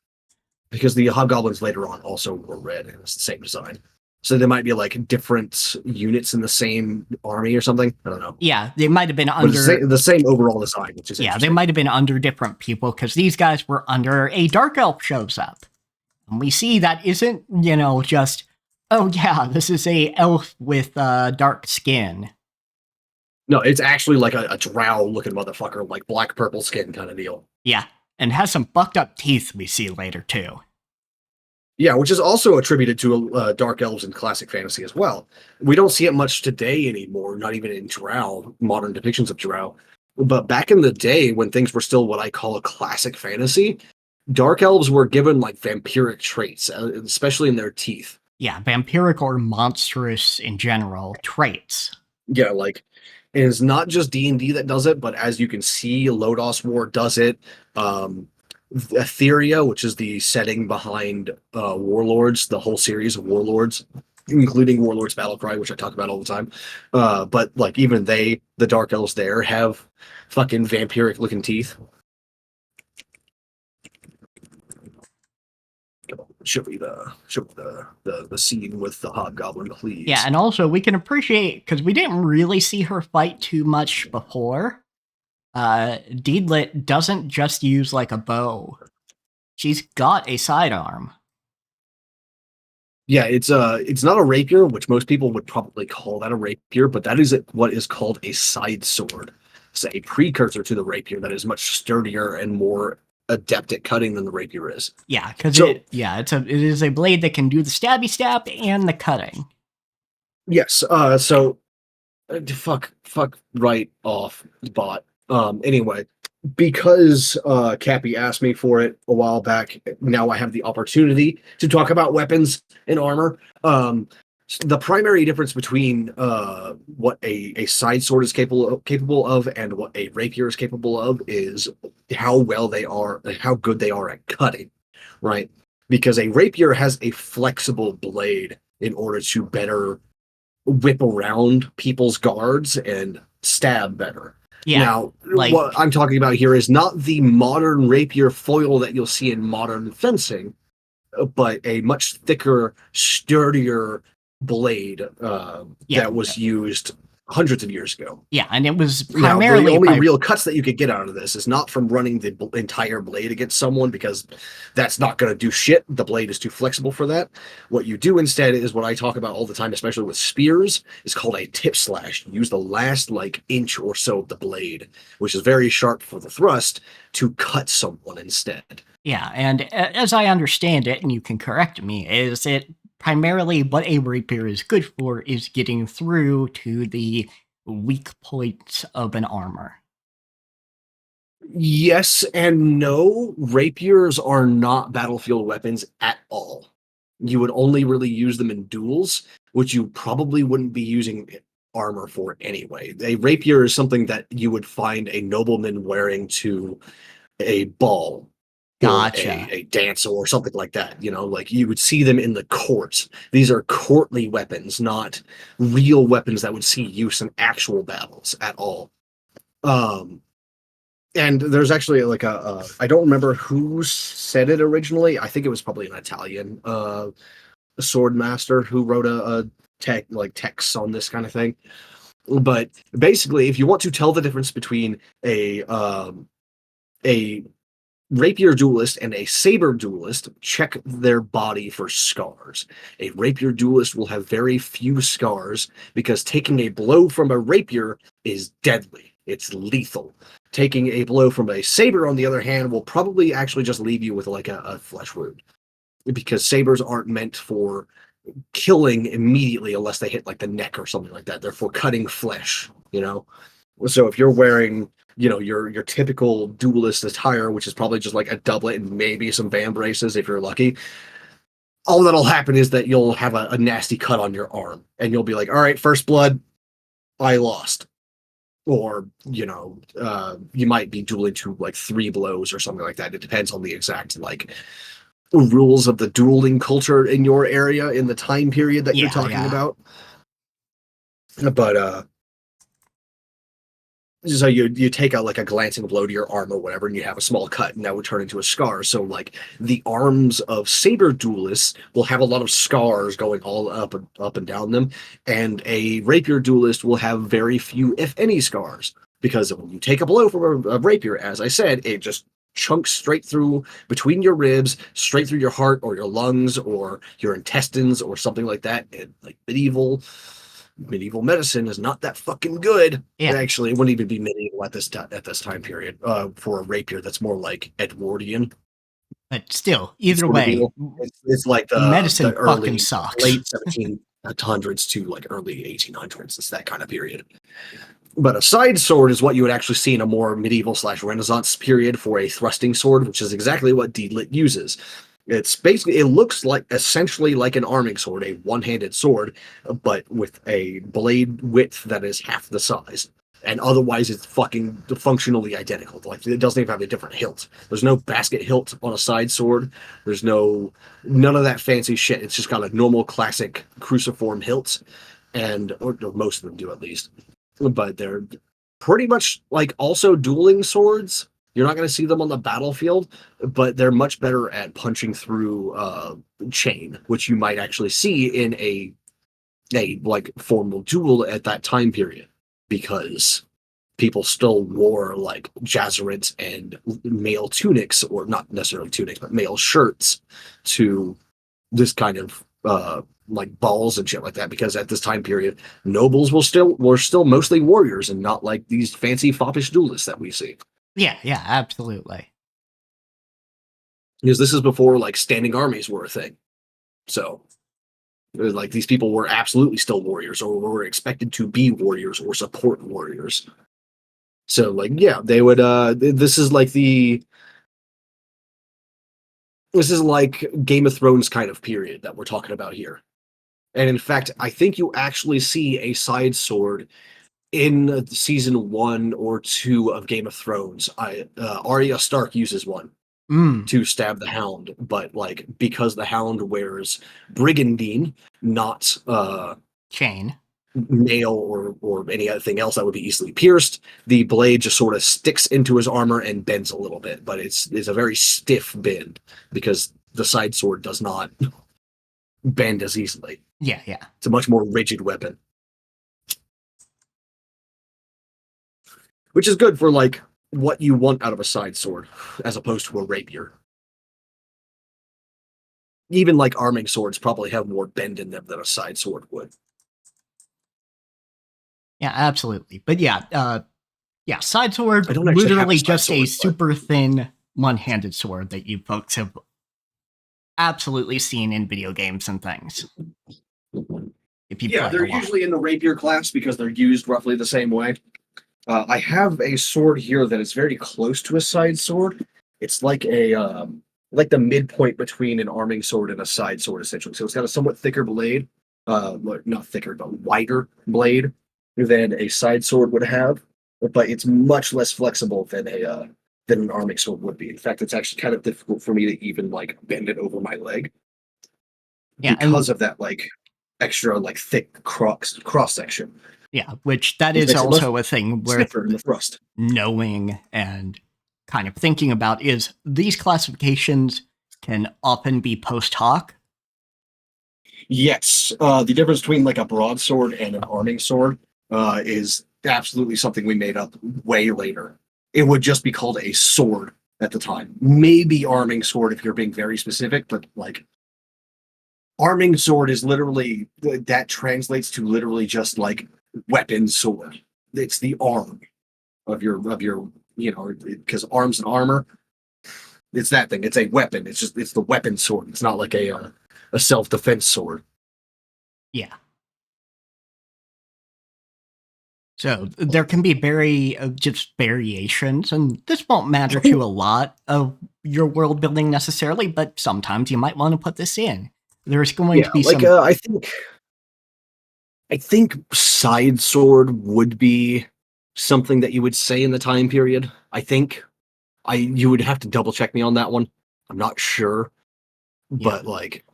because the hobgoblins later on also were red and it's the same design. So there might be like different units in the same army or something. I don't know. Yeah, they might have been But it's under. the same overall design, which is Yeah, they interesting. might have been under different people because these guys were under a dark elf shows up. And we see that isn't, just, oh yeah, this is a elf with dark skin. No, it's actually like a drow looking motherfucker, like black purple skin kind of deal. Yeah, and has some fucked up teeth we see later too. Yeah, which is also attributed to dark elves in classic fantasy as well. We don't see it much today anymore, not even in drow, modern depictions of drow. But back in the day, when things were still what I call a classic fantasy, dark elves were given like vampiric traits, especially in their teeth. Yeah, vampiric or monstrous in general traits. Yeah, like and it's not just D&D that does it, but as you can see, Lodos War does it. Etheria, which is the setting behind Warlords, the whole series of Warlords, including Warlords Battlecry, which I talk about all the time. But like even the Dark Elves there have fucking vampiric looking teeth. Show me the scene with the hobgoblin, please. Yeah, and also we can appreciate because we didn't really see her fight too much before. Deedlit doesn't just use like a bow; she's got a sidearm. Yeah, it's not a rapier, which most people would probably call that a rapier, but that is what is called a side sword. It's a precursor to the rapier that is much sturdier and more adept at cutting than the rapier is. Yeah, because So- it is a blade that can do the stabby stab and the cutting. Yes, fuck right off bot. Anyway, because Cappy asked me for it a while back, now I have the opportunity to talk about weapons and armor. The primary difference between what a side sword is capable of and what a rapier is capable of is how well they are, how good they are at cutting, right? Because a rapier has a flexible blade in order to better whip around people's guards and stab better. Yeah, now, like- what I'm talking about here is not the modern rapier foil that you'll see in modern fencing, but a much thicker, sturdier blade that was used hundreds of years ago. Yeah, and it was Now, primarily the only by- real cuts that you could get out of this is not from running the entire blade against someone, because that's not going to do shit. The blade is too flexible for that. What you do instead is what I talk about all the time, especially with spears, is called a tip slash. You use the last like inch or so of the blade, which is very sharp for the thrust, to cut someone instead. Yeah, and as I understand it, and you can correct me, is it primarily what a rapier is good for is getting through to the weak points of an armor. Yes and no. Rapiers are not battlefield weapons at all. You would only really use them in duels, which you probably wouldn't be using armor for anyway. A rapier is something that you would find a nobleman wearing to a ball. Gotcha. Or a dance or something like that. Like you would see them in the courts. These are courtly weapons, not real weapons that would see use in actual battles at all. And there's actually like I don't remember who said it originally. I think it was probably an Italian sword master who wrote a text on this kind of thing. But basically, if you want to tell the difference between a rapier duelist and a saber duelist, check their body for scars. A rapier duelist will have very few scars because taking a blow from a rapier is deadly. It's lethal. Taking a blow from a saber, on the other hand, will probably actually just leave you with like a flesh wound, because sabers aren't meant for killing immediately unless they hit like the neck or something like that. They're for cutting flesh, you know? So if you're wearing, your typical duelist attire, which is probably just like a doublet and maybe some van braces if you're lucky, all that'll happen is that you'll have a nasty cut on your arm and you'll be like, all right, first blood, I lost. Or, you might be dueling to like 3 blows or something like that. It depends on the exact like rules of the dueling culture in your area in the time period that you're talking about. But so you take a glancing blow to your arm or whatever, and you have a small cut, and that would turn into a scar. So like the arms of saber duelists will have a lot of scars going all up and down them, and a rapier duelist will have very few, if any, scars, because when you take a blow from a rapier, as I said, it just chunks straight through between your ribs, straight through your heart or your lungs or your intestines or something like that. And like medieval medicine is not that fucking good. Yeah. Actually, it wouldn't even be medieval at this time period for a rapier. That's more like Edwardian. But still, either way, it's like the medicine the early, fucking sucks. late 1700s to like early 1800s. It's that kind of period. But a side sword is what you would actually see in a more medieval/Renaissance period for a thrusting sword, which is exactly what Deedlit uses. It's basically, it looks like essentially like an arming sword, a one-handed sword, but with a blade width that is half the size. And otherwise, it's fucking functionally identical. Like, it doesn't even have a different hilt. There's no basket hilt on a side sword. There's none of that fancy shit. It's just got a normal classic cruciform hilt, or most of them do at least. But they're pretty much like also dueling swords. You're not going to see them on the battlefield, but they're much better at punching through chain, which you might actually see in a like formal duel at that time period, because people still wore like jazzerets and male tunics, or not necessarily tunics, but male shirts to this kind of like balls and shit like that, because at this time period, nobles were still mostly warriors and not like these fancy foppish duelists that we see. Yeah, absolutely. Because this is before like standing armies were a thing. So like these people were absolutely still warriors, or were expected to be warriors or support warriors. So like, yeah, they would this is like Game of Thrones kind of period that we're talking about here. And in fact, I think you actually see a side sword in season 1 or 2 of Game of Thrones. Arya Stark uses one to stab the Hound, but like because the Hound wears brigandine, not chain, mail or anything else that would be easily pierced, the blade just sort of sticks into his armor and bends a little bit, but it's a very stiff bend because the side sword does not bend as easily. Yeah. It's a much more rigid weapon. Which is good for like what you want out of a side sword, as opposed to a rapier. Even like arming swords probably have more bend in them than a side sword would. Yeah, absolutely. But side sword, literally just a super thin one-handed sword that you folks have absolutely seen in video games and things. They're usually in the rapier class because they're used roughly the same way. I have a sword here that is very close to a side sword. It's like like the midpoint between an arming sword and a side sword, essentially. So it's got a somewhat thicker blade, not thicker, but wider blade than a side sword would have, but it's much less flexible than an arming sword would be. In fact, it's actually kind of difficult for me to even like bend it over my leg, because of that like extra like thick cross section. Yeah, which that is also a thing where in the thrust. knowing and kind of thinking about is these classifications can often be post hoc. Yes, the difference between like a broadsword and an arming sword is absolutely something we made up way later. It would just be called a sword at the time. Maybe arming sword if you're being very specific, but like arming sword is literally that translates to literally just like weapon sword. It's the arm of your because arms and armor. It's that thing. It's a weapon. It's the weapon sword. It's not like a self defense sword. Yeah. So there can be very just variations, and this won't matter to a lot of your world building necessarily, but sometimes you might want to put this in. There's going to Yeah, be like some. I think side sword would be something that you would say in the time period. I think you would have to double check me on that one. I'm not sure, Yeah. but like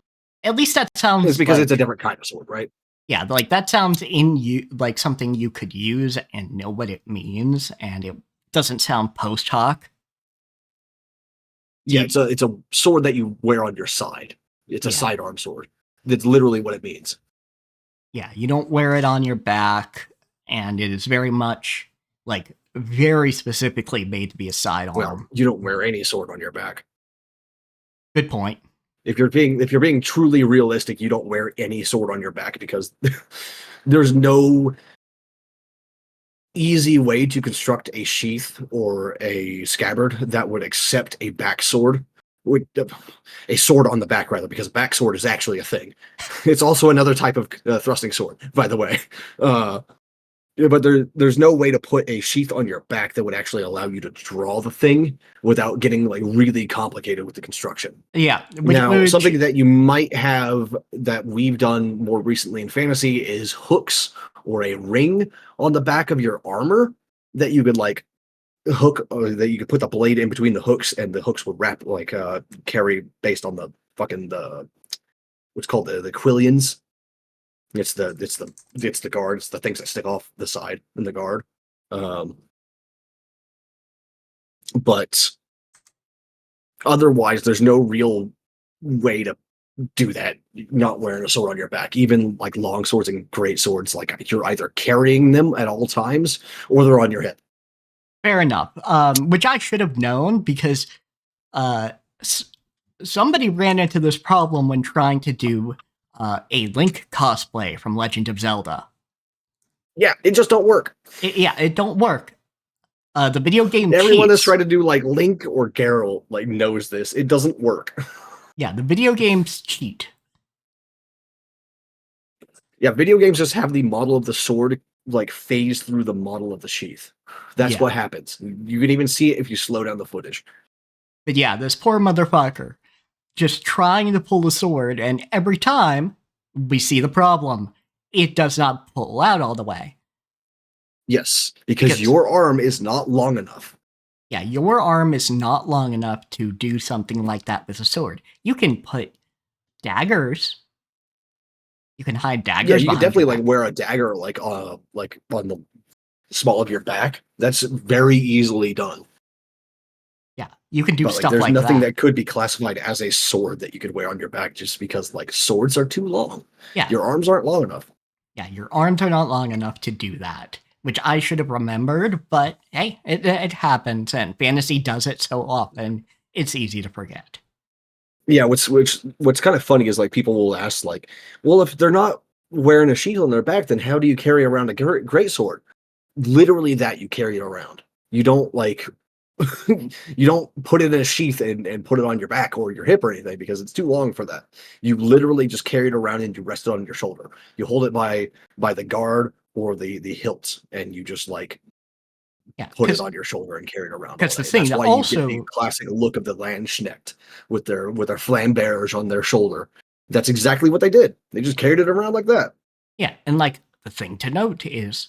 At least that it's sounds because it's a like. different kind of sword, right? Yeah, like that sounds in you like something you could use and know what it means, and it doesn't sound post hoc. Yeah, it's a sword that you wear on your side. It's a Yeah. sidearm sword. That's literally what it means. Yeah, you don't wear it on your back, and it is very much like very specifically made to be a Well, sidearm. you don't wear any sword on your back. Good point. If you're being truly realistic, you don't wear any sword on your back because there's no easy way to construct a sheath or a scabbard that would accept a back sword. A sword on the back, rather, because a back sword is actually a thing. It's also another type of thrusting sword, by the way. Uh, but there's no way to put a sheath on your back that would actually allow you to draw the thing without getting like really complicated with the construction. Yeah, Now, which something that you might have that we've done more recently in fantasy is hooks or a ring on the back of your armor that you could like hook, or that you could put the blade in between the hooks, and the hooks would wrap like carry based on the fucking the what's called the quillions. It's the guard. It's the things that stick off the side in the guard. Um, but otherwise, there's no real way to do that not wearing a sword on your back. Even like long swords and great swords, like you're either carrying them at all times or they're on your hip. fair enough. Which I should have known because uh, s- somebody ran into this problem when trying to do a Link cosplay from Legend of Zelda. Yeah, it just don't work. It don't work. The video game Everyone that's cheats. tried to do like Link or Geralt like knows this. It doesn't work. Yeah, the video games cheat. Yeah, video games just have the model of the sword like phase through the model of the sheath. That's Yeah. what happens. You can even see it if you slow down the footage. But yeah, this poor motherfucker just trying to pull the sword, and every time we see the problem. It does not pull out all the way. Yes, because Because, your arm is not long enough. yeah, your arm is not long enough to do something like that with a sword. You can put daggers. You can hide Yeah, daggers you could behind your definitely like back. wear a dagger like on the small of your back. That's very easily done. Yeah, you can do But like stuff there's like nothing that. that could be classified as a sword that you could wear on your back just because like swords are too long. Yeah, Your arms aren't long enough. yeah, your arms are not long enough to do that, which I should have remembered, but hey, it happens, and fantasy does it so often, it's easy to forget. Yeah, what's kind of funny is like people will ask like, well, if they're not wearing a sheath on their back, then how do you carry around a great sword? Literally that you carry it around. You don't like you don't put it in a sheath and put it on your back or your hip or anything because it's too long for that. You literally just carry it around and you rest it on your shoulder. You hold it by the guard or the hilt and you just like Yeah, put it on your shoulder and carry it around all because the day. thing That's that why you get the also, classic look of the Landsknecht with their flambears on their shoulder. That's exactly what they did. They just carried it around like that. yeah, and like the thing to note is,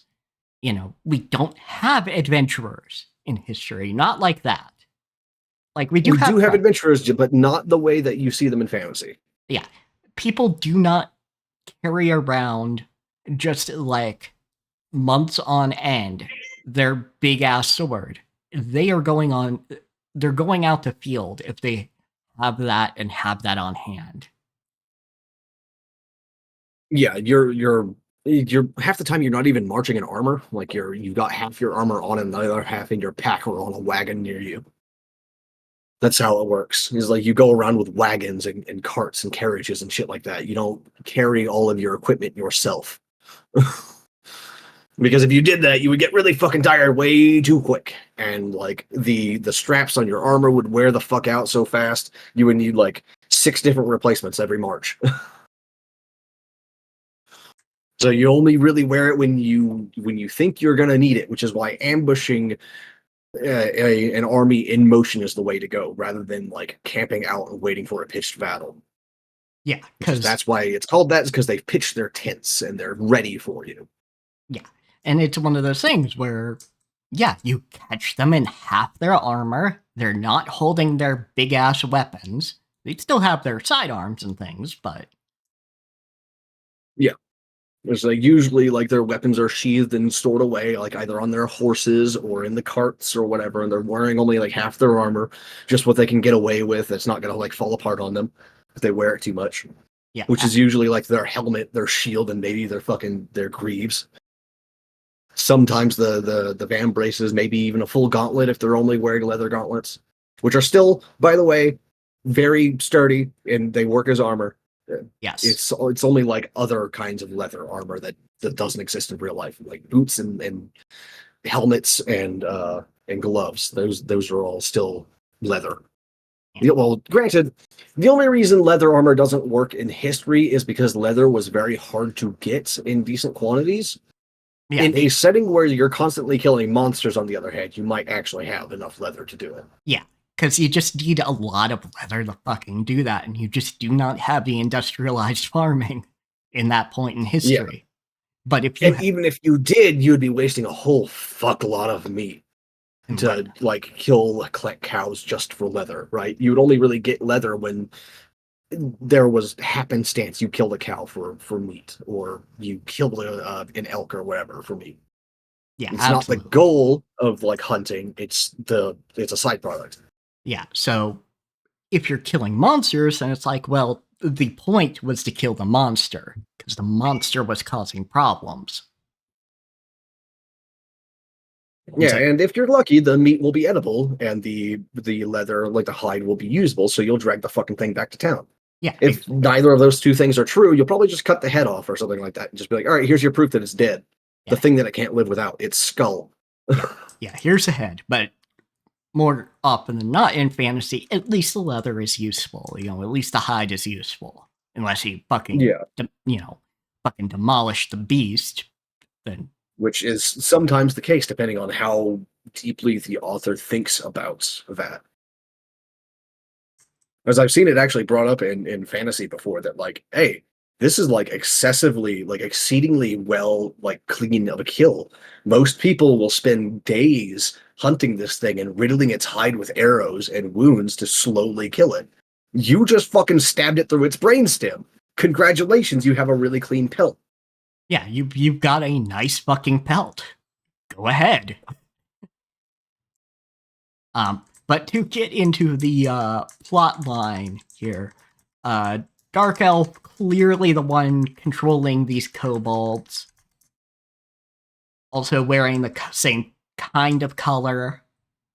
we don't have adventurers in history, not like that. Like we do We do have, have adventurers, but not the way that you see them in fantasy. yeah, people do not carry around just like months on end their big ass sword. They are going on they're going out to field if they have that and have that on hand. Yeah, you're half the time you're not even marching in armor. Like you've got half your armor on and the other half in your pack or on a wagon near you. That's how it works. Is like you go around with wagons and carts and carriages and shit like that. You don't carry all of your equipment yourself. Because if you did that, you would get really fucking tired way too quick. And like the straps on your armor would wear the fuck out so fast, you would need like 6 different replacements every march. So you only really wear it when you think you're gonna need it, which is why ambushing an army in motion is the way to go, rather than like camping out and waiting for a pitched battle. Yeah, Because because that's why it's called that, is because they've pitched their tents and they're ready for you. yeah, and it's one of those things where yeah, you catch them in half their armor. They're not holding their big ass weapons. They still have their sidearms and things, but Yeah. It's like usually like their weapons are sheathed and stored away, like either on their horses or in the carts or whatever, and they're wearing only like half their armor, just what they can get away with. That's not gonna like fall apart on them if they wear it too much. yeah, Which is usually like their helmet, their shield, and maybe their greaves. Sometimes the van braces, maybe even a full gauntlet if they're only wearing leather gauntlets, which are still, by the way, very sturdy and they work as armor. yes, It's only like other kinds of leather armor that doesn't exist in real life, like boots and helmets and gloves. Those are all still leather. Yeah, well, granted, the only reason leather armor doesn't work in history is because leather was very hard to get in decent quantities. yeah, In a setting where you're constantly killing monsters, on the other hand, you might actually have enough leather to do it. yeah. Because you just need a lot of leather to fucking do that, and you just do not have the industrialized farming in that point in Yeah. history. But if you And even if you did, you'd be wasting a whole fuck lot of meat to like kill collect cows just for leather, right? You would only really get leather when there was happenstance you killed a cow for meat, or you killed an elk or whatever for meat. yeah, It's not the absolutely. goal of like hunting. It's a side product. Yeah, so if you're killing monsters, then it's like, well, the point was to kill the monster, because the monster was causing problems. Yeah, So, and if you're lucky, the meat will be edible, and the leather, like the hide, will be usable. So you'll drag the fucking thing back to town. yeah, If neither of those two things are true, you'll probably just cut the head off or something like that, and just be like, "All right, here's your proof that it's dead. The yeah, thing that it can't live without, its skull." yeah, here's the head. But more often than not in fantasy, at least the leather is useful. You know, at least the hide is useful. Unless you fucking, Yeah, fucking demolish the beast, then which is sometimes the case, depending on how deeply the author thinks about that. As I've seen it actually brought up in fantasy before, that like, hey, this is like excessively, like exceedingly well, like clean of a kill. Most people will spend days hunting this thing and riddling its hide with arrows and wounds to slowly kill it. You just fucking stabbed it through its brainstem. Congratulations, you have a really clean pelt. yeah, you've got a nice fucking pelt. Go ahead. But to get into the plot line here, Dark Elf, clearly the one controlling these kobolds, also wearing the same kind of color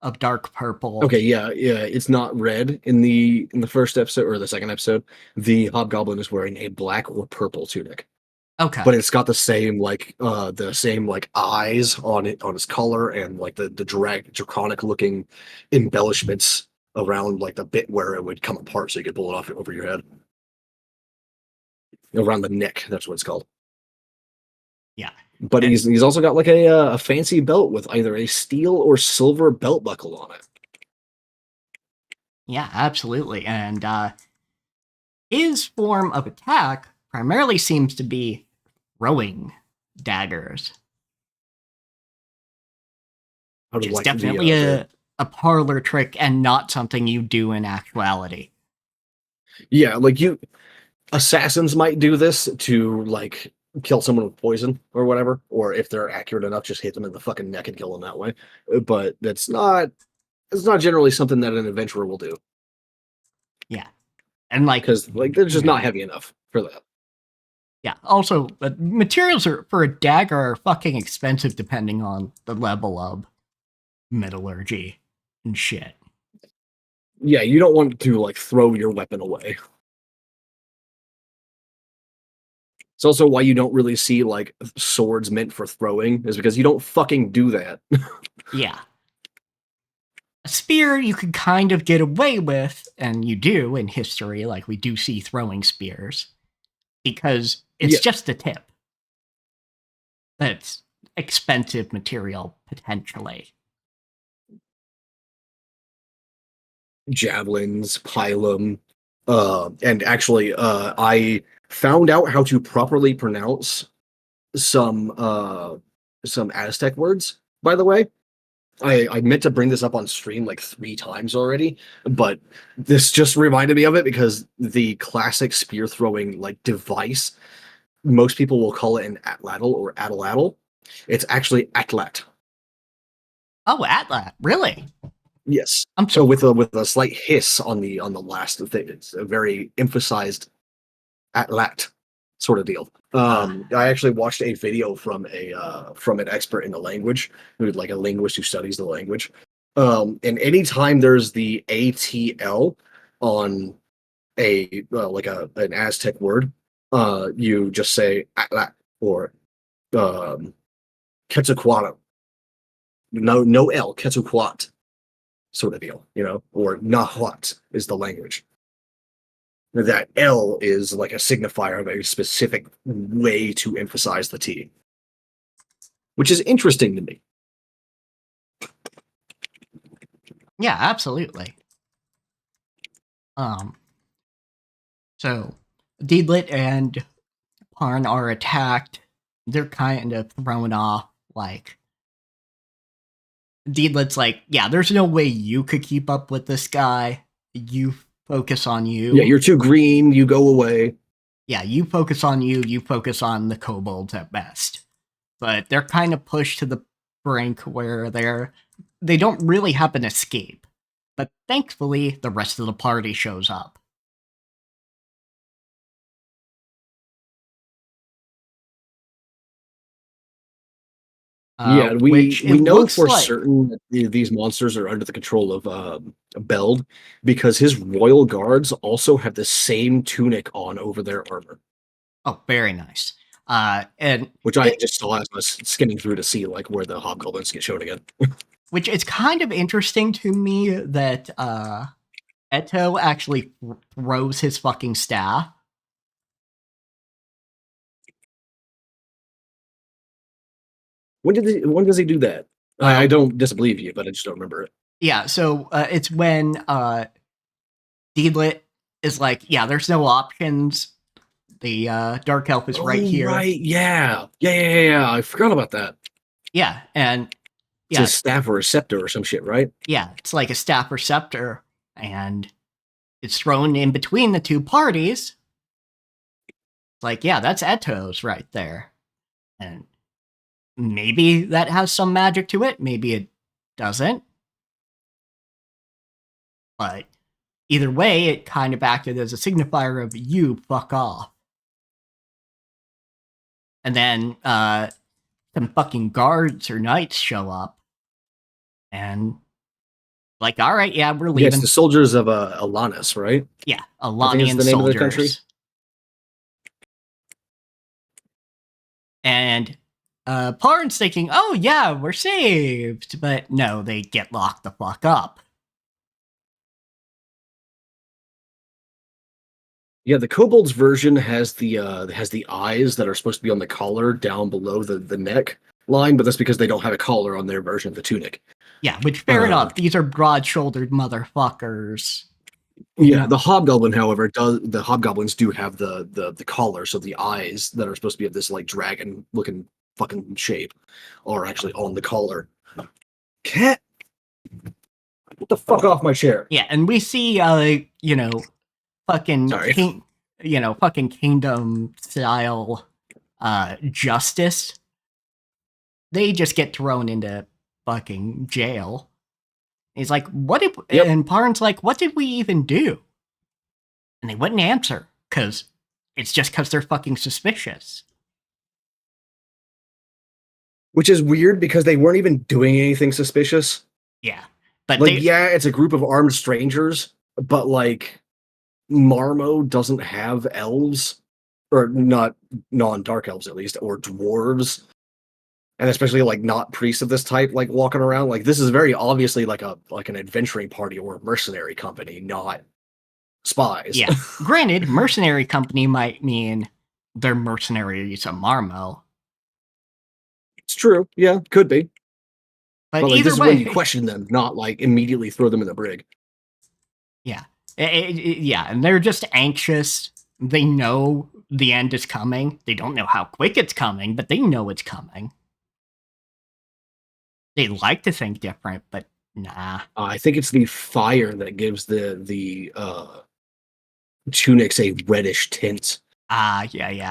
of dark purple. Okay, yeah, yeah. It's not red in the first episode or the second episode. The hobgoblin is wearing a black or purple tunic, Okay. but it's got the same eyes on it, on its color, and like the draconic looking embellishments around like the bit where it would come apart so you could pull it off over your head. Around the neck, that's what it's called. Yeah. But And- he's also got like a fancy belt with either a steel or silver belt buckle on it. Yeah, absolutely. And his form of attack primarily seems to be throwing daggers, Out which of is like definitely a parlor trick and not something you do in actuality. yeah, like assassins might do this to like kill someone with poison or whatever, or if they're accurate enough, just hit them in the fucking neck and kill them that way. But that's not It's not generally something that an adventurer will do Yeah. And like, because like they're just yeah. not heavy enough for that. Yeah. Also, materials for a dagger are fucking expensive depending on the level of metallurgy and shit. Yeah, you don't want to like throw your weapon away. It's also why you don't really see like swords meant for throwing, is because you don't fucking do that. Yeah. A spear you could kind of get away with, and you do in history, like we do see throwing spears, because it's Yeah, just a tip. That's expensive material, potentially. javelins, pilum, and actually, I found out how to properly pronounce some some Aztec words. By the way, I meant to bring this up on stream like 3 times already, but this just reminded me of it because the classic spear throwing like device, most people will call it an atlatl or atlatl. It's actually atlat. Oh, Atlas, really? Yes. I'm So so with a slight hiss on the last thing, it's a very emphasized atlat sort of deal. I actually watched a video from an expert in the language, who like a linguist who studies the language. And anytime there's the ATL on a like a an Aztec word, you just say atlat or um, Quetzalcoatl. No L, Quetzalcoatl sort of deal, or Nahuatl is the language. That L is like a signifier of a specific way to emphasize the T, which is interesting to me. yeah, absolutely. Um, so Deedlit and Parn are attacked. They're kind of thrown off. Like Deedlit's like, yeah, there's no way you could keep up with this guy. You focus on Yeah, you. you're too green, you go away. Yeah, you focus on you. You focus on the kobolds at best. But they're kind of pushed to the brink where they don't really have an escape. But thankfully, the rest of the party shows up. Yeah, we Which it we know looks for like. certain that these monsters are under the control of Beld, because his royal guards also have the same tunic on over their armor, Oh, very nice. And which I it, just saw as I was skimming through to see like where the hobgoblins get shown again. which it's kind of interesting to me that Eto actually throws his fucking staff. When does he do that? I Uh, don't disbelieve you, but I just don't remember it. yeah, so it's when Deedlit is like, yeah, there's no options. The Dark Elf is right Oh here. right, yeah. I forgot about that. Yeah, and It's yeah, his staff or a scepter or some shit, right? yeah, it's like a staff or scepter, and it's thrown in between the two parties. It's like, yeah, that's Eto's right there. And maybe that has some magic to it, maybe it doesn't. But either way, it kind of acted as a signifier of you fuck off. And then some fucking guards or knights show up and like, all right, yeah, we're Yes, leaving. the soldiers of Alanis, right? Yeah, I think is Alanian the name of the country. soldiers. And Parn's thinking, oh yeah, we're saved. But no, they get locked the fuck up. Yeah, the kobolds version has the eyes that are supposed to be on the collar down below the neck line, but that's because they don't have a collar on their version of the tunic. Yeah, which fair enough. These are broad-shouldered motherfuckers. You Yeah, know, the hobgoblins do have the collar, so the eyes that are supposed to be of this like dragon looking fucking shape are actually on the collar. Cat, get the fuck off my chair. yeah, and we see, fucking Sorry. king, fucking kingdom style, justice. They just get thrown into fucking jail, He's like, what did, Yep. and Parn's like, what did we even do? And they wouldn't answer, because it's just because they're fucking suspicious. Which is weird because they weren't even doing anything suspicious. Yeah. But Like, yeah, it's a group of armed strangers, but like Marmo doesn't have elves, or not non-dark elves at least, or dwarves, and especially like not priests of this type, like walking around. Like this is very obviously like an adventuring party or a mercenary company, not spies. yeah. Granted, mercenary company might mean they're mercenaries of Marmo. It's true. Yeah, could be. But But like either this is when you way, question them, not like immediately throw them in the brig. yeah. Yeah, and they're just anxious. They know the end is coming. They don't know how quick it's coming, but they know it's coming. They like to think different, but nah. I think it's the fire that gives the tunics a reddish tint Yeah,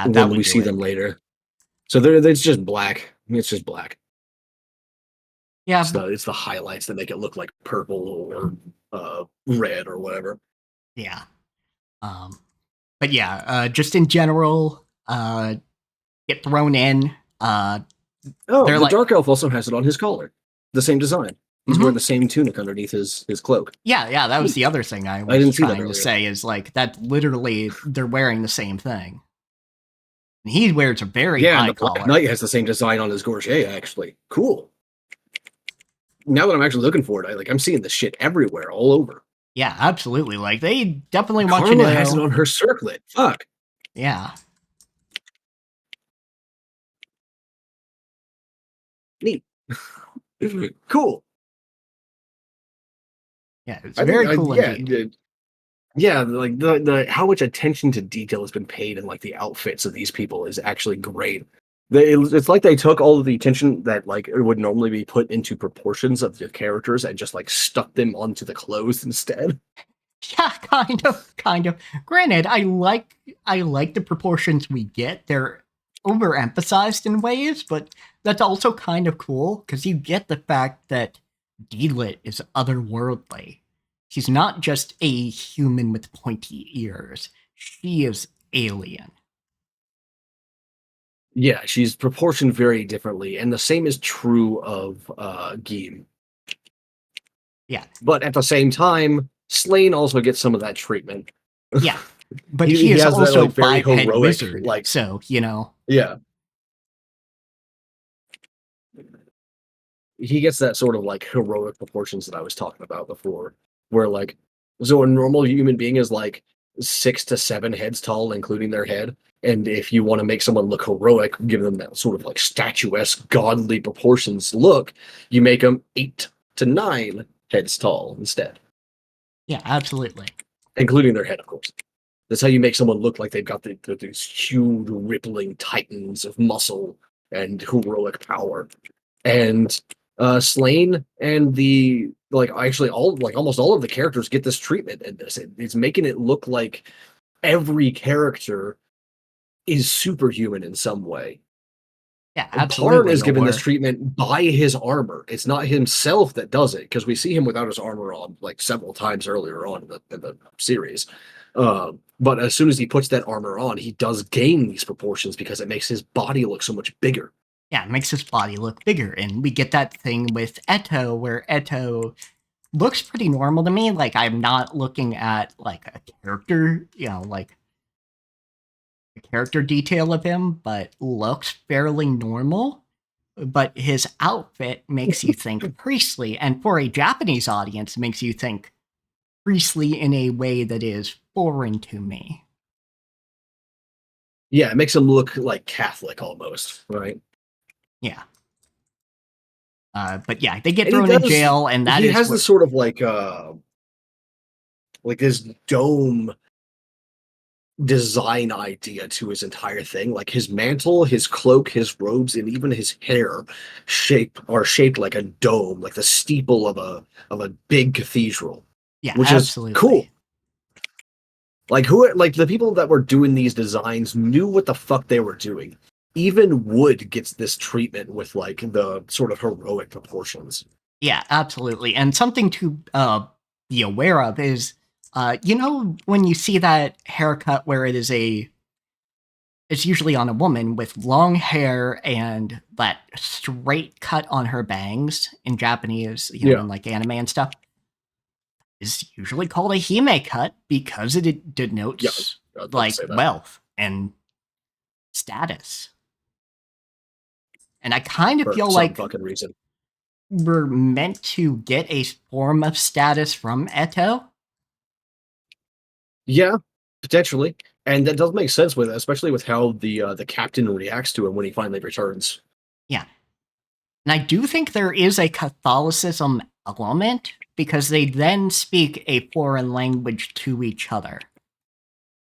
that when would we do see it. them later. So it's just black. It's just black. Yeah, It's the highlights that make it look like purple or red or whatever. yeah. But yeah, just in general, get thrown in. Oh, They're the like, dark elf also has it on his collar. The same design. He's wearing the same tunic underneath his cloak. yeah, that was the other thing I was didn't see that trying to earlier. say is like that literally they're wearing the same thing. And he wears a very Yeah, and high the Black collar. Knight has the same design on his gorget, actually. Cool. Now that I'm actually looking for it, I'm seeing this shit everywhere, all over. Yeah, absolutely. Like they definitely want you Karma to has it on her circlet. Fuck. Yeah. Neat. Cool. Yeah, it's I think, very cool indeed. yeah, like the how much attention to detail has been paid in like the outfits of these people is actually great. It's like they took all of the attention that like it would normally be put into proportions of the characters and just like stuck them onto the clothes instead. Yeah, kind of. Granted, I like the proportions we get. They're overemphasized in ways, but that's also kind of cool because you get the fact that Deedlit is otherworldly. She's not just a human with pointy ears. She is alien. Yeah, she's proportioned very differently, and the same is true of Geem. Yeah, But at the same time, Slain also gets some of that treatment. yeah. But He he is has that also like very five-head heroic wizard, like so you know. yeah. He gets that sort of like heroic proportions that I was talking about before, where like so a normal human being is like 6 to 7 heads tall, including their head. And if you want to make someone look heroic, give them that sort of like statuesque, godly proportions look, you make them 8 to 9 heads tall instead, Yeah, absolutely. including their head, of course. That's how you make someone look like they've got these huge, rippling titans of muscle and heroic power. And Slain and the like actually all like almost all of the characters get this treatment in this. It's making it look like every character is superhuman in some way. Yeah, And Parn absolutely. is given this Or treatment by his armor. It's not himself that does it because we see him without his armor on like several times earlier on in the series. But as soon as he puts that armor on, he does gain these proportions because it makes his body look so much bigger. yeah, it makes his body look bigger. And we get that thing with Eto, where Eto looks pretty normal to me. Like, I'm not looking at, like, a character, like, a character detail of him, but looks fairly normal. But his outfit makes you think priestly. And for a Japanese audience, makes you think priestly in a way that is foreign to me. Yeah, it makes him look like Catholic almost, right? Yeah. But yeah, they get And thrown in jail, and that he is has what, this sort of like this dome design idea to his entire thing. Like his mantle, his cloak, his robes, and even his hair are shaped like a dome, like the steeple of a big cathedral. yeah, Which absolutely. is cool. Like the people that were doing these designs knew what the fuck they were doing. Even wood gets this treatment with like the sort of heroic proportions. Yeah, absolutely. And something to be aware of is, when you see that haircut where it's usually on a woman with long hair and that straight cut on her bangs in Japanese, Yeah, in like anime and stuff, is usually called a hime cut because it yeah. denotes I was about to like say that wealth and status. And I kind of for feel some like fucking reason. we're meant to get a form of status from Eto. Yeah, potentially, and that does make sense with it, especially with how the captain reacts to him when he finally returns. Yeah. And I do think there is a Catholicism element because they then speak a foreign language to each other.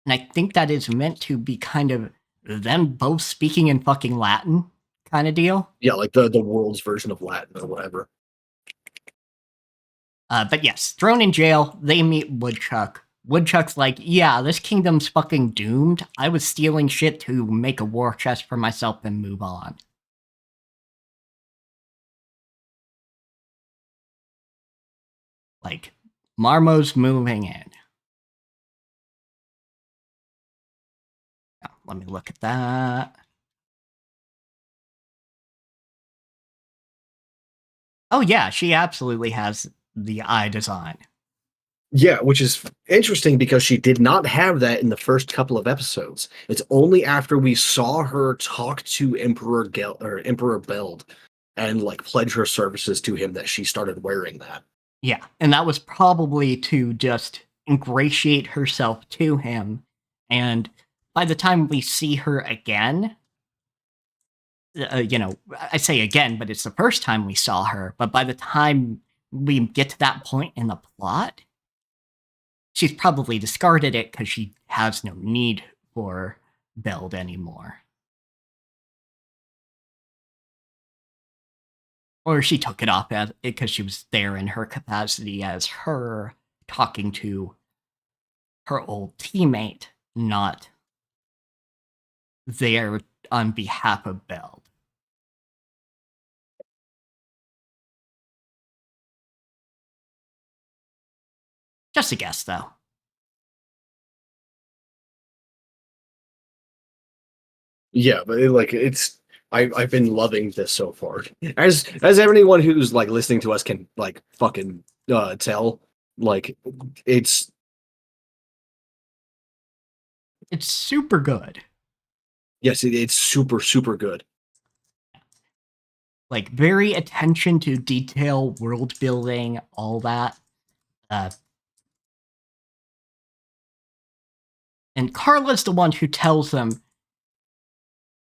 And I think that is meant to be kind of them both speaking in fucking Latin kind of deal. Yeah, like the world's version of Latin or whatever. But yes, thrown in jail, they meet Woodchuck. Woodchuck's like, yeah, this kingdom's fucking doomed. I was stealing shit to make a war chest for myself and move on. Like, Marmo's moving in. Let me look at that. Oh yeah, she absolutely has the eye design. Yeah, which is interesting because she did not have that in the first couple of episodes. It's only after we saw her talk to Emperor Beld and like pledge her services to him that she started wearing that. Yeah, and that was probably to just ingratiate herself to him. And by the time we see her again, I say again, but it's the first time we saw her. But by the time we get to that point in the plot, she's probably discarded it because she has no need for Beld anymore. Or she took it off because she was there in her capacity as her talking to her old teammate, not there on behalf of Beld. Just a guess, though. Yeah, but I've been loving this so far. As anyone who's like listening to us can like fucking tell, like it's It's super good. yes, it's super super good. Like, very attention to detail, world building, all that. Uh, and Carla's the one who tells them,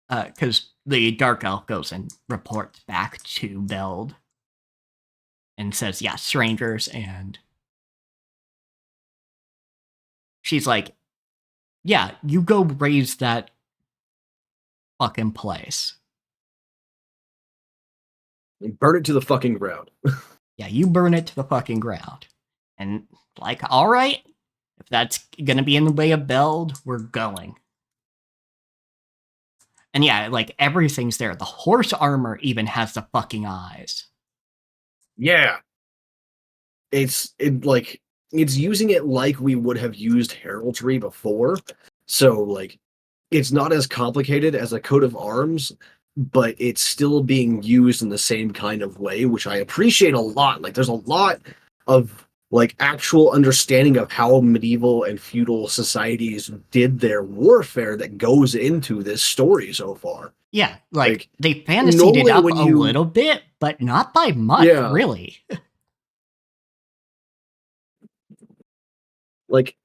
because the Dark Elf goes and reports back to Beld and says, yeah, strangers. And she's like, yeah, you go raise that fucking place. Burn it to the fucking ground. Yeah, you burn it to the fucking ground. And like, all right, if that's gonna be in the way of Beld, we're going. And yeah, like everything's there. The horse armor even has the fucking eyes. Yeah, like it's using it like we would have used heraldry before. So like it's not as complicated as a coat of arms, but it's still being used in the same kind of way, which I appreciate a lot. Like there's a lot of like actual understanding of how medieval and feudal societies did their warfare that goes into this story so far. Yeah, like Like they fantasied it normally up when a you little bit, but not by much, yeah, really. like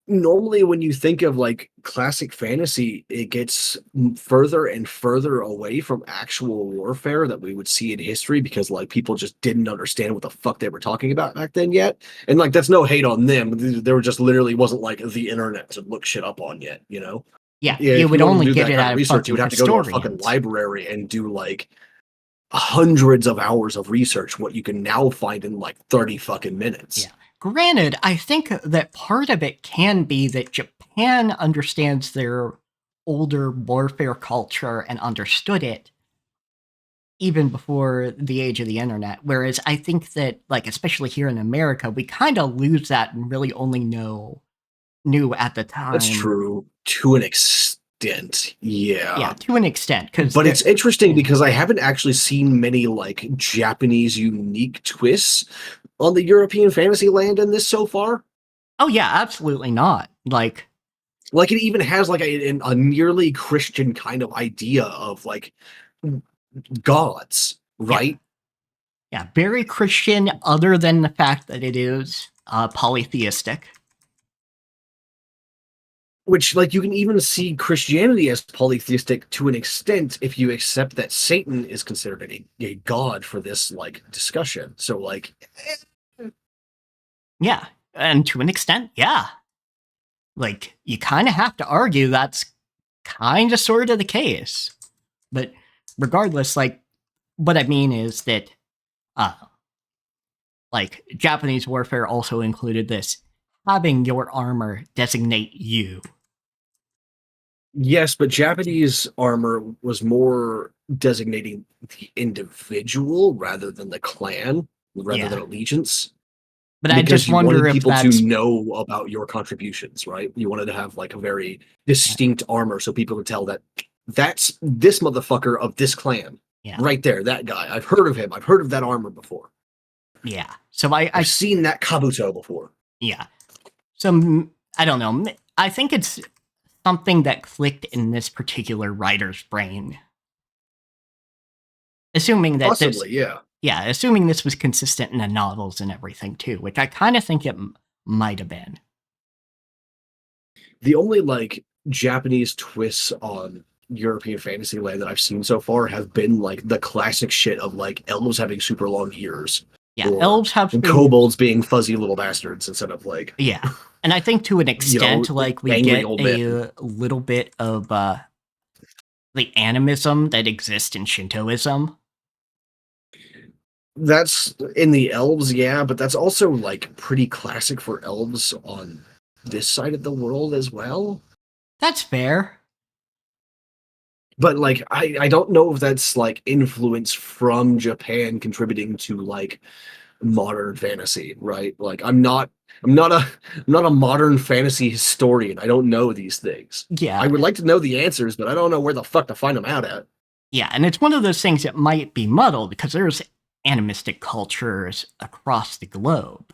normally when you think of like classic fantasy, it gets further and further away from actual warfare that we would see in history because like people just didn't understand what the fuck they were talking about back then yet. And like that's no hate on them. There were just literally wasn't like the internet to look shit up on yet, you know? Yeah, Yeah, you if would you wanted to only do get that it kind of out of research, you fucking would have to go to a fucking historians. library and do like hundreds of hours of research, what you can now find in like 30 fucking minutes. Yeah. Granted, I think that part of it can be that Japan understands their older warfare culture and understood it even before the age of the internet. Whereas I think that, like, especially here in America, we kind of lose that and really only knew at the That's time. true to an extent. Yeah, Yeah. to an extent, because But it's interesting because I haven't actually seen many like Japanese unique twists on the European fantasy land in this so far. oh yeah, absolutely not. Like it even has like a nearly Christian kind of idea of like gods, Yeah, right? yeah, very Christian. Other than the fact that it is polytheistic. Which like you can even see Christianity as polytheistic to an extent if you accept that Satan is considered a god for this like discussion. So like Yeah, and to an extent, yeah. Like, you kind of have to argue that's kind of sort of the case. But regardless, like, what I mean is that, uh, like, Japanese warfare also included this having your armor designate you. yes, but Japanese armor was more designating the individual rather than the clan, rather than Yeah. allegiance. But I Because just you wanted wonder if people to that's, know about your contributions, right? You wanted to have like a very distinct armor so people could tell that that's this motherfucker of this clan. yeah, Right there, that guy. I've heard of him. I've heard of that armor before. yeah. So I've seen that kabuto before. yeah. So, I don't know. I think it's something that clicked in this particular writer's brain. Assuming that this, Possibly, yeah. yeah, assuming this was consistent in the novels and everything too, which I kind of think it might have been. The only like Japanese twists on European fantasy land that I've seen so far have been like the classic shit of like elves having super long ears. Yeah, Or elves have kobolds being fuzzy little bastards instead of like yeah, and I think to an extent, like we angry get old men. a little bit of the animism that exists in Shintoism. That's in the elves, yeah, but that's also like pretty classic for elves on this side of the world as well. That's fair. But like I don't know if that's like influence from Japan contributing to like modern fantasy, right? Like I'm not a modern fantasy historian. I don't know these things. I Yeah, would like to know the answers, but I don't know where the fuck to find them out at. yeah, and it's one of those things that might be muddled because there's animistic cultures across the globe.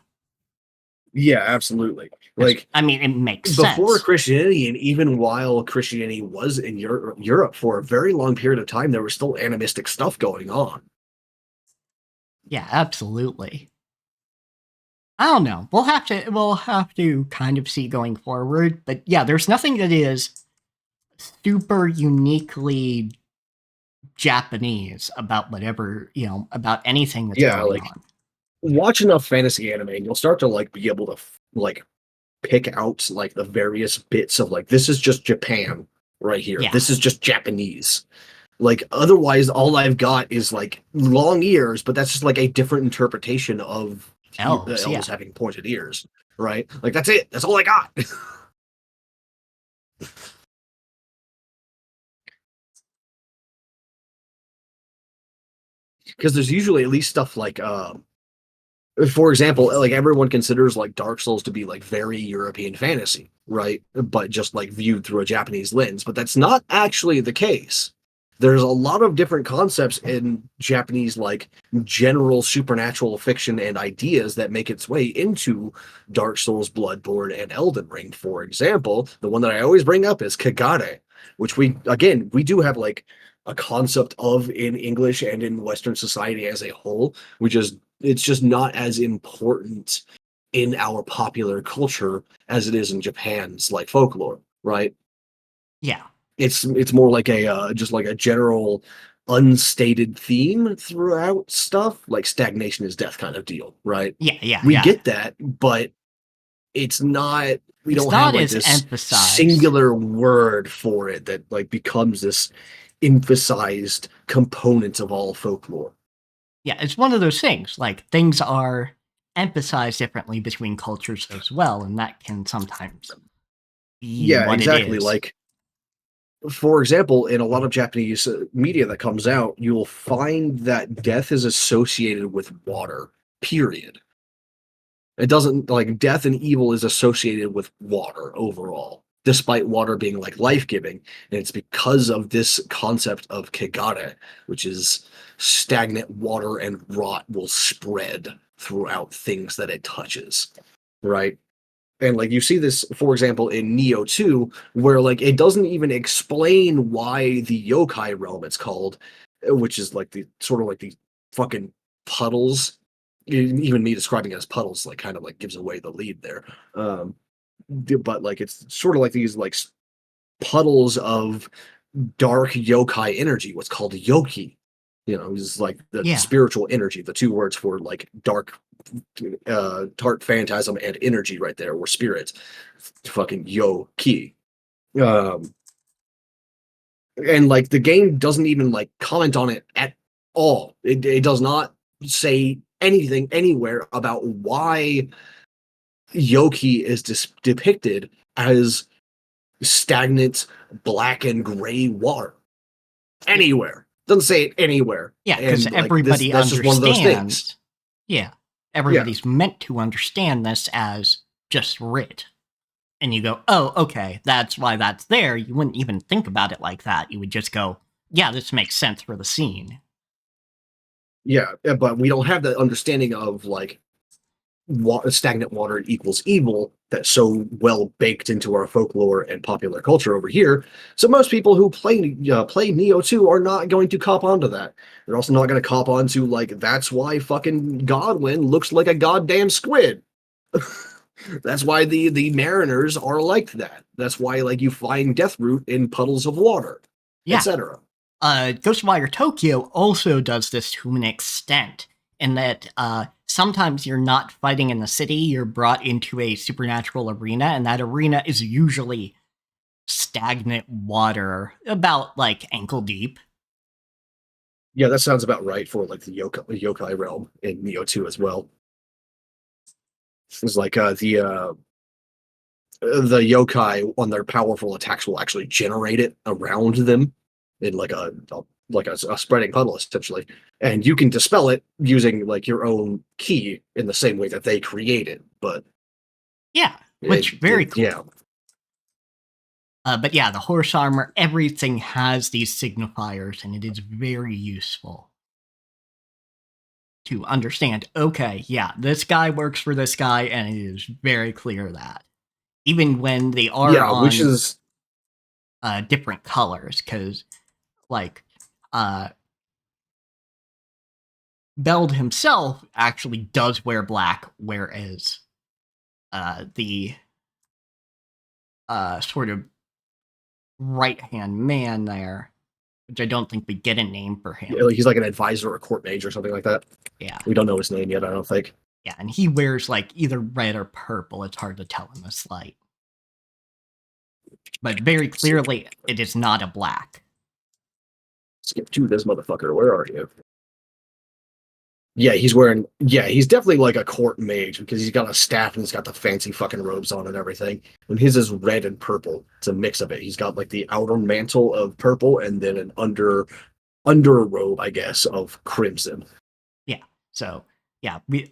Yeah, absolutely. Like I mean, it makes before sense. Christianity, and even while Christianity was in Europe for a very long period of time, there was still animistic stuff going on. Yeah, absolutely. I don't know. We'll have to kind of see going forward, but yeah, there's nothing that is super uniquely Japanese about whatever, about anything that's Yeah, going like on. watch enough fantasy anime, and you'll start to like be able to like pick out like the various bits of like this is just Japan right here. Yeah. This is just Japanese. Like otherwise, all I've got is like long ears, but that's just like a different interpretation of Elves, yeah. elves having pointed ears, right? Like that's it. That's all I got. Because there's usually at least stuff like for example, like everyone considers like Dark Souls to be like very European fantasy, right? But just like viewed through a Japanese lens. But that's not actually the case. There's a lot of different concepts in Japanese, like general supernatural fiction and ideas that make its way into Dark Souls, Bloodborne, and Elden Ring. For example, the one that I always bring up is Kagare, which we do have like a concept of in English and in Western society as a whole. It's just not as important in our popular culture as it is in Japan's like folklore, right? Yeah. It's more like a just like a general unstated theme throughout stuff, like stagnation is death kind of deal, right? Yeah, yeah, We yeah. get that, but it's not we It's don't have not like as this emphasized. singular word for it that like becomes this emphasized component of all folklore. Yeah, it's one of those things. Like, things are emphasized differently between cultures as well, and that can sometimes be Yeah, what it exactly. is. Like for example, in a lot of Japanese media that comes out, you'll find that death is associated with water. Period. It doesn't like death and evil is associated with water overall, despite water being like life giving. And it's because of this concept of kegare, which is stagnant water and rot will spread throughout things that it touches. Right. And like you see this, for example, in Neo 2, where like it doesn't even explain why the yokai realm it's called, which is like the sort of like the fucking puddles. Even me describing it as puddles like kind of like gives away the lead there. Um, but like it's sort of like these like puddles of dark yokai energy, what's called yoki. Is like the Yeah. spiritual energy, the two words for like dark phantasm and energy right there, or spirits. Fucking yoki. Um, and like the game doesn't even like comment on it at all. It does not say anything anywhere about why Yoki is depicted as stagnant black and gray water anywhere. Doesn't say it anywhere. Yeah, because And like this, everybody that's just one of those things. understands. Yeah, everybody's meant to understand this as just writ. And you go, oh, okay, that's why that's there. You wouldn't even think about it like that. You would just go, yeah, this makes sense for the scene. Yeah, but we don't have that understanding of like stagnant water equals evil that's so well baked into our folklore and popular culture over here. So most people who play Neo 2 are not going to cop onto that. They're also not going to cop onto like that's why fucking Godwin looks like a goddamn squid. That's why the mariners are like that. That's why like you find Deathroot in puddles of water, Yeah. etc. Ghostwire Tokyo also does this to an extent, in that sometimes you're not fighting in the city, you're brought into a supernatural arena, and that arena is usually stagnant water, about like ankle deep. Yeah, that sounds about right for like the yokai realm in Neo 2 as well. It's like the yokai on their powerful attacks will actually generate it around them in like a spreading puddle essentially, and you can dispel it using like your own key in the same way that they create it. But yeah, which very cool. Yeah. But yeah, the horse armor, everything has these signifiers, and it is very useful to understand, okay, yeah, this guy works for this guy, and it is very clear that. Even when they are on which is different colors, because, like, Beld himself actually does wear black, whereas the sort of right-hand man there, which I don't think we get a name for him. Yeah, he's like an advisor or a court mage or something like that. Yeah. We don't know his name yet, I don't think. Yeah, and he wears like either red or purple. It's hard to tell in this light. But very clearly, it is not a black. Skip to this motherfucker. Where are you? Yeah, he's definitely like a court mage because he's got a staff and he's got the fancy fucking robes on and everything. And his is red and purple. It's a mix of it. He's got like the outer mantle of purple and then an under robe, I guess, of crimson. Yeah. So yeah, we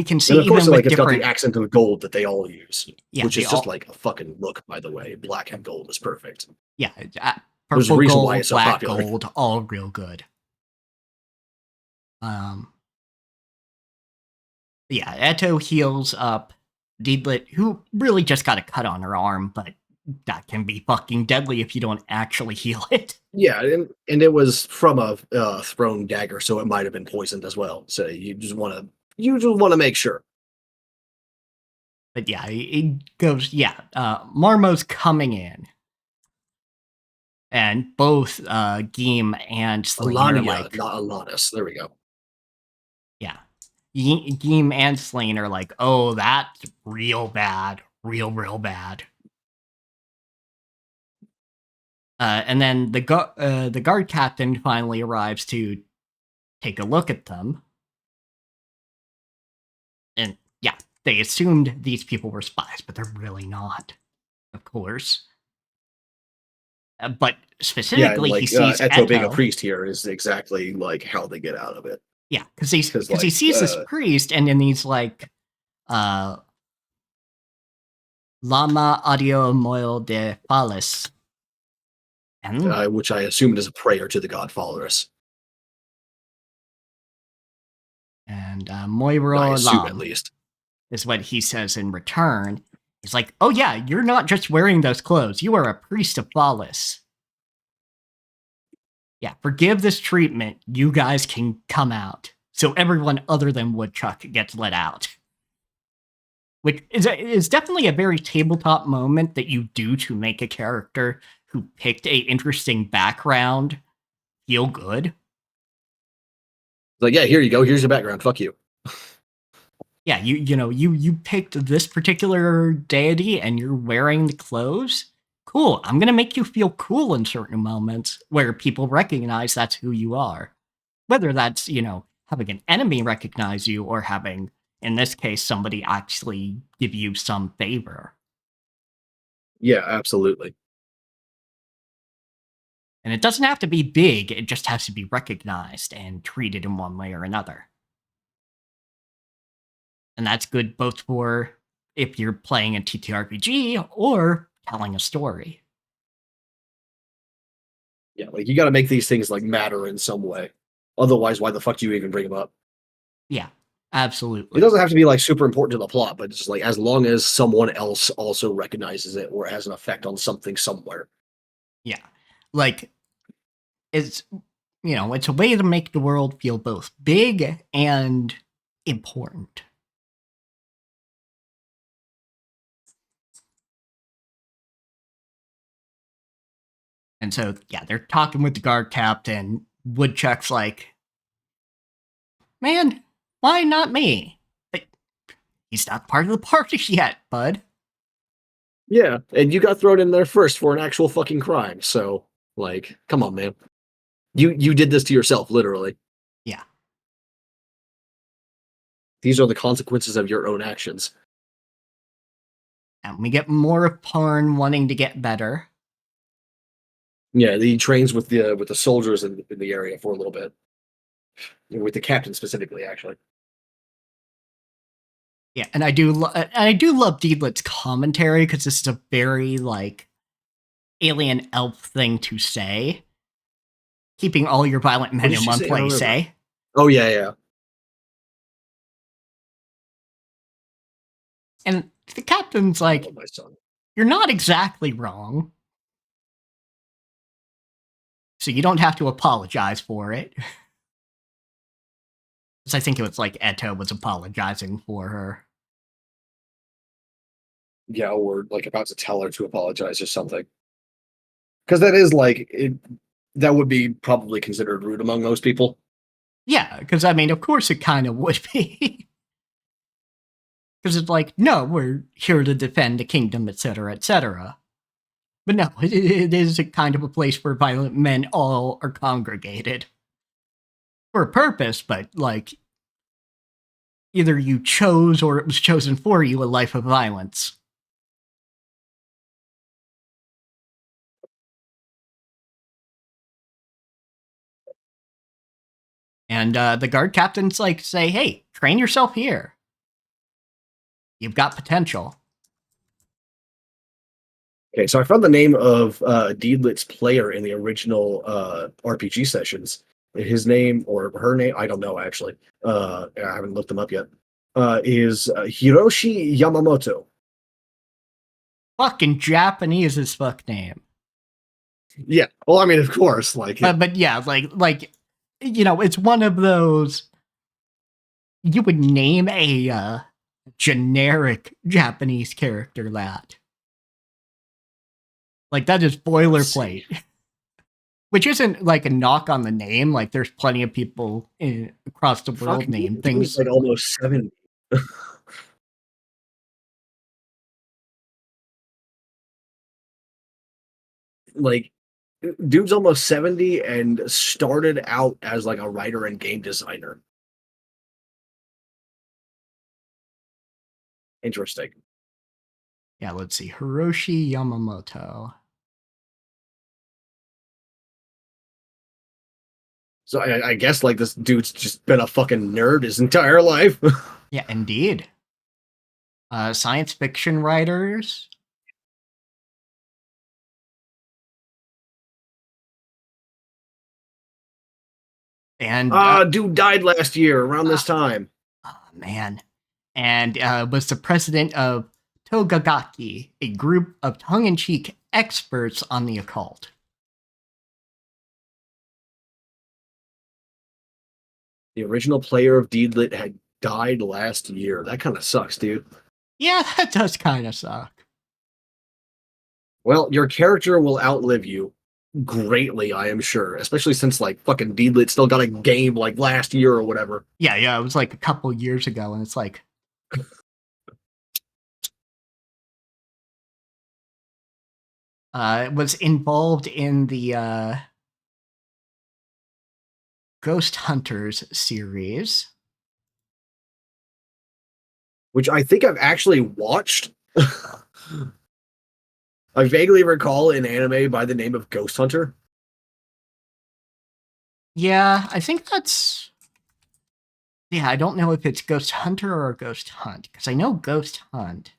can see, and of course, even like with it's got different the accent of gold that they all use, Yeah, which they is just all- like a fucking look, by the way. Black and gold is perfect. yeah, There's a purple reason why gold, it's so black popular. gold, all real good. Yeah, Eto heals up Deedlit, who really just got a cut on her arm, but that can be fucking deadly if you don't actually heal it. Yeah, and it was from a thrown dagger, so it might have been poisoned as well. So you just want to make sure. But yeah, it goes. Yeah, Marmo's coming in, and both Geem and Slain are Alania, like, not Alanis. There we go. yeah, Geem and Slain are like, oh, that's real bad, real bad. And then the guard captain finally arrives to take a look at them. And yeah, they assumed these people were spies, but they're really not, of course. But Yeah, and specifically, he like sees Eto being a Eto. priest here is exactly like how they get out of it. Yeah, because Because he like sees this priest, and then he's like, uh, "Lama audio moil de Phallus," and which I assumed is a prayer to the god Falrus. I Moiro assume at Lam least. is what he says in return. He's like, "Oh yeah, you're not just wearing those clothes. You are a priest of Phallus. Yeah, forgive this treatment. You guys can come out." So everyone other than Woodchuck gets let out. Which is definitely a very tabletop moment that you do to make a character who picked a interesting background feel good. Like, yeah, here you go. Here's your background. Fuck you. Yeah, you picked this particular deity and you're wearing the clothes. Cool. I'm gonna make you feel cool in certain moments where people recognize that's who you are. Whether that's, having an enemy recognize you or having, in this case, somebody actually give you some favor. Yeah, absolutely. And it doesn't have to be big, it just has to be recognized and treated in one way or another. And that's good both for if you're playing a TTRPG or telling a story. Yeah, like you got to make these things like matter in some way. Otherwise, why the fuck do you even bring them up? Yeah, It absolutely. doesn't have to be like super important to the plot, but it's just like as long as someone else also recognizes it or has an effect on something somewhere. Yeah. Like, it's, it's a way to make the world feel both big and important. And so, yeah, they're talking with the guard captain. Woodchuck's like, man, why not me? But he's not part of the party yet, bud. Yeah, and you got thrown in there first for an actual fucking crime. So, like, come on, man. You did this to yourself, literally. Yeah. These are the consequences of your own actions. And we get more of Parn wanting to get better. Yeah, he trains with the soldiers in the area for a little bit, with the captain specifically, actually. Yeah, and I do love Deedlet's commentary because this is a very like alien elf thing to say. Keeping all your violent What men did in she one say? I don't place, remember. eh? Oh yeah, yeah. And the captain's I like, love my son. you're not exactly wrong. So you don't have to apologize for it. Because I think it was like Eto was apologizing for her. Yeah, or like about to tell her to apologize or something. Because that is like it. That would be probably considered rude among most people. Yeah, because I mean, of course it kind of would be. Because it's like, no, we're here to defend the kingdom, etc., etc. But no, it is a kind of a place where violent men all are congregated. For a purpose, but like, either you chose or it was chosen for you a life of violence. And the guard captains like say, hey, train yourself here. You've got potential. Okay, so I found the name of Deedlit's player in the original RPG sessions. His name or her name, I don't know actually. I haven't looked them up yet. Is Hiroshi Yamamoto. Fucking Japanese as fuck name. Yeah, well, I mean, of course, like But yeah, it's one of those you would name a generic Japanese character that. Like that is let's see. boilerplate. Which isn't like a knock on the name. Like there's plenty of people across the world Fucking name dude's things. like almost 70. Like, dude's almost 70 and started out as like a writer and game designer. Interesting. Yeah, let's see. Hiroshi Yamamoto. So I guess like this dude's just been a fucking nerd his entire life. Yeah, indeed. Science fiction writers. And Dude died last year around this time. oh, man. And was the president of Togagaki, a group of tongue-in-cheek experts on the occult. The original player of Deedlit had died last year. That kind of sucks, dude. Yeah, that does kind of suck. Well, your character will outlive you greatly, I am sure. Especially since like fucking Deedlit still got a game like last year or whatever. Yeah, it was like a couple years ago, and it's like, was involved in the Ghost Hunters series. Which I think I've actually watched. I vaguely recall an anime by the name of Ghost Hunter. Yeah, I think that's... Yeah, I don't know if it's Ghost Hunter or Ghost Hunt, because I know Ghost Hunt.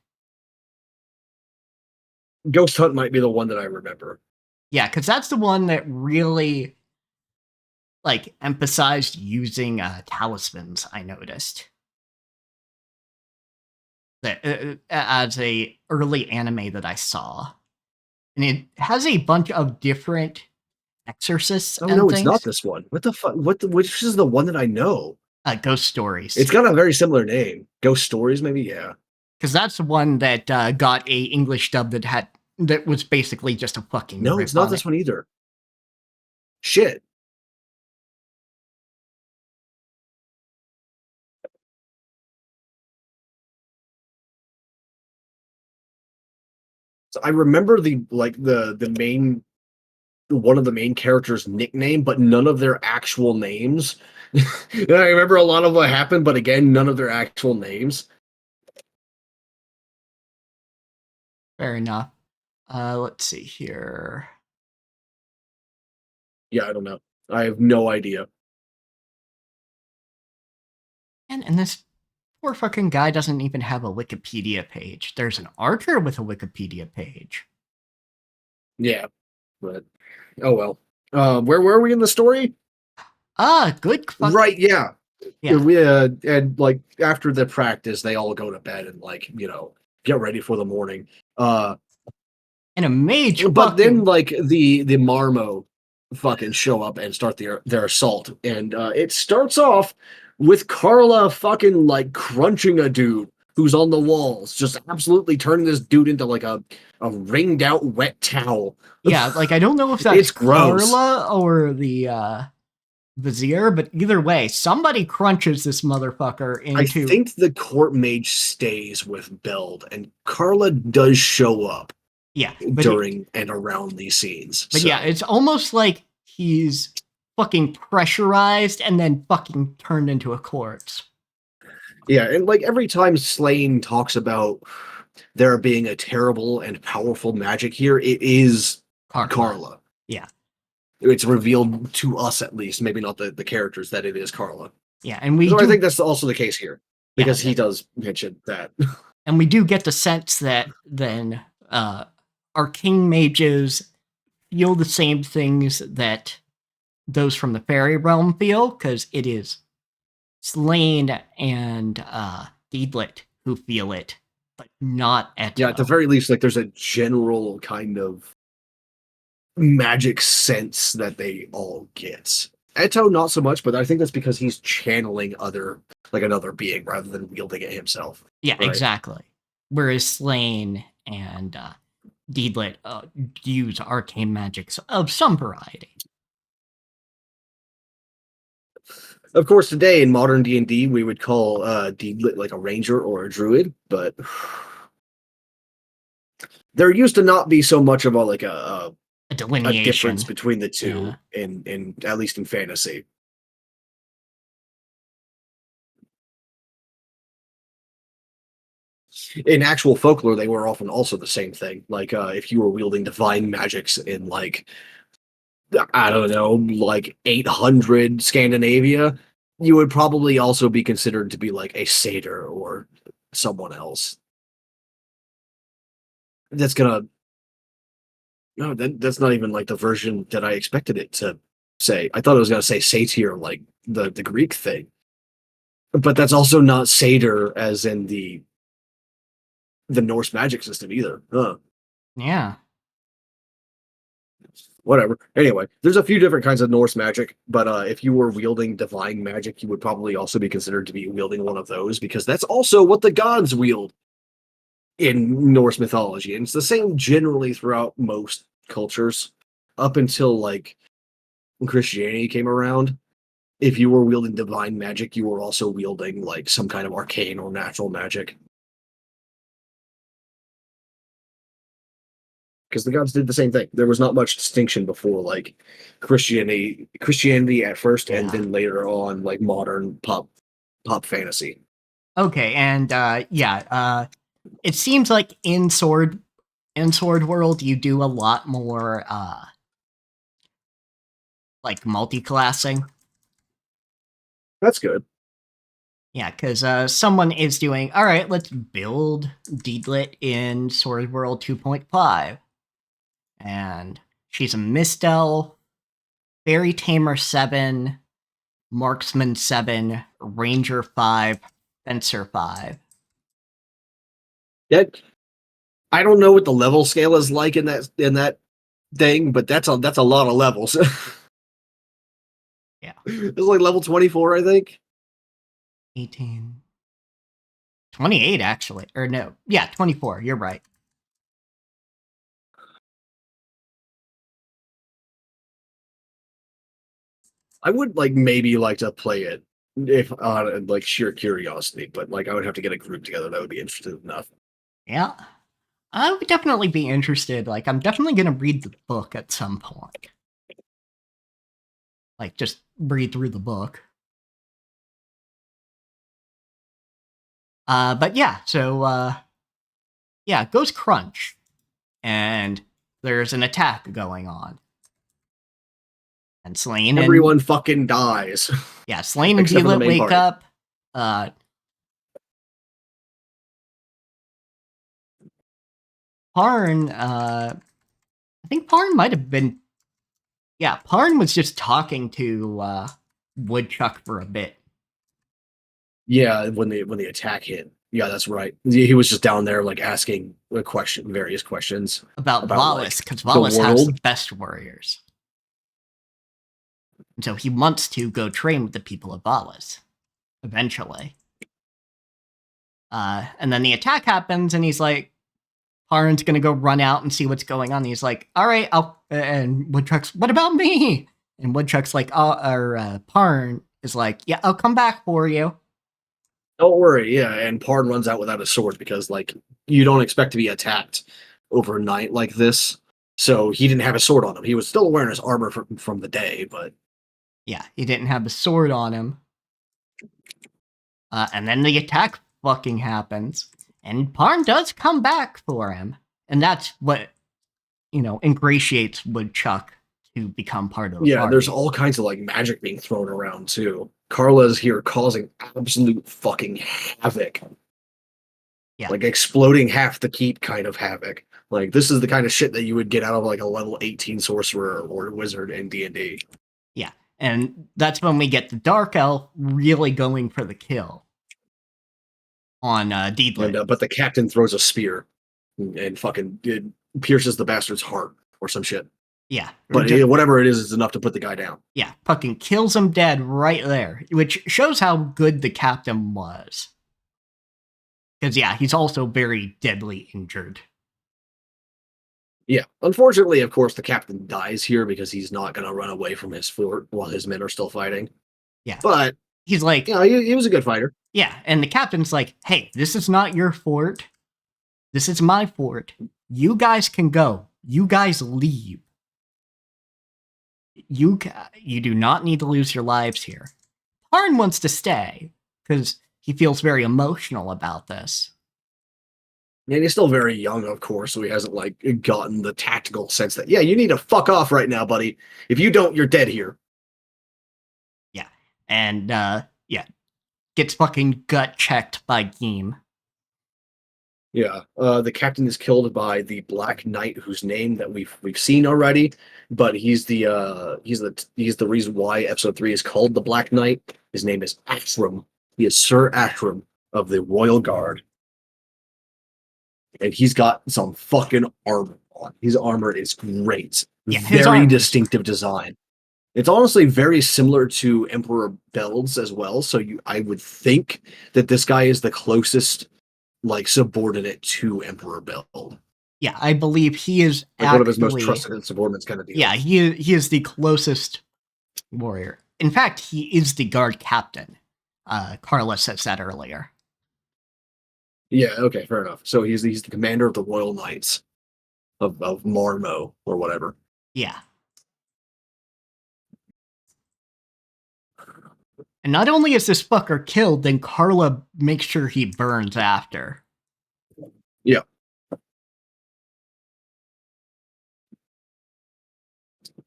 Ghost Hunt might be the one that I remember. Yeah, because that's the one that really, like, emphasized using talismans, I noticed. That, as a early anime that I saw. And it has a bunch of different exorcists Oh and no, it's things. not this one. What the fuck? Which is the one that I know? Ghost Stories. It's got a very similar name. Ghost Stories, maybe. Yeah. Because that's the one that got a English dub that was basically just a fucking No, rip it's not on this it. one either. Shit. So I remember the main one of the main characters' nickname, but none of their actual names. And I remember a lot of what happened, but again, none of their actual names. Fair enough. Let's see here. Yeah, I don't know. I have no idea. And this poor fucking guy doesn't even have a Wikipedia page. There's an archer with a Wikipedia page. Yeah, but oh well. Where were we in the story? Good fuck. Right, yeah. Yeah. We and like after the practice, they all go to bed and like get ready for the morning. And a mage But then fucking... like the Marmo fucking show up and start their assault, and it starts off with Carla fucking like crunching a dude who's on the walls, just absolutely turning this dude into like a ringed out wet towel. Yeah, like I don't know if that's It's gross. Carla or the Vizier, but either way, somebody crunches this motherfucker I into... think the court mage stays with Beld, and Carla does show up. Yeah, during and around these scenes. But yeah, it's almost like he's fucking pressurized and then fucking turned into a corpse. Yeah, and like every time Slane talks about there being a terrible and powerful magic here, it is Carla. Yeah. It's revealed to us at least, maybe not the characters, that it is Carla. Yeah, and I think that's also the case here. Because he does mention that. And we do get the sense that then arcane mages feel the same things that those from the fairy realm feel, because it is Slane and Deedlit who feel it, but not Eto. Yeah, at the very least, like there's a general kind of magic sense that they all get. Eto, not so much, but I think that's because he's channeling another being rather than wielding it himself. Yeah, right? Exactly. Whereas Slane and Deedlit use arcane magics of some variety. Of course, today in modern D&D, we would call Deedlit like a ranger or a druid, but there used to not be so much of a delineation, a difference between the two, in at least in fantasy. In actual folklore, they were often also the same thing. Like if you were wielding divine magics in like I don't know, like 800 Scandinavia, you would probably also be considered to be like a satyr or someone else. That's gonna no, that's not even like the version that I expected it to say. I thought it was gonna say satyr, like the Greek thing, but that's also not satyr as in the Norse magic system either. Huh. Yeah. Whatever. Anyway, there's a few different kinds of Norse magic, but if you were wielding divine magic, you would probably also be considered to be wielding one of those because that's also what the gods wield in Norse mythology. And it's the same generally throughout most cultures up until like when Christianity came around. If you were wielding divine magic, you were also wielding like some kind of arcane or natural magic. Because the gods did the same thing. There was not much distinction before like Christianity at first and Yeah. then later on like modern pop fantasy. Okay, and it seems like in Sword World you do a lot more like multi-classing. That's good. Yeah, because someone is doing, all right, let's build Deedlit in Sword World 2.5. And she's a Mistel, Fairy Tamer 7, Marksman 7, Ranger 5, Fencer 5. That I don't know what the level scale is like in that thing, but that's a lot of levels. Yeah. It's like level 24, I think. 18. 28, actually. Or no. Yeah, 24. You're right. I would like maybe like to play it if on like sheer curiosity, but like I would have to get a group together that would be interested enough. Yeah. I would definitely be interested. Like, I'm definitely going to read the book at some point. Like, just read through the book. But yeah, so, yeah, it goes crunch. And there's an attack going on. And Slain Everyone fucking dies. Yeah, Slain and Except for the Deedlit main wake party. up. Parn, I think Parn might have been. Yeah, Parn was just talking to Woodchuck for a bit. Yeah, when the attack hit. Yeah, that's right. He was just down there like asking various questions About Valis, like because the Valis has the world. best warriors. And so he wants to go train with the people of Valis, eventually. And then the attack happens, and he's like, Parn's gonna go run out and see what's going on. And he's like, all right, and Woodchuck's, what about me? And Woodchuck's like, Parn is like, yeah, I'll come back for you. Don't worry, yeah. And Pard runs out without a sword because like you don't expect to be attacked overnight like this. So he didn't have a sword on him. He was still wearing his armor from the day, but Yeah, he didn't have the sword on him. And then the attack fucking happens, and Parn does come back for him. And that's what, ingratiates Woodchuck to become part of the yeah, party. there's all kinds of like magic being thrown around too. Carla's here causing absolute fucking havoc. Yeah. Like exploding half the keep kind of havoc. Like this is the kind of shit that you would get out of like a level 18 sorcerer or wizard in D&D. Yeah. And that's when we get the Dark Elf really going for the kill on Deedlit. And but the captain throws a spear and fucking it pierces the bastard's heart or some shit. Yeah. But whatever it is, it's enough to put the guy down. Yeah, fucking kills him dead right there, which shows how good the captain was. Because, yeah, he's also very deadly injured. Yeah. Unfortunately, of course, the captain dies here because he's not going to run away from his fort while his men are still fighting. Yeah. But he's like, yeah, he was a good fighter. Yeah, and the captain's like, hey, this is not your fort. This is my fort. You guys can go. You guys leave. You do not need to lose your lives here. Parn wants to stay because he feels very emotional about this. And he's still very young, of course, so he hasn't like gotten the tactical sense that, yeah, you need to fuck off right now, buddy. If you don't, you're dead here. Yeah. And yeah, gets fucking gut checked by Geem. Yeah, the captain is killed by the Black Knight, whose name that we've seen already, but he's the reason why episode 3 is called the Black Knight. His name is Ashram. He is Sir Ashram of the Royal Guard, and he's got some fucking armor on. His armor is great, Yeah, his very armor is distinctive design. It's honestly very similar to Emperor Beld's as well. So I would think that this guy is the closest like subordinate to Emperor Beld. Yeah, I believe he is Like actually one of his most trusted and subordinates kind of deal. Yeah, he is the closest warrior. In fact, he is the guard captain. Carla says that earlier. Yeah, okay, fair enough. So he's the commander of the Royal Knights of Marmo or whatever. Yeah. And not only is this fucker killed, then Carla makes sure he burns after. Yeah.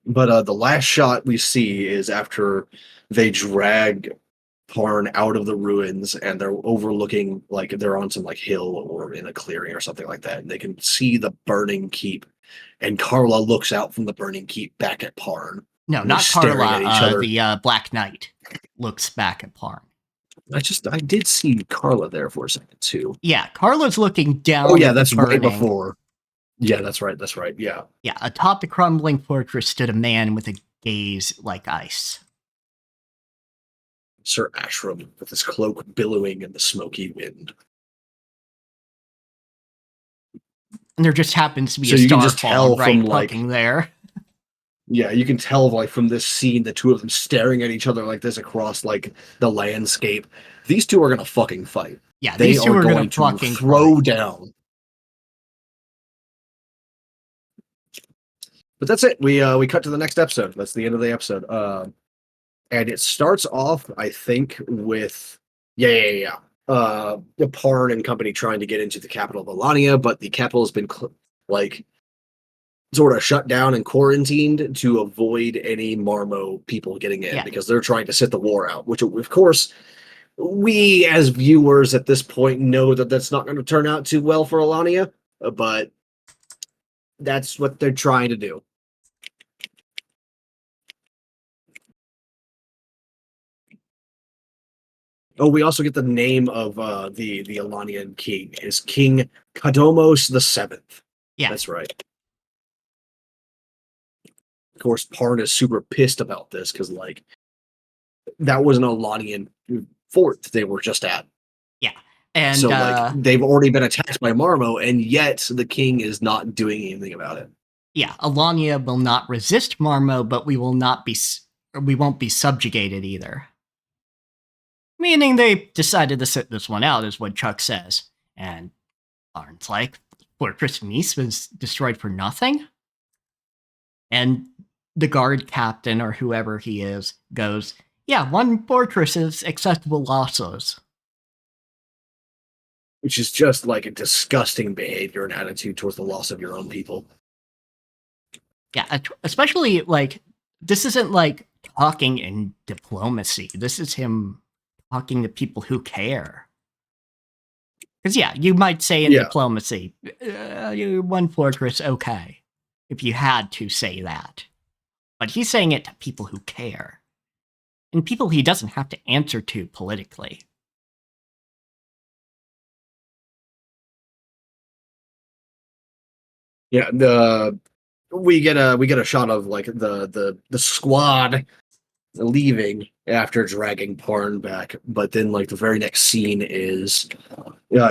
But the last shot we see is after they drag Parn out of the ruins and they're overlooking, like they're on some like hill or in a clearing or something like that, and they can see the burning keep. And Carla looks out from the burning keep back at Parn. No, And they're not staring Carla. at each other. The Black Knight looks back at Parn. I did see Carla there for a second too. Yeah, Carla's looking down. Oh yeah, at that's the burning. right before. Yeah, that's right. That's right. Yeah. Yeah, atop the crumbling fortress stood a man with a gaze like ice. Sir Ashram with his cloak billowing in the smoky wind. And there just happens to be So a you can star just tell right from, like- fucking there. Yeah, you can tell like from this scene, the two of them staring at each other like this across like the landscape. These two are gonna fucking fight. Yeah, They these two are are gonna going to fucking throw fight. down. But that's it. We cut to the next episode. That's the end of the episode. And it starts off, I think, with yeah. The Parn and company trying to get into the capital of Alania, but the capital has been like sort of shut down and quarantined to avoid any Marmo people getting in because they're trying to sit the war out. Which, of course, we as viewers at this point know that that's not going to turn out too well for Alania, but that's what they're trying to do. Oh, we also get the name of the Alanian king is King Kadomos the Seventh. Yeah, that's right. Of course, Parn is super pissed about this because like that was an Alanian fort they were just at. Yeah, and so like they've already been attacked by Marmo, and yet the king is not doing anything about it. Yeah, Alania will not resist Marmo, but we won't be subjugated either. Meaning they decided to sit this one out, is what Chuck says. And Arn's like, Fortress Nice was destroyed for nothing? And the guard captain, or whoever he is, goes, yeah, one fortress is acceptable losses. Which is just like a disgusting behavior and attitude towards the loss of your own people. Yeah, especially, like, this isn't like talking in diplomacy. This is him talking to people who care. Because, yeah, you might say in diplomacy, one fortress, okay, if you had to say that. But he's saying it to people who care. And people he doesn't have to answer to politically. Yeah, we get a shot of like the squad leaving after dragging Parn back, but then like the very next scene is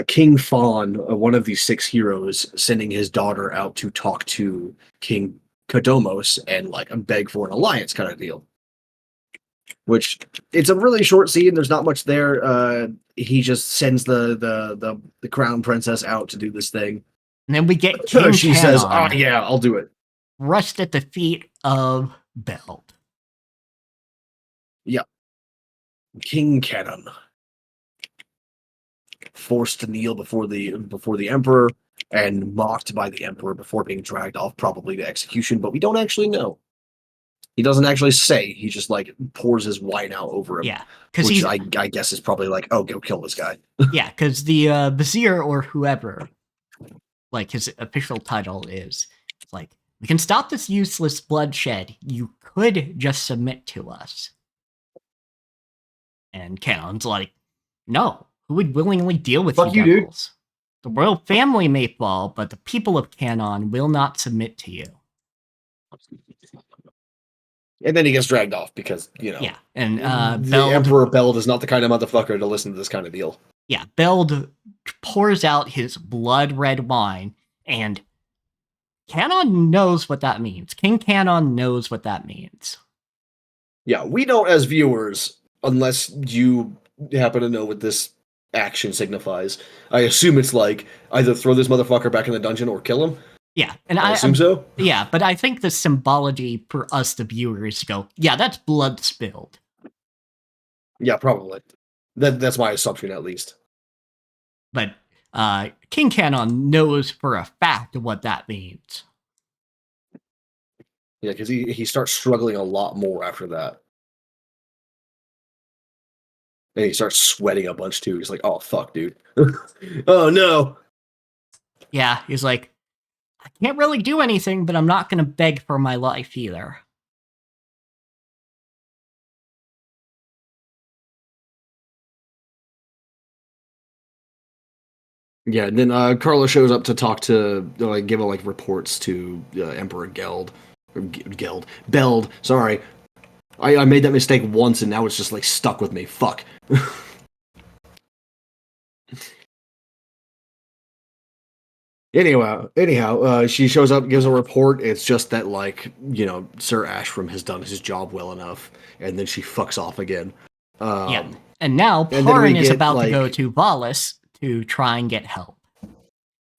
King Fawn, one of these 6 heroes, sending his daughter out to talk to King Kadomos and like beg for an alliance kind of deal. Which it's a really short scene. There's not much there. He just sends the crown princess out to do this thing. And then we get King she Canon, says, "Oh yeah, I'll do it." Rushed at the feet of Beld. Yep. King Canon. forced to kneel before the emperor and mocked by the emperor before being dragged off, probably to execution. But we don't actually know. He doesn't actually say. He just like pours his wine out over him. Yeah, because which he's I guess is probably like, oh, go kill this guy. yeah, because the vizier or whoever, like his official title is, it's like, we can stop this useless bloodshed. You could just submit to us. And Canon's like, no, who would willingly deal with Fuck you you, dude. devils? The royal family may fall, but the people of Canon will not submit to you. And then he gets dragged off because, Yeah, and the Emperor Beld is not the kind of motherfucker to listen to this kind of deal. Yeah, Beld pours out his blood red wine, and Canon knows what that means. King Canon knows what that means. Yeah, we don't as viewers, unless you happen to know what this action signifies. I assume it's like, either throw this motherfucker back in the dungeon or kill him. Yeah, and I assume so. Yeah, but I think the symbology for us, the viewers, go, yeah, that's blood spilled. Yeah, probably. That's my assumption, at least. But King Canon knows for a fact what that means. Yeah, because he starts struggling a lot more after that. And he starts sweating a bunch, too. He's like, oh, fuck, dude. Oh, no. Yeah, he's like, I can't really do anything, but I'm not going to beg for my life either. Yeah, and then Carla shows up to talk to, give reports to Emperor Geld. Or Geld. Beld, sorry. I made that mistake once, and now it's just, stuck with me. Fuck. Anyhow, she shows up, gives a report. It's just that, Sir Ashram has done his job well enough, and then she fucks off again. Yeah, and now Parin is about to go to Valis to try and get help.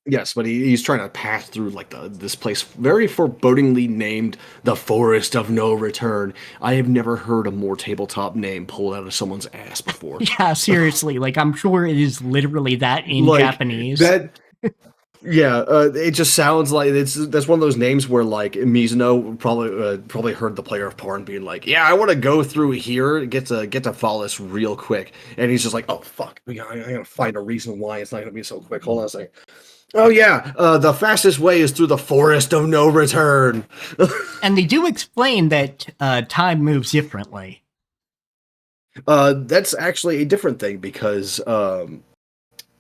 Yes, but he's trying to pass through this place very forebodingly named the Forest of No Return. I have never heard a more tabletop name pulled out of someone's ass before. Yeah, seriously, I'm sure it is literally that in Japanese. It just sounds like that's one of those names where Mizuno probably heard the player of Parn being like, yeah, I want to go through here, get to Valis real quick, and he's just like, oh fuck, I gotta find a reason why it's not gonna be so quick. Hold on a second. Oh yeah, the fastest way is through the Forest of No Return. And they do explain that time moves differently. That's actually a different thing because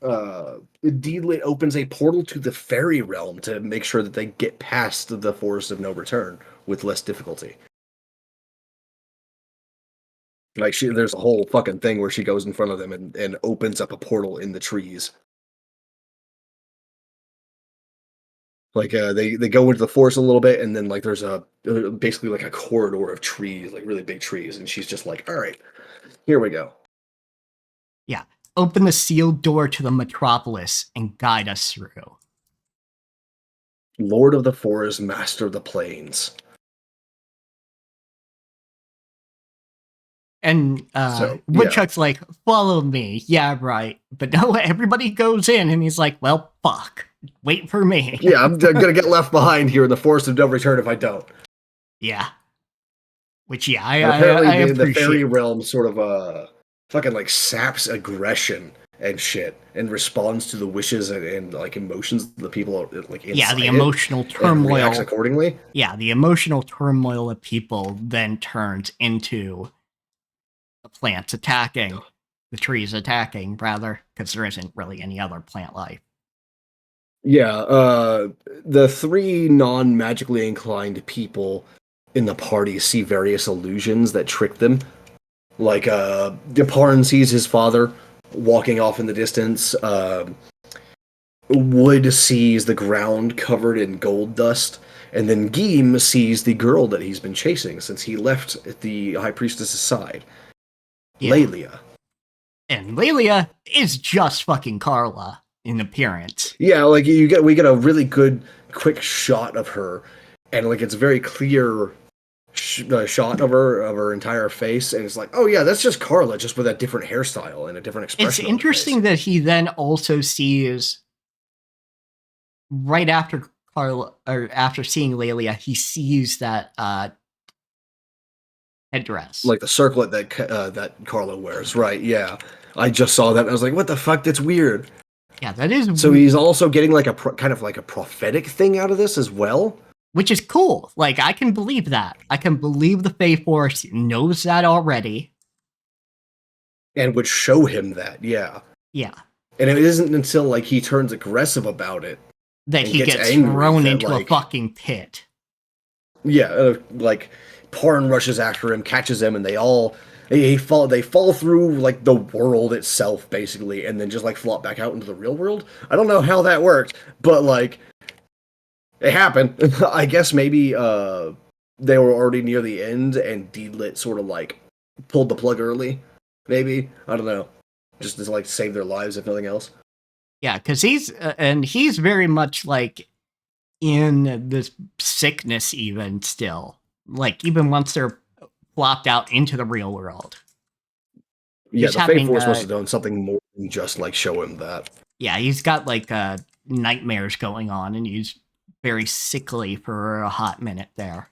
Deedlit opens a portal to the fairy realm to make sure that they get past the Forest of No Return with less difficulty. There's a whole fucking thing where she goes in front of them and opens up a portal in the trees. They go into the forest a little bit, and then there's basically a corridor of trees, really big trees, and she's just like, all right, here we go. Yeah. Open the sealed door to the metropolis and guide us through. Lord of the Forest, Master of the Plains. And Woodchuck's like, follow me. Yeah, right. But no, everybody goes in, and he's like, well, fuck. Wait for me. Yeah, I'm gonna get left behind here in the Forest of No Return if I don't. Yeah. Which, I appreciate. The fairy realm sort of fucking saps aggression and shit and responds to the wishes and emotions of the people inside. Yeah, the emotional turmoil reacts accordingly. Yeah, the emotional turmoil of people then turns into the plants attacking, the trees attacking, rather, because there isn't really any other plant life. Yeah, the three non-magically inclined people in the party see various illusions that trick them. Deparin sees his father walking off in the distance. Wood sees the ground covered in gold dust. And then Geem sees the girl that he's been chasing since he left the High Priestess's side. Yeah. Lelia. And Lelia is just fucking Carla in appearance. Yeah, we get a really good quick shot of her, and it's very clear shot of her entire face, and it's like, oh yeah, that's just Carla, just with a different hairstyle and a different It's expression on her interesting face. that he then also sees right after Carla, or after seeing Lelia, he sees that headdress. Like the circlet that Carla wears, right? Yeah, I just saw that and I was like, what the fuck? That's weird. Yeah, that is So he's also getting like a kind of like a prophetic thing out of this as well, which is cool. Like, I can believe that. I can believe the Fae Force knows that already. and would show him that, yeah. Yeah. And it isn't until like he turns aggressive about it That and he gets gets angry thrown that into a like, fucking pit. yeah, like Parn rushes after him, catches him, and they fall through like the world itself basically, and then just like flop back out into the real world. I don't know how that worked, but like it happened. I guess maybe they were already near the end and D-Lit sort of like pulled the plug early. Maybe, I don't know, just to like save their lives if nothing else. Yeah, because he's very much like in this sickness even still. Like, even once they're flopped out into the real world. Yeah, He's the Fate having Force must have done something more than just like show him that. yeah, he's got like nightmares going on, and he's very sickly for a hot minute there.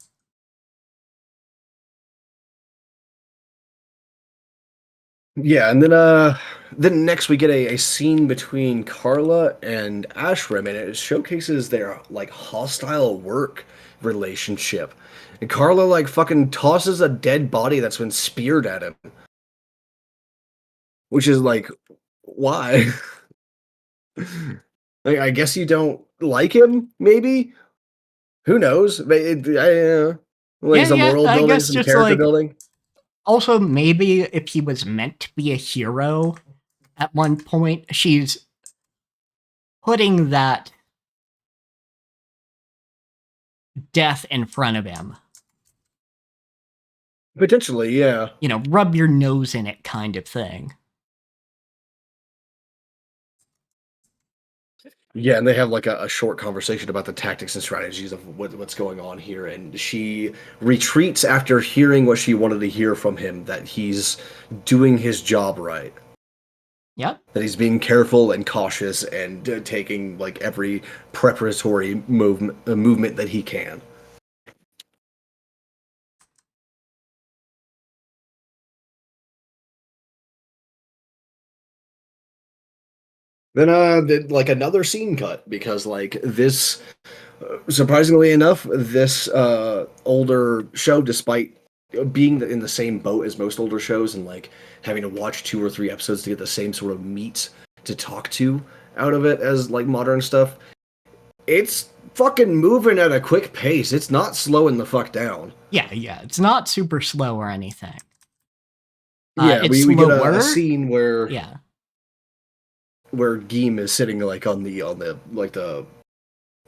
Yeah, and then next we get a scene between Carla and Ashram, and it showcases their like hostile work relationship. And Carla like fucking tosses a dead body that's been speared at him, which is like, why? Like, I guess you don't like him, maybe. Who knows? Like some Yeah, world I building, guess some just character like building. also maybe if he was meant to be a hero at one point, she's putting that death in front of him. Potentially, yeah. You know, rub your nose in it kind of thing. Yeah, and they have like a short conversation about the tactics and strategies of what's going on here. And she retreats after hearing what she wanted to hear from him, that he's doing his job right. Yep. That he's being careful and cautious and taking like every preparatory movement that he can. Then like another scene cut, because like this, surprisingly enough, this older show, despite being in the same boat as most older shows and like having to watch 2 or 3 episodes to get the same sort of meat to talk to out of it as like modern stuff, it's fucking moving at a quick pace. It's not slowing the fuck down. Yeah, it's not super slow or anything. Yeah, It's we get slower. a scene where Yeah. Geem is sitting like on the like the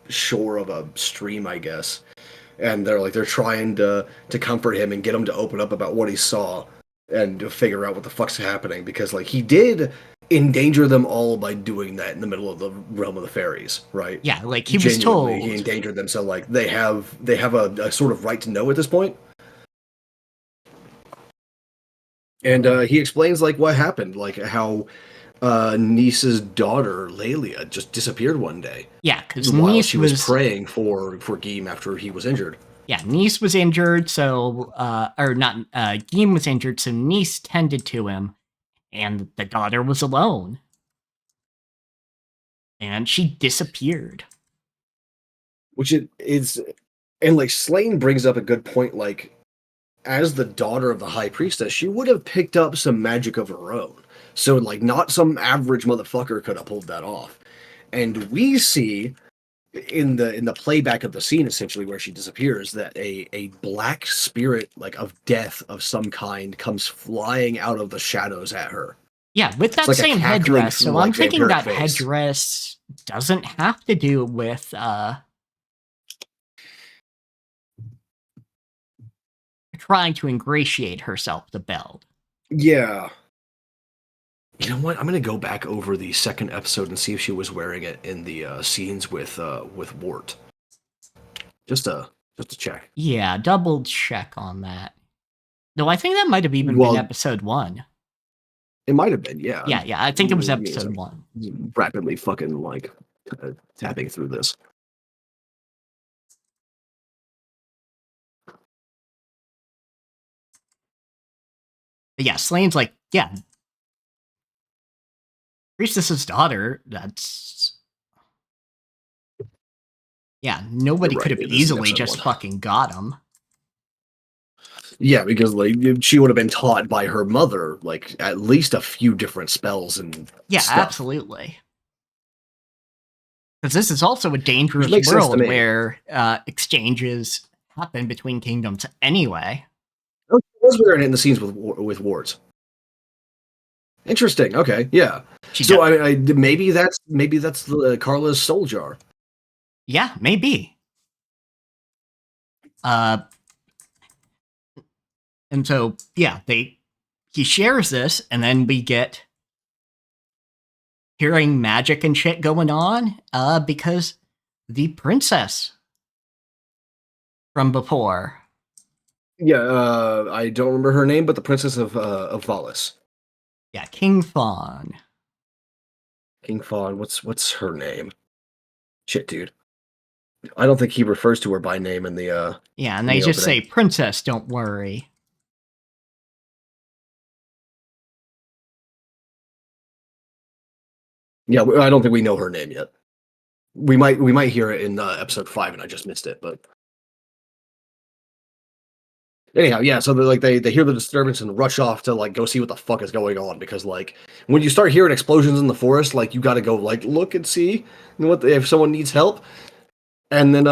shore of a stream, I guess, and they're trying to comfort him and get him to open up about what he saw and to figure out what the fuck's happening, because like he did endanger them all by doing that in the middle of the realm of the fairies, right? Yeah, like he was Genuinely, told. he endangered them, so like they have a sort of right to know at this point. And he explains like what happened, like how Niece's daughter Lelia just disappeared one day. Yeah, because While Niece she was praying for Geem after he was injured. Yeah, Niece was injured, so or not. Geem was injured, so Niece tended to him, and the daughter was alone, and she disappeared. Which it is, and like Slane brings up a good point. Like, as the daughter of the High Priestess, she would have picked up some magic of her own. So like, not some average motherfucker could have pulled that off. And we see in the playback of the scene, essentially where she disappears, that a black spirit like of death of some kind comes flying out of the shadows at her. Yeah, with that like same headdress. So like I'm thinking that face. headdress doesn't have to do with trying to ingratiate herself to Beld. Yeah. You know what? I'm gonna go back over the second episode and see if she was wearing it in the scenes with Wart. Just to just to check. Yeah, double check on that. No, I think that might have even been Well, episode 1. it might have been, yeah. Yeah, I think it was Give me a episode second. 1. Rapidly fucking like tapping through this. But yeah, Slane's like, yeah, Priestess's daughter, that's... Yeah, nobody You're could right, have this is easily episode just 1. fucking got him. Yeah, because like she would have been taught by her mother like at least a few different spells and Yeah, stuff. absolutely. Because this is also a dangerous makes sense to world me. where exchanges happen between kingdoms anyway. Oh, she was wearing it in the scenes with wards. Interesting. Okay, yeah. So maybe that's the Carla's soul jar. Yeah, maybe. And so yeah, he shares this, and then we get hearing magic and shit going on because the princess from before. Yeah, I don't remember her name, but the princess of Valis. Yeah, King Fawn. King Fawn. What's her name? Shit, dude. I don't think he refers to her by name in the. Yeah, and they just say, "Princess, don't worry." Yeah, I don't think we know her name yet. We might hear it in episode 5, and I just missed it. But anyhow, yeah. So they hear the disturbance and rush off to like go see what the fuck is going on, because like when you start hearing explosions in the forest, like you got to go like look and see if someone needs help, and then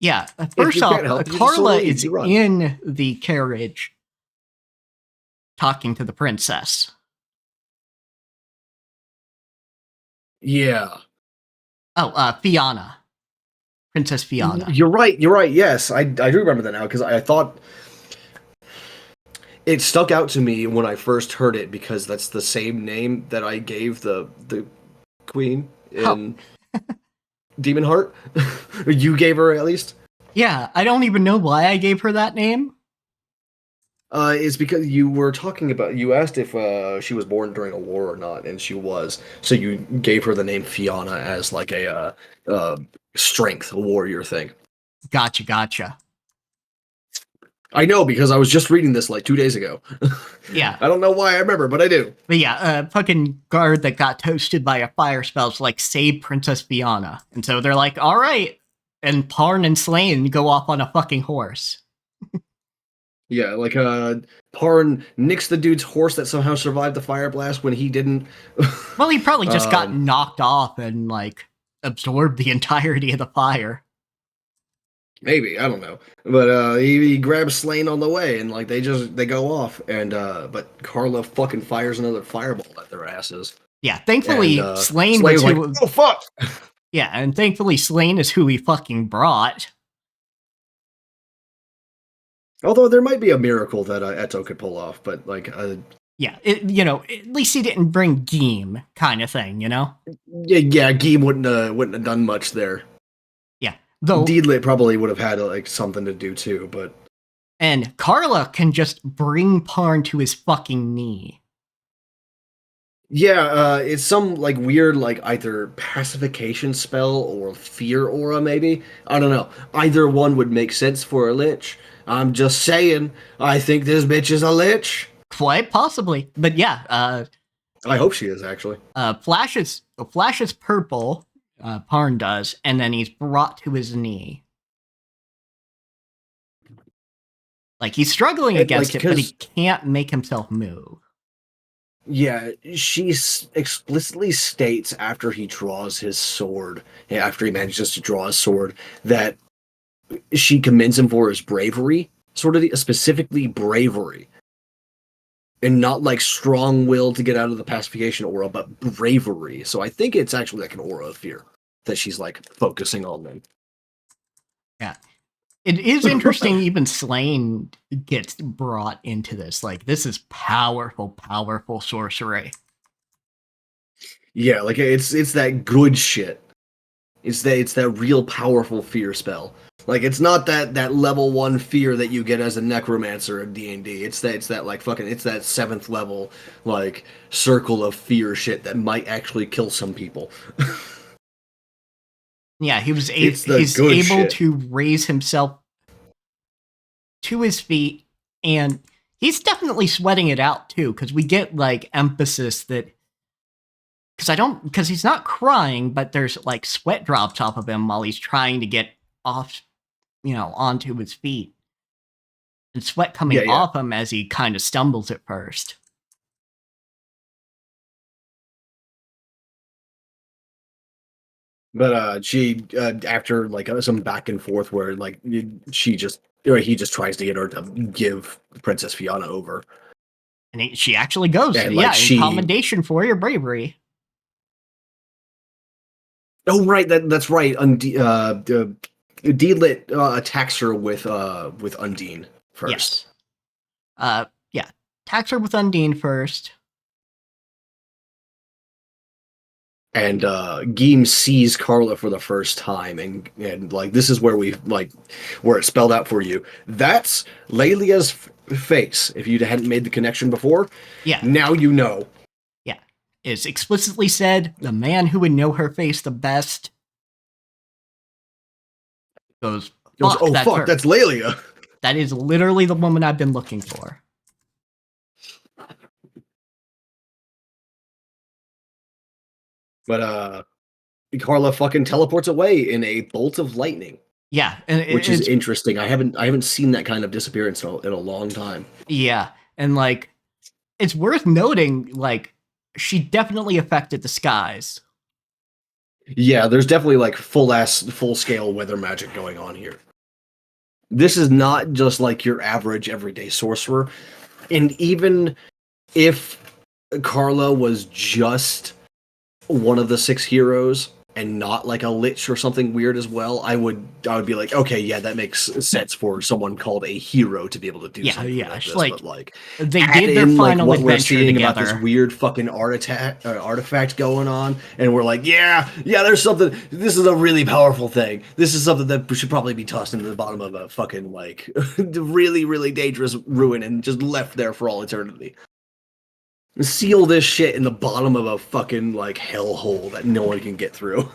yeah. First off, help, Carla is in the carriage talking to the princess. Yeah. Oh, Fiona. Princess Fiona. You're right. Yes, I do remember that now, because I thought it stuck out to me when I first heard it, because that's the same name that I gave the queen in Demon Heart. You gave her, at least. Yeah, I don't even know why I gave her that name. It's because you asked if she was born during a war or not, and she was. So you gave her the name Fiona as like a strength, a warrior thing. Gotcha. I know, because I was just reading this like 2 days ago. Yeah. I don't know why I remember, but I do. But yeah, fucking guard that got toasted by a fire spell's like, save Princess Fiona. And so they're like, all right. And Parn and Slane go off on a fucking horse. Yeah, like Parn nicks the dude's horse that somehow survived the fire blast when he didn't. Well, he probably just got knocked off and like absorbed the entirety of the fire. Maybe, I don't know, but he grabs Slane on the way, and like they go off, and but Carla fucking fires another fireball at their asses. Yeah, thankfully Slane was like, oh fuck. Yeah, and thankfully Slane is who he fucking brought. Although there might be a miracle that Eto could pull off, but like yeah, at least he didn't bring Geem, kind of thing, you know? Yeah, Geem wouldn't have done much there. Yeah, though Deedlit probably would have had like something to do too, but. And Carla can just bring Parn to his fucking knee. Yeah, it's some like weird like either pacification spell or fear aura, maybe. I don't know. Either one would make sense for a lich. I'm just saying. I think this bitch is a lich. Quite possibly, but yeah. I hope she is, actually. Flash is purple. Parn does, and then he's brought to his knee. Like he's struggling against it, but he can't make himself move. Yeah, she explicitly states after he draws his sword, after he manages to draw his sword, that she commends him for his bravery, sort of specifically bravery. And not like strong will to get out of the pacification aura, but bravery. So I think it's actually like an aura of fear that she's like focusing on them. Yeah. It is interesting even Slane gets brought into this. Like, this is powerful sorcery. Yeah, like it's that good shit. It's that real powerful fear spell. Like it's not that level 1 fear that you get as a necromancer in D&D. It's that like fucking it's that 7th level like circle of fear shit that might actually kill some people. Yeah, It's the he's good able shit. to raise himself to his feet, and he's definitely sweating it out too, because we get like emphasis that because he's not crying, but there's like sweat drops off of him while he's trying to get off, onto his feet, and sweat coming Yeah, yeah. off him as he kind of stumbles at first. But she after like some back and forth where like she just or he just tries to get her to give Princess Fiona over, And she actually goes, and like yeah, in she commendation for your bravery. oh right that's right Deedlit attacks her with Undine first. Yes. Yeah. Attacks her with Undine first. And Geem sees Carla for the first time, and like this is where we like where it's spelled out for you. That's Lelia's face. If you hadn't made the connection before, Yeah. now you know. Yeah. It's explicitly said the man who would know her face the best goes, Goes, fuck, oh that's fuck, her. that's Lelia. That is literally the woman I've been looking for. But Carla fucking teleports away in a bolt of lightning, Yeah, and which is it's interesting. I haven't seen that kind of disappearance in a long time. yeah, and like it's worth noting, like she definitely affected the skies. Yeah, there's definitely like full scale weather magic going on here. This is not just like your average everyday sorcerer. And even if Carla was just one of the 6 heroes and not like a lich or something weird as well, I would be like, okay, yeah, that makes sense for someone called a hero to be able to do Yeah, something yeah, like it's this. like But like, they add did their in like final what we're adventure seeing about this together. weird fucking artifact going on, and we're like, yeah, there's something. This is a really powerful thing. This is something that should probably be tossed into the bottom of a fucking like really really dangerous ruin and just left there for all eternity. Seal this shit in the bottom of a fucking like hellhole that no one can get through.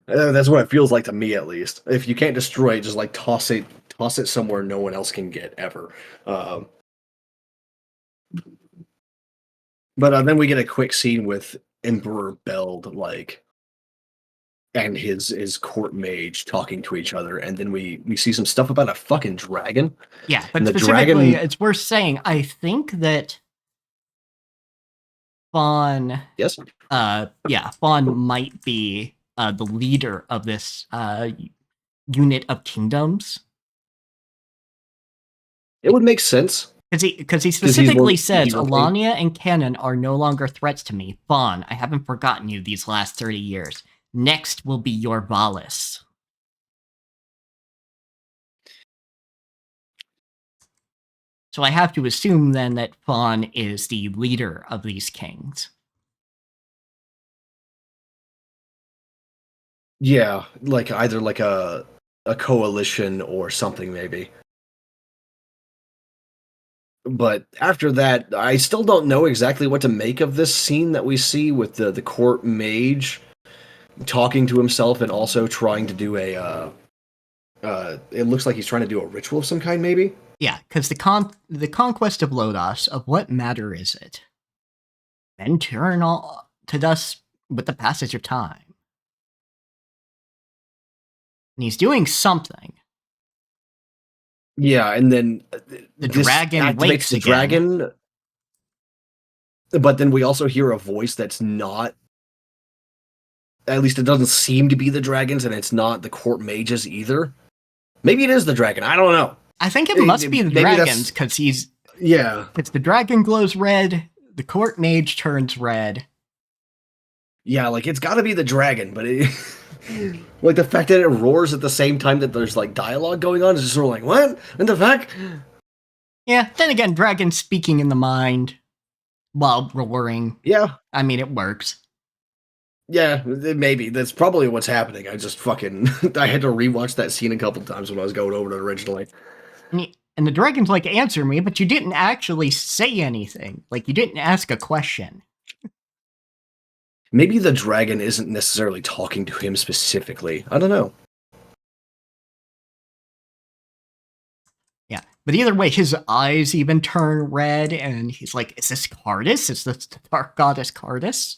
That's what it feels like to me, at least. If you can't destroy it, just like toss it somewhere no one else can get ever. Um, but then we get a quick scene with Emperor Beld, like, and his court mage talking to each other, and then we see some stuff about a fucking dragon. Yeah, but And the specifically, dragon, it's worth saying. I think that Fawn, yes, Fawn might be the leader of this unit of kingdoms. it would make sense Because he because he's specifically says, he's working. Alania and Cannon are no longer threats to me. Fawn, I haven't forgotten you these last 30 years. Next will be your Valis. So I have to assume then that Fawn is the leader of these kings. Yeah, like either like a coalition or something maybe. But after that, I still don't know exactly what to make of this scene that we see with the court mage talking to himself and also trying to do a it looks like he's trying to do a ritual of some kind maybe. Yeah, because the conquest of Lodos, of what matter is it? Men turn all to dust with the passage of time. And he's doing something. Yeah, and then The this dragon activates wakes the again. dragon, but then we also hear a voice that's not, at least it doesn't seem to be the dragon's, and it's not the court mage's either. Maybe it is the dragon. I don't know. I think it must be the Maybe dragon's, because yeah. it's the dragon glows red, the court mage turns red. Yeah, like it's got to be the dragon, but like the fact that it roars at the same time that there's like dialogue going on is just sort of like, what? And the fact? Yeah, then again, dragon speaking in the mind while roaring. Yeah. I mean, it works. Yeah, maybe that's probably what's happening. I just fucking I had to rewatch that scene a couple times when I was going over it originally. And the dragon's like, answer me, but you didn't actually say anything. Like, you didn't ask a question. Maybe the dragon isn't necessarily talking to him specifically. I don't know. Yeah. But either way, his eyes even turn red, and he's like, is this Cardis? Is this the dark goddess Cardis?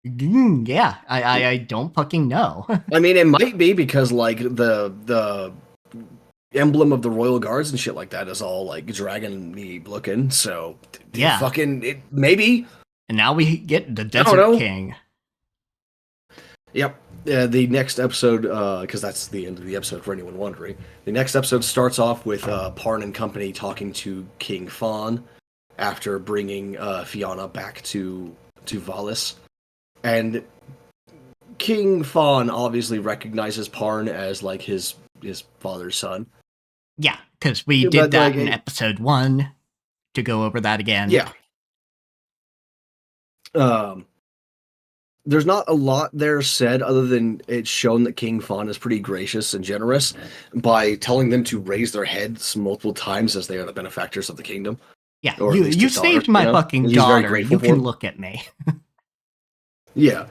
Yeah, I don't fucking know. I mean, it might be because like the emblem of the royal guards and shit like that is all like dragon-y looking. So Yeah. fucking it maybe. And now we get the Desert King. Yep. The next episode, because that's the end of the episode for anyone wondering. The next episode starts off with Parn and company talking to King Fawn after bringing Fiona back to Valis, and King Fawn obviously recognizes Parn as like his father's son. Yeah, because we did that in episode 1. To go over that again. Yeah. There's not a lot there said other than it's shown that King Fawn is pretty gracious and generous by telling them to raise their heads multiple times as they are the benefactors of the kingdom. Yeah, you saved my fucking daughter. You can look at me. Yeah.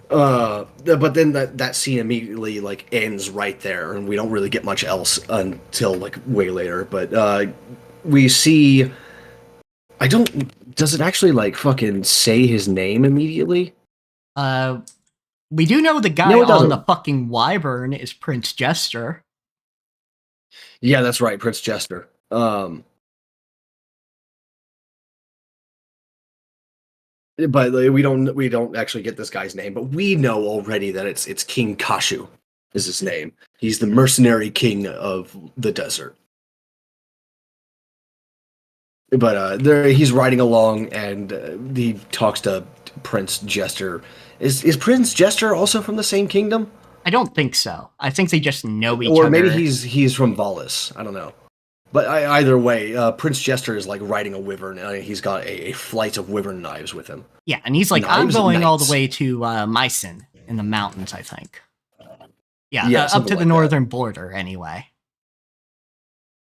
But then that scene immediately like ends right there, and we don't really get much else until like way later. But we see. Does it actually like fucking say his name immediately? We do know the guy on the fucking wyvern is Prince Jester. Yeah, that's right, Prince Jester. But we don't actually get this guy's name, but we know already that it's King Kashu is his name. He's the mercenary king of the desert. But he's riding along, and he talks to Prince Jester. Is Prince Jester also from the same kingdom? I don't think so. I think they just know each other. Or maybe he's from Valis. I don't know. But either way, Prince Jester is like riding a wyvern, and he's got a flight of wyvern knives with him. Yeah, and he's like, I'm going all the way to Mycen in the mountains, I think. Yeah, up to the northern border, anyway.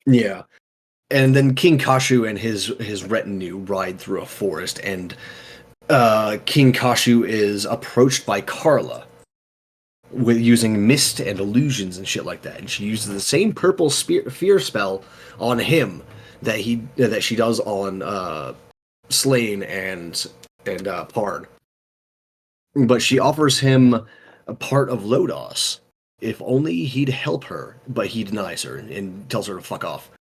Yeah. And then King Kashu and his retinue ride through a forest, and King Kashu is approached by Carla with using mist and illusions and shit like that, and she uses the same purple fear spell on him that she does on Slain and Parn. But she offers him a part of Lodos if only he'd help her, but he denies her and tells her to fuck off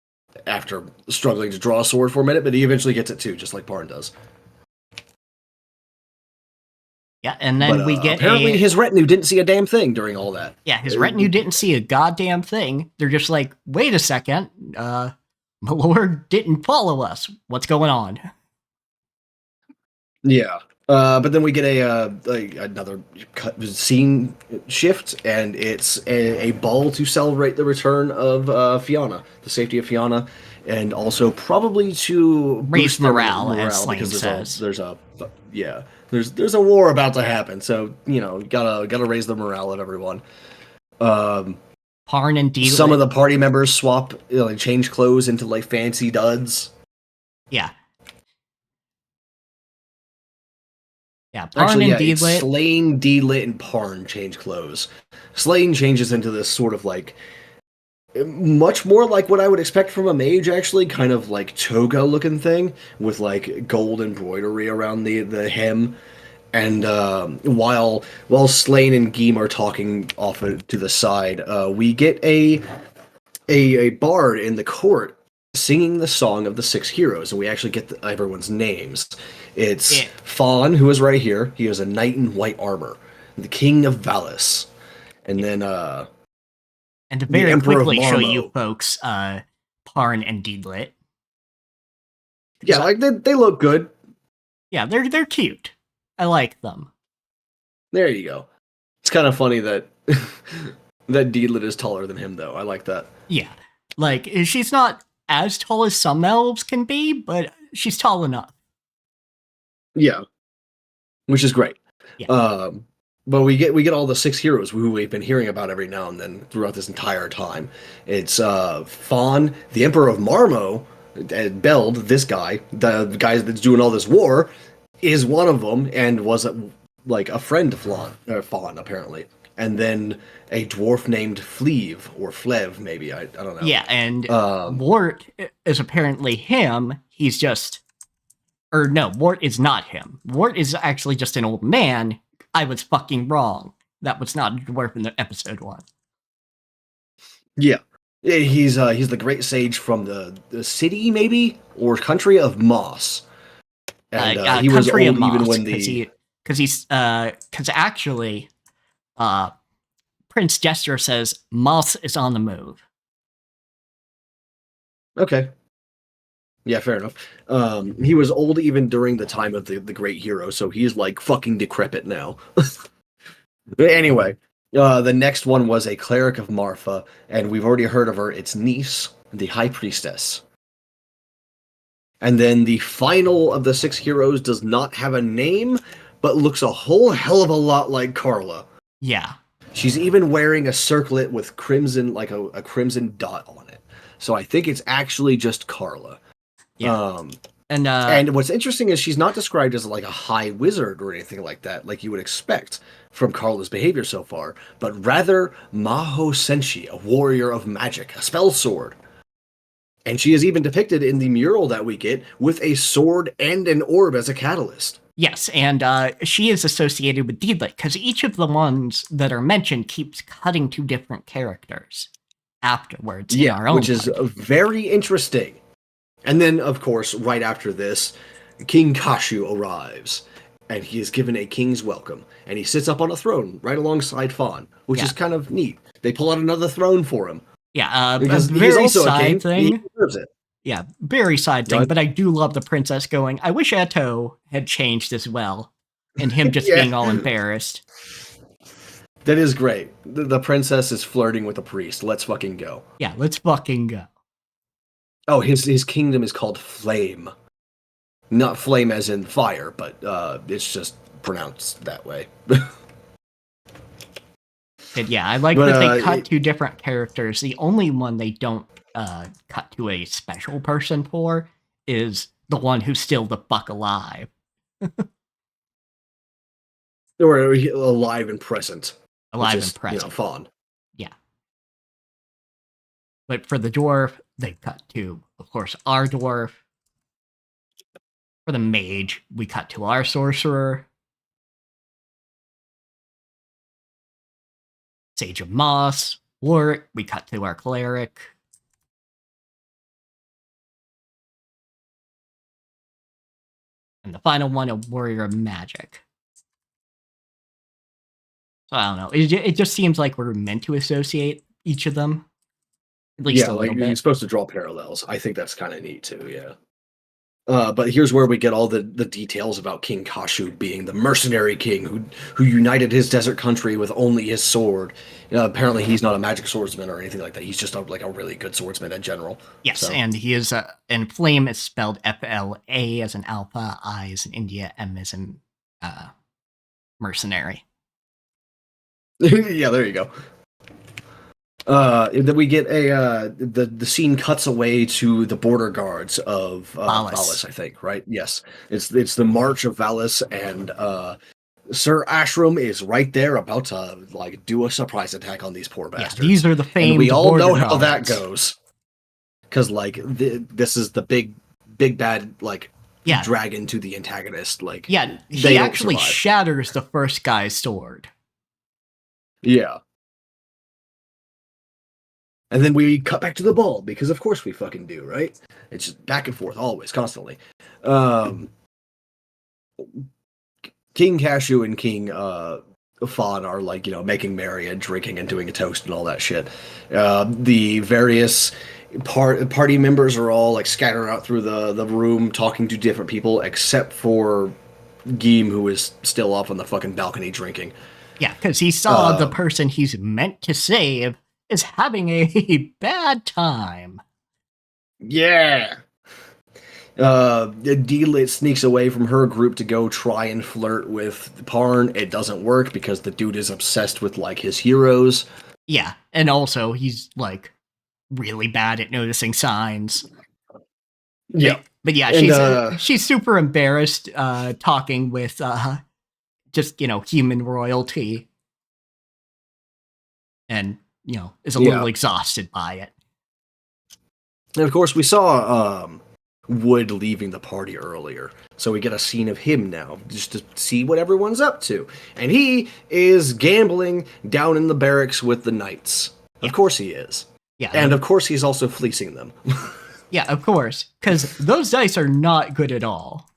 after struggling to draw a sword for a minute, but he eventually gets it too, just like Parn does. Yeah, and then we get apparently his retinue didn't see a damn thing during all that. Yeah, his retinue didn't see a goddamn thing. They're just like, wait a second, my lord didn't follow us. What's going on? Yeah. But then we get another scene shift, and it's a ball to celebrate the return of Fiona, the safety of Fiona, and also probably to raise morale as Slain says. There's a war about to happen, so gotta raise the morale of everyone. Parn and Deedlit. Some of the party members swap, change clothes into like fancy duds. Yeah. Yeah, Parn and Deedlit. Slain, Deedlit, and Parn change clothes. Slain changes into this sort of like much more like what I would expect from a mage, actually, kind of like toga looking thing with like gold embroidery around the hem. And while Slain and Geem are talking off to the side, we get a bard in the court singing the song of the 6 heroes, and we actually get everyone's names. It's Fawn, who is right here. He is a knight in white armor, the king of Valis, and then and to very quickly show you folks, Parn and Deedlit. Yeah, like they look good. Yeah, they're cute. I like them. There you go. It's kind of funny that that Deedlit is taller than him, though. I like that. Yeah, like she's not as tall as some elves can be, but she's tall enough. Yeah, which is great. Yeah. But we get all the 6 heroes who we've been hearing about every now and then throughout this entire time. It's Fawn, the Emperor of Marmo, Beld, this guy, the guy that's doing all this war, is one of them and was like a friend to Fawn apparently. And then a dwarf named Fleeve or Flev, maybe I don't know. Yeah, and Wart is apparently him. He's just, or no, Wart is not him. Wart is actually just an old man. I was fucking wrong. That was not a dwarf in the episode 1. Yeah. He's the great sage from the city, maybe, or country of Moss. And he was old even when because actually, Prince Jester says Moss is on the move. Okay. Yeah, fair enough. He was old even during the time of the great hero, so he's like fucking decrepit now. Anyway, the next one was a cleric of Marfa, and we've already heard of her. It's Nice, the high priestess. And then the final of the 6 heroes does not have a name, but looks a whole hell of a lot like Carla. Yeah. She's even wearing a circlet with crimson, like a crimson dot on it. So I think it's actually just Carla. Yeah. And what's interesting is she's not described as like a high wizard or anything like that, like you would expect from Carla's behavior so far, but rather Maho Senshi, a warrior of magic, a spell sword. And she is even depicted in the mural that we get with a sword and an orb as a catalyst. Yes, and she is associated with Deedlit, because each of the ones that are mentioned keeps cutting to different characters afterwards in our own which is very interesting. And then, of course, right after this, King Kashu arrives, and he is given a king's welcome, and he sits up on a throne right alongside Fawn, which is kind of neat. They pull out another throne for him. Yeah, because a very he's also side a king. thing. He deserves it. Yeah, very side thing, but I do love the princess going, I wish Eto had changed as well, and him just being all embarrassed. That is great. The princess is flirting with a priest. Let's fucking go. Yeah, let's fucking go. Oh, his kingdom is called Flame. Not flame as in fire, but it's just pronounced that way. And yeah, I like that they cut to different characters. The only one they don't cut to a special person for is the one who's still the fuck alive. Or alive and present. Alive and present. You know, Fawn. Yeah. But for the dwarf, they cut to, of course, our dwarf. For the mage, we cut to our sorcerer. Sage of Moss. Warwick, we cut to our cleric. And the final one, a warrior of magic. So I don't know. It just seems like we're meant to associate each of them. At least a little bit. You're supposed to draw parallels. I think that's kind of neat too, yeah. But here's where we get all the details about King Kashu being the mercenary king who united his desert country with only his sword. Apparently he's not a magic swordsman or anything like that. He's just a really good swordsman in general. Yes, so. And he is and Flame is spelled F-L-A as an alpha, I as an India, M as in mercenary. Yeah, there you go. Then we get the scene cuts away to the border guards of Valis, I think, right? Yes, it's the march of Valis, and Sir Ashram is right there about to do a surprise attack on these poor bastards. Yeah, these are the famed. And we all know how guards. that goes, because this is the big bad dragon to the antagonist. He actually shatters the first guy's sword. Yeah. And then we cut back to the ball, because of course we fucking do, right? It's just back and forth, always, constantly. King Kashu and King Fawn are making merry and drinking and doing a toast and all that shit. The various party members are all scattered out through the room talking to different people, except for Geem, who is still off on the fucking balcony drinking. Yeah, because he saw the person he's meant to save is having a bad time. Yeah. D-Lit sneaks away from her group to go try and flirt with Parn. It doesn't work because the dude is obsessed with like his heroes. Yeah, and also he's like really bad at noticing signs. Yeah, but yeah, and she's super embarrassed talking with just human royalty, and is a little exhausted by it. And of course, we saw Wood leaving the party earlier, so we get a scene of him now, just to see what everyone's up to. And he is gambling down in the barracks with the knights. Yeah. Of course he is. Yeah, and of course he's also fleecing them. Yeah, of course, because those dice are not good at all.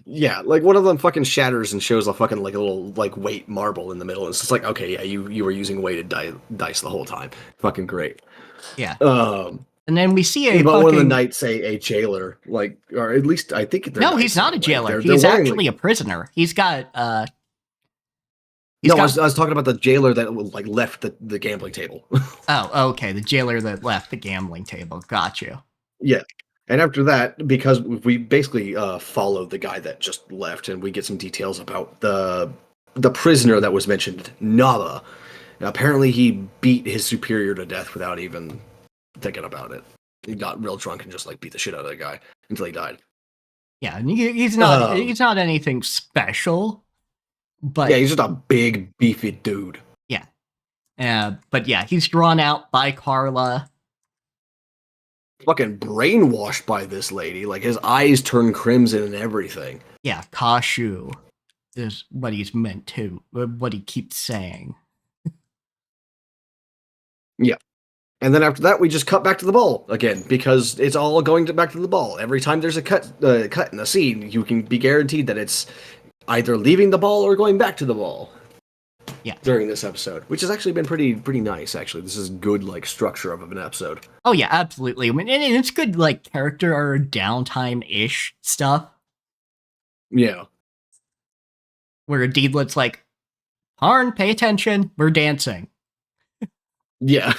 Yeah, like one of them fucking shatters and shows a fucking like a little like weight marble in the middle. It's just like, okay, yeah, you were using weighted dice the whole time. Fucking great. Yeah. And then we see but one of the knights, a jailer, like, or at least I think no, he's not a jailer. He's actually a prisoner. He's got I was talking about the jailer that like left the gambling table. Oh, okay, the jailer that left the gambling table. Got you. Yeah. And after that, because we basically followed the guy that just left, and we get some details about the prisoner that was mentioned, Naba. Now, apparently, he beat his superior to death without even thinking about it. He got real drunk and just like beat the shit out of the guy until he died. Yeah, and he's not anything special, but yeah, he's just a big beefy dude. Yeah, but yeah, he's drawn out by Carla. Fucking brainwashed by this lady. Like, his eyes turn crimson and everything. Yeah, Kashu is what he's meant to, what he keeps saying. Yeah. And then after that, we just cut back to the ball again, because it's all going back to the ball. Every time there's a cut in a scene, you can be guaranteed that it's either leaving the ball or going back to the ball. Yeah. During this episode, which has actually been pretty nice. Actually, this is good like structure of an episode. Oh yeah, absolutely. I mean, and it's good like character or downtime ish stuff. Yeah. Where Deedlet's like, Harn, pay attention, we're dancing. Yeah.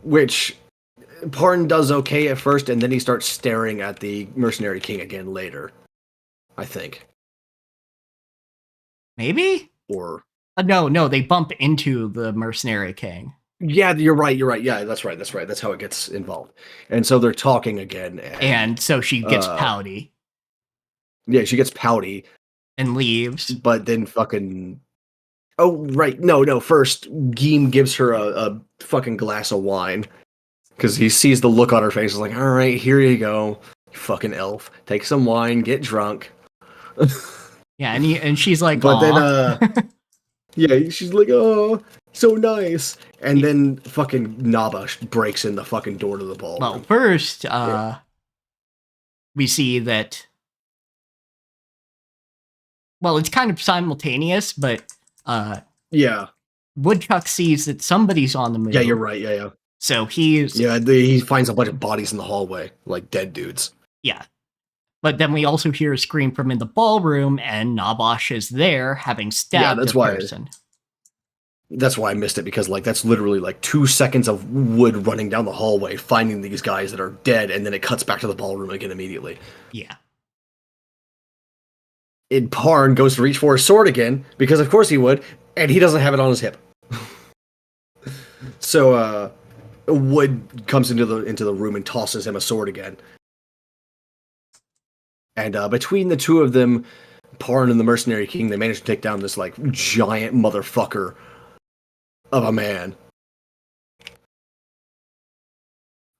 Which Parn does okay at first, and then he starts staring at the Mercenary King again later. I think. Maybe? Or no, they bump into the Mercenary King. Yeah, you're right. Yeah, that's right. That's how it gets involved. And so they're talking again. And so she gets pouty. Yeah, she gets pouty. And leaves. But then fucking... Oh, right. No. First, Geem gives her a fucking glass of wine. Because he sees the look on her face. He's like, all right, here you go. You fucking elf. Take some wine, get drunk. Yeah, and she's like, but then, yeah, she's like, oh, so nice. And then fucking Naba breaks in the fucking door to the ballroom. Well, first, we see that, well, it's kind of simultaneous, but, yeah. Woodchuck sees that somebody's on the move. Yeah, you're right, yeah. So he's... Yeah, he finds a bunch of bodies in the hallway, like dead dudes. Yeah. But then we also hear a scream from in the ballroom, and Nabosh is there, having stabbed a person. That's why I missed it, because like that's literally like 2 seconds of Wood running down the hallway, finding these guys that are dead, and then it cuts back to the ballroom again immediately. Yeah. And Parn goes to reach for his sword again, because of course he would, and he doesn't have it on his hip. So Wood comes into the room and tosses him a sword again. And between the two of them, Parn and the Mercenary King, they managed to take down this like giant motherfucker of a man.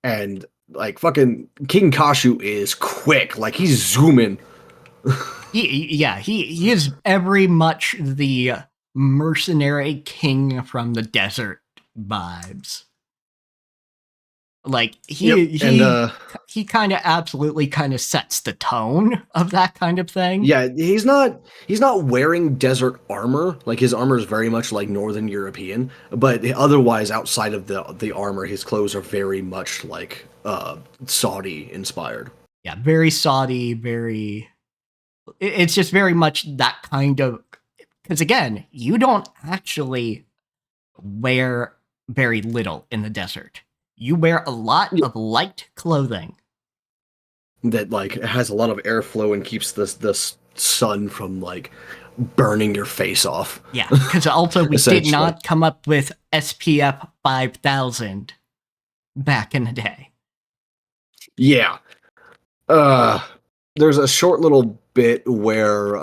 And like fucking King Kashu is quick, like he's zooming. He is very much the Mercenary King from the desert vibes. Like he kind of absolutely kind of sets the tone of that kind of thing. Yeah, he's not wearing desert armor. Like his armor is very much like Northern European, but otherwise outside of the armor, his clothes are very much like Saudi inspired. Yeah, very Saudi, very. It's just very much that kind of, because again, you don't actually wear very little in the desert. You wear a lot of light clothing. That like has a lot of airflow and keeps the sun from like burning your face off. Yeah, because also we did Essentially. not come up with SPF 5000 back in the day. Yeah. Uh, there's a short little bit where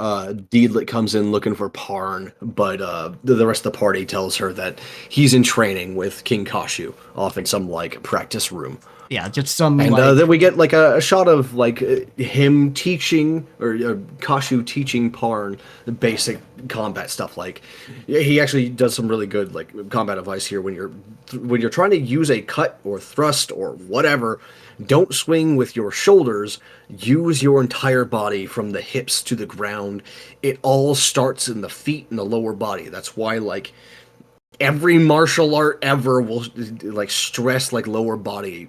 Deedlit comes in looking for Parn, but the rest of the party tells her that he's in training with King Kashu off in some like practice room. Yeah, just some And like then we get like a shot of like him teaching or Kashu teaching Parn the basic combat stuff. Like he actually does some really good like combat advice here when you're trying to use a cut or thrust or whatever. Don't swing with your shoulders. Use your entire body from the hips to the ground. It all starts in the feet and the lower body. That's why like every martial art ever will like stress like lower body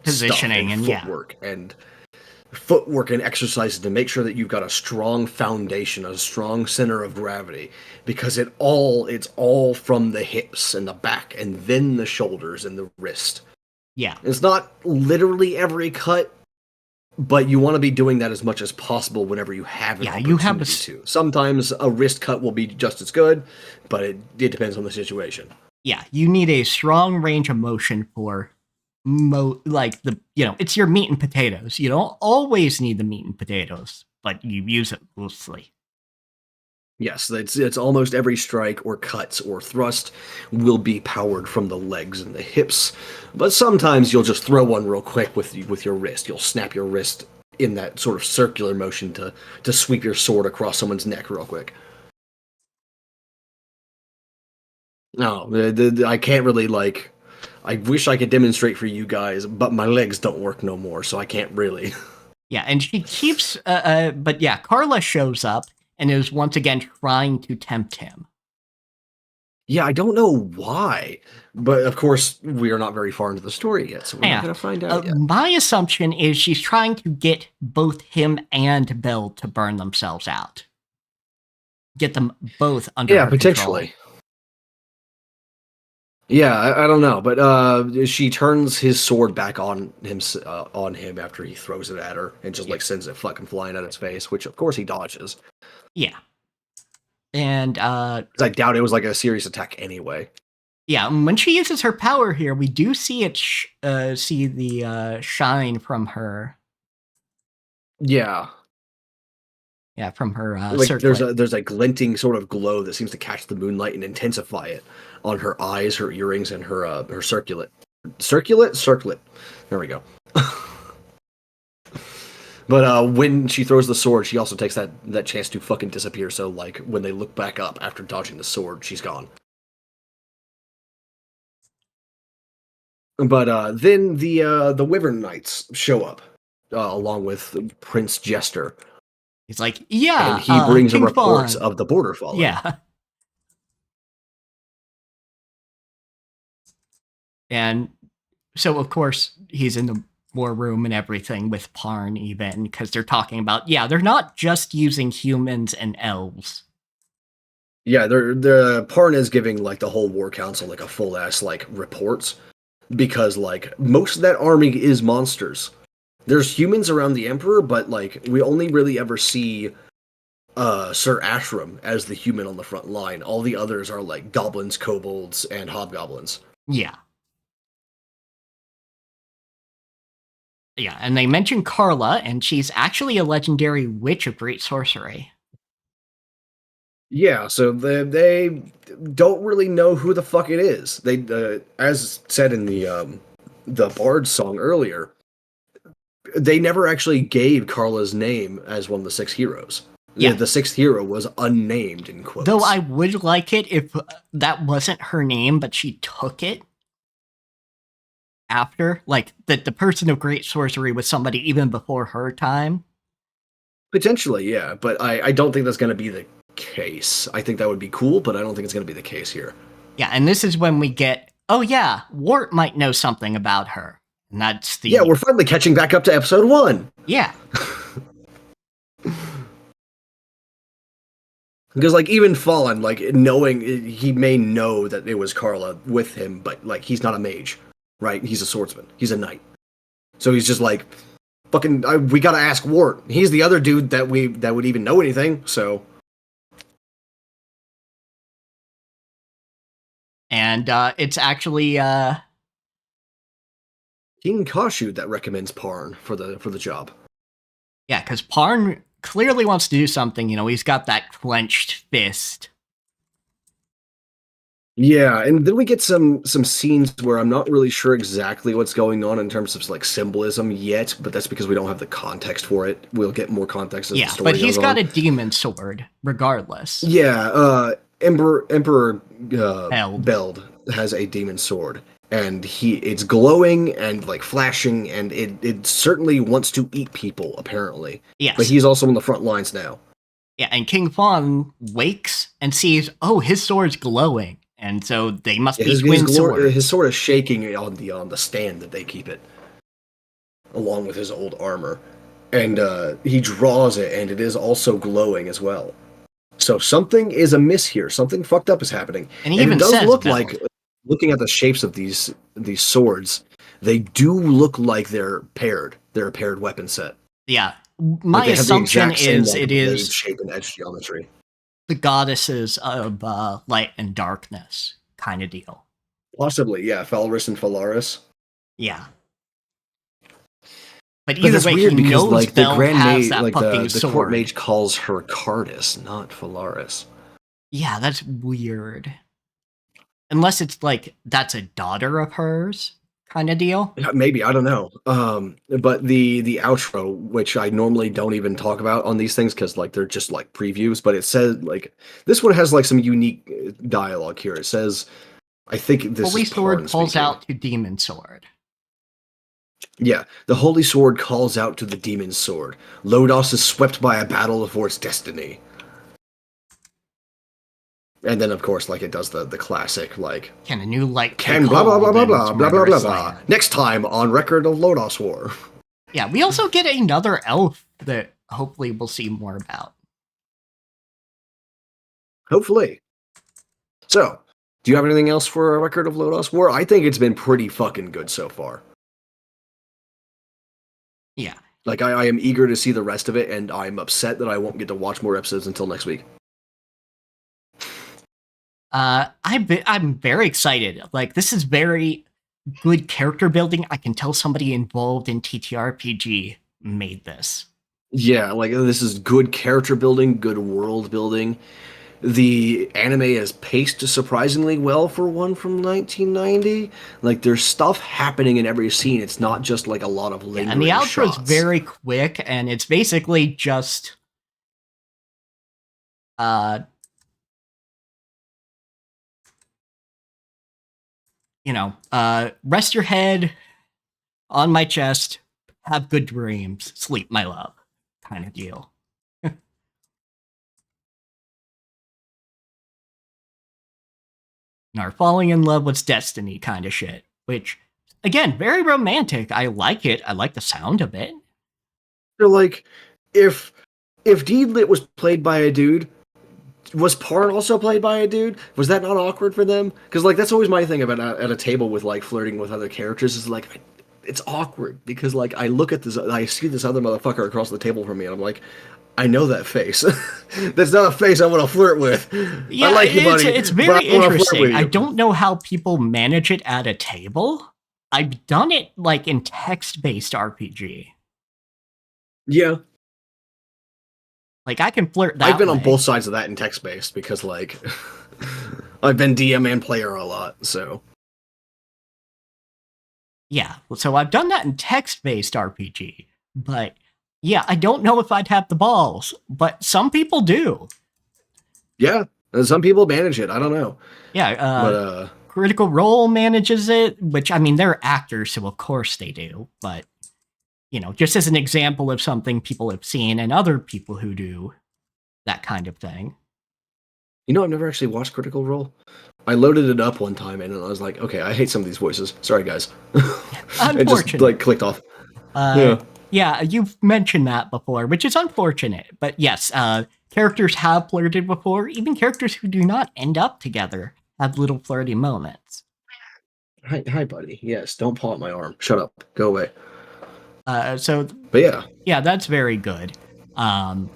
positioning stuff and footwork and exercises to make sure that you've got a strong foundation, a strong center of gravity, because it's all from the hips and the back and then the shoulders and the wrist. Yeah. It's not literally every cut, but you want to be doing that as much as possible whenever you have an opportunity to. Sometimes a wrist cut will be just as good, but it depends on the situation. Yeah, you need a strong range of motion for it's your meat and potatoes. You don't always need the meat and potatoes, but you use it mostly. Yes, it's almost every strike or cuts or thrust will be powered from the legs and the hips, but sometimes you'll just throw one real quick with your wrist. You'll snap your wrist in that sort of circular motion to sweep your sword across someone's neck real quick. No, I can't really like. I wish I could demonstrate for you guys, but my legs don't work no more, so I can't really. Yeah, and she keeps, but yeah, Carla shows up and is once again trying to tempt him. Yeah, I don't know why, but of course we are not very far into the story yet, so we're not going to find out yet. My assumption is she's trying to get both him and Bill to burn themselves out. Get them both under her potentially. Control. Yeah, I don't know, but she turns his sword back on him after he throws it at her and just like sends it fucking flying at his face, which of course he dodges. Yeah. And I doubt it was like a serious attack anyway. Yeah, when she uses her power here, we do see it see the shine from her. Yeah. Yeah, from her like circlet. there's a glinting sort of glow that seems to catch the moonlight and intensify it on her eyes, her earrings, and her circlet. Circlet. There we go. But when she throws the sword, she also takes that chance to fucking disappear. So like when they look back up after dodging the sword, she's gone. But then the Wyvern Knights show up along with Prince Jester. He's like, yeah, and he brings King reports Fawn. of the border falling. Yeah. And so, of course, he's in the war room and everything with Parn even, because they're talking about, they're not just using humans and elves. Yeah, the Parn is giving like the whole war council like a full ass like reports because like most of that army is monsters. There's humans around the Emperor, but like we only really ever see Sir Ashram as the human on the front line. All the others are like goblins, kobolds, and hobgoblins. Yeah. Yeah, and they mention Carla, and she's actually a legendary witch of great sorcery. Yeah, so they don't really know who the fuck it is. They, as said in the Bard song earlier, they never actually gave Carla's name as one of the 6 heroes. Yeah, the 6th hero was unnamed in quotes. Though I would like it if that wasn't her name, but she took it after, like the person of great sorcery was somebody even before her time. Potentially, yeah, but I don't think that's going to be the case. I think that would be cool, but I don't think it's going to be the case here. Yeah, and this is when we get, oh yeah, Wart might know something about her. And that's the... Yeah, we're finally catching back up to episode 1. Yeah. Because, like, even Fallen, like, knowing, he may know that it was Carla with him, but, like, he's not a mage. right? He's a swordsman. He's a knight. So he's just like, fucking, we gotta ask Wart. He's the other dude that would even know anything. So, And it's actually King Kashu that recommends Parn for the job. yeah, because Parn clearly wants to do something. He's got that clenched fist. Yeah, and then we get some scenes where I'm not really sure exactly what's going on in terms of like symbolism yet, but that's because we don't have the context for it. We'll get more context as the story but goes he's on. got a demon sword, regardless. Yeah, Emperor Beld. Beld has a demon sword, and it's glowing and like flashing, and it certainly wants to eat people apparently. Yes. But he's also on the front lines now. Yeah, and King Fawn wakes and sees, oh, his sword's glowing, and so they must be twin swords. His sword is shaking on the stand that they keep it, along with his old armor, and he draws it, and it is also glowing as well. So something is amiss here. Something fucked up is happening, and he even it does says, look Beld. like, looking at the shapes of these swords, they do look like they're paired. They're a paired weapon set. Yeah. My assumption is it is shape and edge geometry. The goddesses of light and darkness kind of deal. Possibly, yeah. Falris and Phalaris. Yeah. But either way, weird he because, knows like, Beld the Grand has Mage, that like fucking the sword. Court Mage calls her Cardis, not Phalaris. Yeah, that's weird. Unless it's like that's a daughter of hers kind of deal. Maybe, I don't know. But the outro, which I normally don't even talk about on these things because like they're just like previews, but it says like this one has like some unique dialogue here. It says, I think this Holy is Sword Parn calls speaking. out to Demon Sword. Yeah, the Holy Sword calls out to the Demon Sword. Lodos is swept by a battle for its destiny. And then, of course, like it does the classic, like, Can a new light can blah blah blah blah blah blah blah blah blah. Next time on Record of Lodos War. Yeah, we also get another elf that hopefully we'll see more about. Hopefully. So, do you have anything else for a Record of Lodos War? I think it's been pretty fucking good so far. Yeah. Like, I am eager to see the rest of it, and I'm upset that I won't get to watch more episodes until next week. I'm very excited. Like, this is very good character building. I can tell somebody involved in TTRPG made this. Yeah, like, this is good character building, good world building. The anime is paced surprisingly well for one from 1990. Like, there's stuff happening in every scene. It's not just like a lot of lingering and the outro is shots. very quick, and it's basically just rest your head on my chest, have good dreams, sleep, my love, kind of deal. Or falling in love with destiny kind of shit, which, again, very romantic. I like it. I like the sound of it. They're like, if Deedlit was played by a dude, was Parn also played by a dude? Was that not awkward for them? Because like that's always my thing about at a table with like flirting with other characters is like it's awkward because like I look at this, I see this other motherfucker across the table from me, and I'm like, I know that face. That's not a face I want to flirt with. Yeah, I like you, buddy. It's very interesting. I don't know how people manage it at a table. I've done it like in text-based RPG. Yeah. Like I can flirt that I've been way. on both sides of that in text-based because like I've been DM and player a lot, so. Yeah, so I've done that in text-based RPG, but yeah, I don't know if I'd have the balls, but some people do. Yeah, some people manage it. I don't know. Yeah, but Critical Role manages it, which, I mean, they're actors, so of course they do, but, just as an example of something people have seen and other people who do that kind of thing. I've never actually watched Critical Role. I loaded it up one time and I was like, okay, I hate some of these voices. Sorry, guys. It just, like, clicked off. Yeah, you've mentioned that before, which is unfortunate. But yes, characters have flirted before. Even characters who do not end up together have little flirty moments. Hi, buddy. Yes, don't paw at my arm. Shut up. Go away. So But yeah, yeah, that's very good. And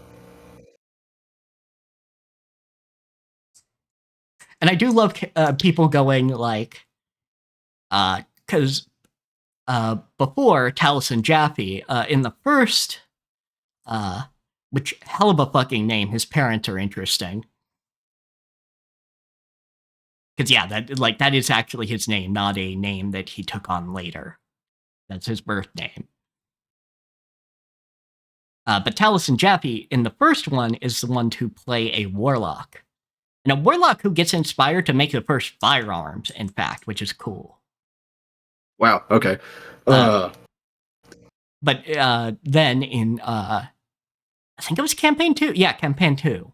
I do love people going like, because before Taliesin Jaffe, in the first, which hell of a fucking name, his parents are interesting. Because yeah, that is actually his name, not a name that he took on later. That's his birth name. But Taliesin Jaffe in the first one is the one to play a warlock. And a warlock who gets inspired to make the first firearms, in fact, which is cool. wow. Okay. But then in, I think it was campaign 2. Yeah, campaign 2.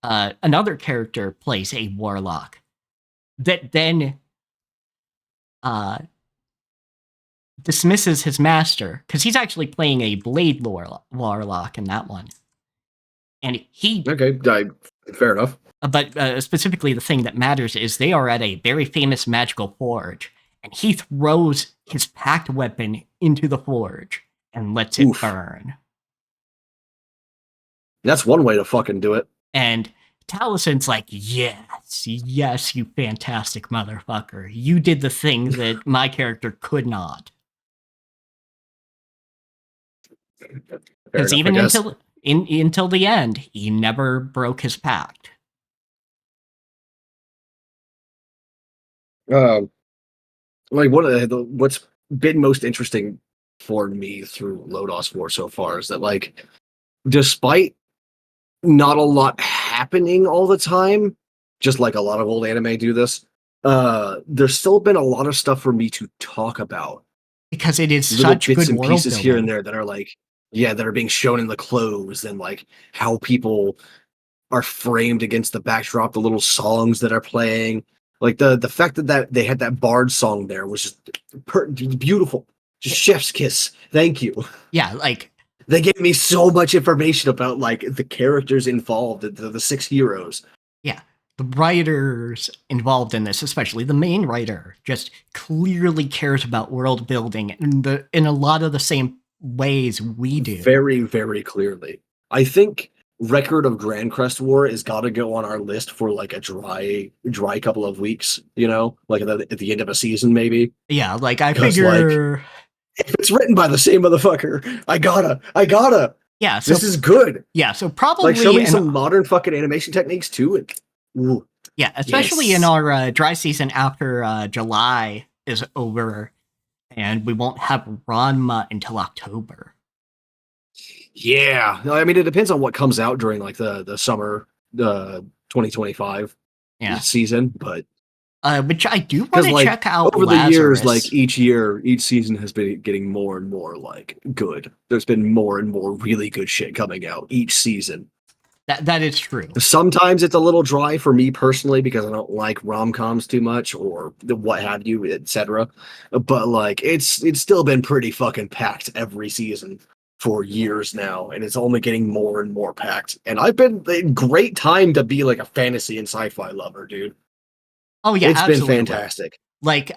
Another character plays a warlock that then dismisses his master, because he's actually playing a blade warlock in that one. And he... Okay, fair enough. But specifically, the thing that matters is they are at a very famous magical forge, and he throws his packed weapon into the forge and lets it burn. That's one way to fucking do it. And Talison's like, yes, you fantastic motherfucker. You did the thing that my character could not. Because even until the end, he never broke his pact. Like what's been most interesting for me through Lodos 4 so far is that, like, despite not a lot happening all the time, just like a lot of old anime do this, there's still been a lot of stuff for me to talk about. Because it is little such bits good and world pieces building here and there that are like, yeah, that are being shown in the clothes, and like how people are framed against the backdrop, the little songs that are playing. Like the fact that they had that bard song there was just beautiful. Just chef's kiss. Thank you. Yeah, like they gave me so much information about like the characters involved, the 6 heroes. Yeah, the writers involved in this, especially the main writer, just clearly cares about world building in a lot of the same ways we do. Very, very clearly. I think Record of Grand Crest War has got to go on our list for like a dry couple of weeks, you know, like at the end of a season, maybe. Yeah, like I figure, like, if it's written by the same motherfucker, I gotta. Yeah, so, this is good. Yeah, so probably like show me some modern fucking animation techniques too. Ooh, yeah, especially in our dry season after July is over, and we won't have Ranma until October. Yeah, I mean, it depends on what comes out during like the summer 2025 season, but which I do want to check out over Lazarus. the years, like each season has been getting more and more like good. There's been more and more really good shit coming out each season. That is true. Sometimes it's a little dry for me personally because I don't like rom-coms too much or what have you, etc. But like it's still been pretty fucking packed every season for years now, and it's only getting more and more packed. And I've been a great time to be like a fantasy and sci-fi lover, dude. Oh yeah, it's absolutely. been fantastic. Like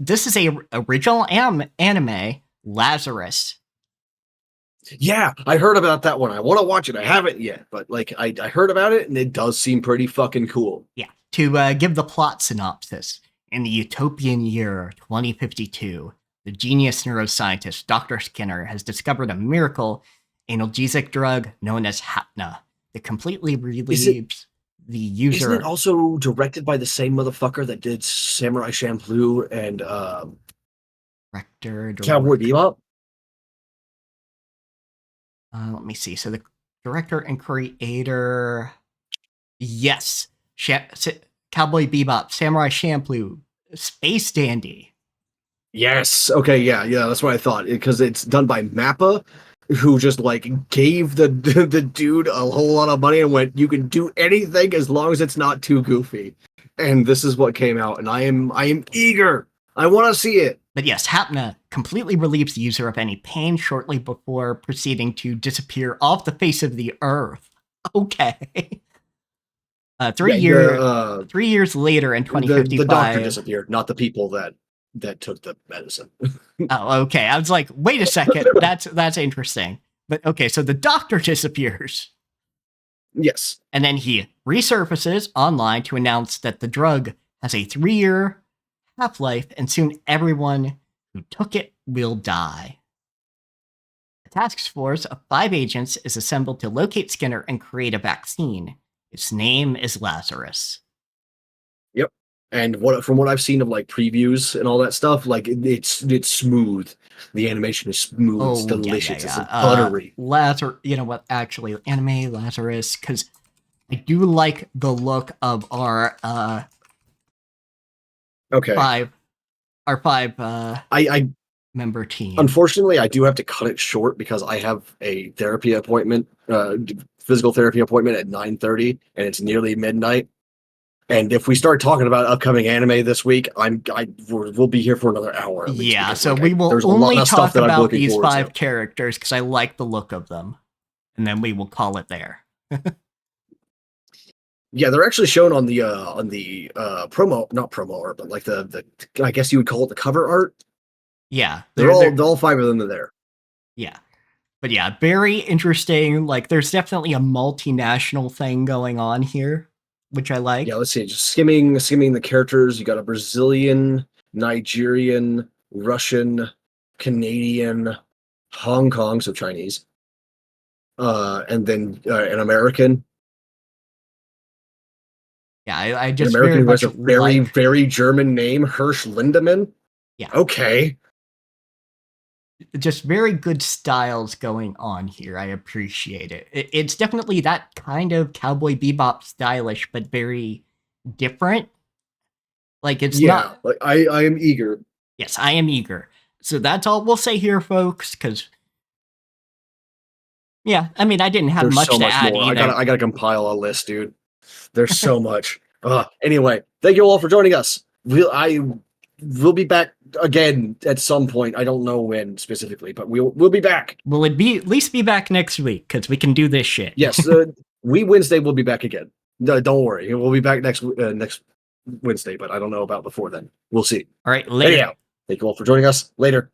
this is a original anime, Lazarus. Yeah, I heard about that one. I want to watch it. I haven't yet, but like I heard about it, and it does seem pretty fucking cool. Yeah. To give the plot synopsis, in the utopian year 2052, the genius neuroscientist Dr. Skinner has discovered a miracle analgesic drug known as Hapna that completely relieves the user. Isn't it also directed by the same motherfucker that did Samurai Champloo and Cowboy Bebop? Let me see. So the director and creator, yes, Cowboy Bebop, Samurai Champloo, Space Dandy. Yes. Okay. Yeah. That's what I thought, because it's done by Mappa, who just like gave the dude a whole lot of money and went, "You can do anything as long as it's not too goofy." And this is what came out, and I am eager. I want to see it. But yes, Hapna completely relieves the user of any pain shortly before proceeding to disappear off the face of the earth. Okay. 3 years later in 2055... The doctor disappeared, not the people that that took the medicine. Oh, okay. I was like, wait a second. That's interesting. But okay, so the doctor disappears. Yes. And then he resurfaces online to announce that the drug has a 3-year half-life, and soon everyone who took it will die. A task force of 5 agents is assembled to locate Skinner and create a vaccine. Its name is Lazarus. Yep. And from what I've seen of like previews and all that stuff, like it's smooth. The animation is smooth. It's delicious. It's buttery. Lazarus, you know what? Actually, anime Lazarus, because I do like the look of our Okay. five I member team. Unfortunately, I do have to cut it short because I have a therapy appointment, physical therapy appointment at 9:30, and it's nearly midnight. And if we start talking about upcoming anime this week, we'll be here for another hour. At least, yeah, because, so like, we will there's only a lot of stuff talk that I'm about looking these forward 5 to. characters because I like the look of them, and then we will call it there. Yeah, they're actually shown on the promo, not promo art, but like the I guess you would call it the cover art. Yeah, They're all 5 of them are there. Yeah. But yeah, very interesting. Like, there's definitely a multinational thing going on here, which I like. Yeah, let's see. Just skimming the characters. You got a Brazilian, Nigerian, Russian, Canadian, Hong Kong, so Chinese, and then an American. Yeah, I An just American very who has much a very, like. very German name, Hirsch Lindemann. Yeah. Okay. Just very good styles going on here. I appreciate it. It's definitely that kind of Cowboy Bebop stylish, but very different. Like, it's not. Like I am eager. Yes, I am eager. So that's all we'll say here, folks, because. Yeah, I mean, I didn't have There's much so to much add more. either. I gotta compile a list, dude. There's so much. Anyway, thank you all for joining us. We'll be back again at some point. I don't know when specifically, but we'll be back. Will it be at least be back next week? Because we can do this shit. Yes, Weeb Wednesday will be back again. No, don't worry, we'll be back next Wednesday, but I don't know about before then. We'll see. All right, later. Anyhow, thank you all for joining us. Later.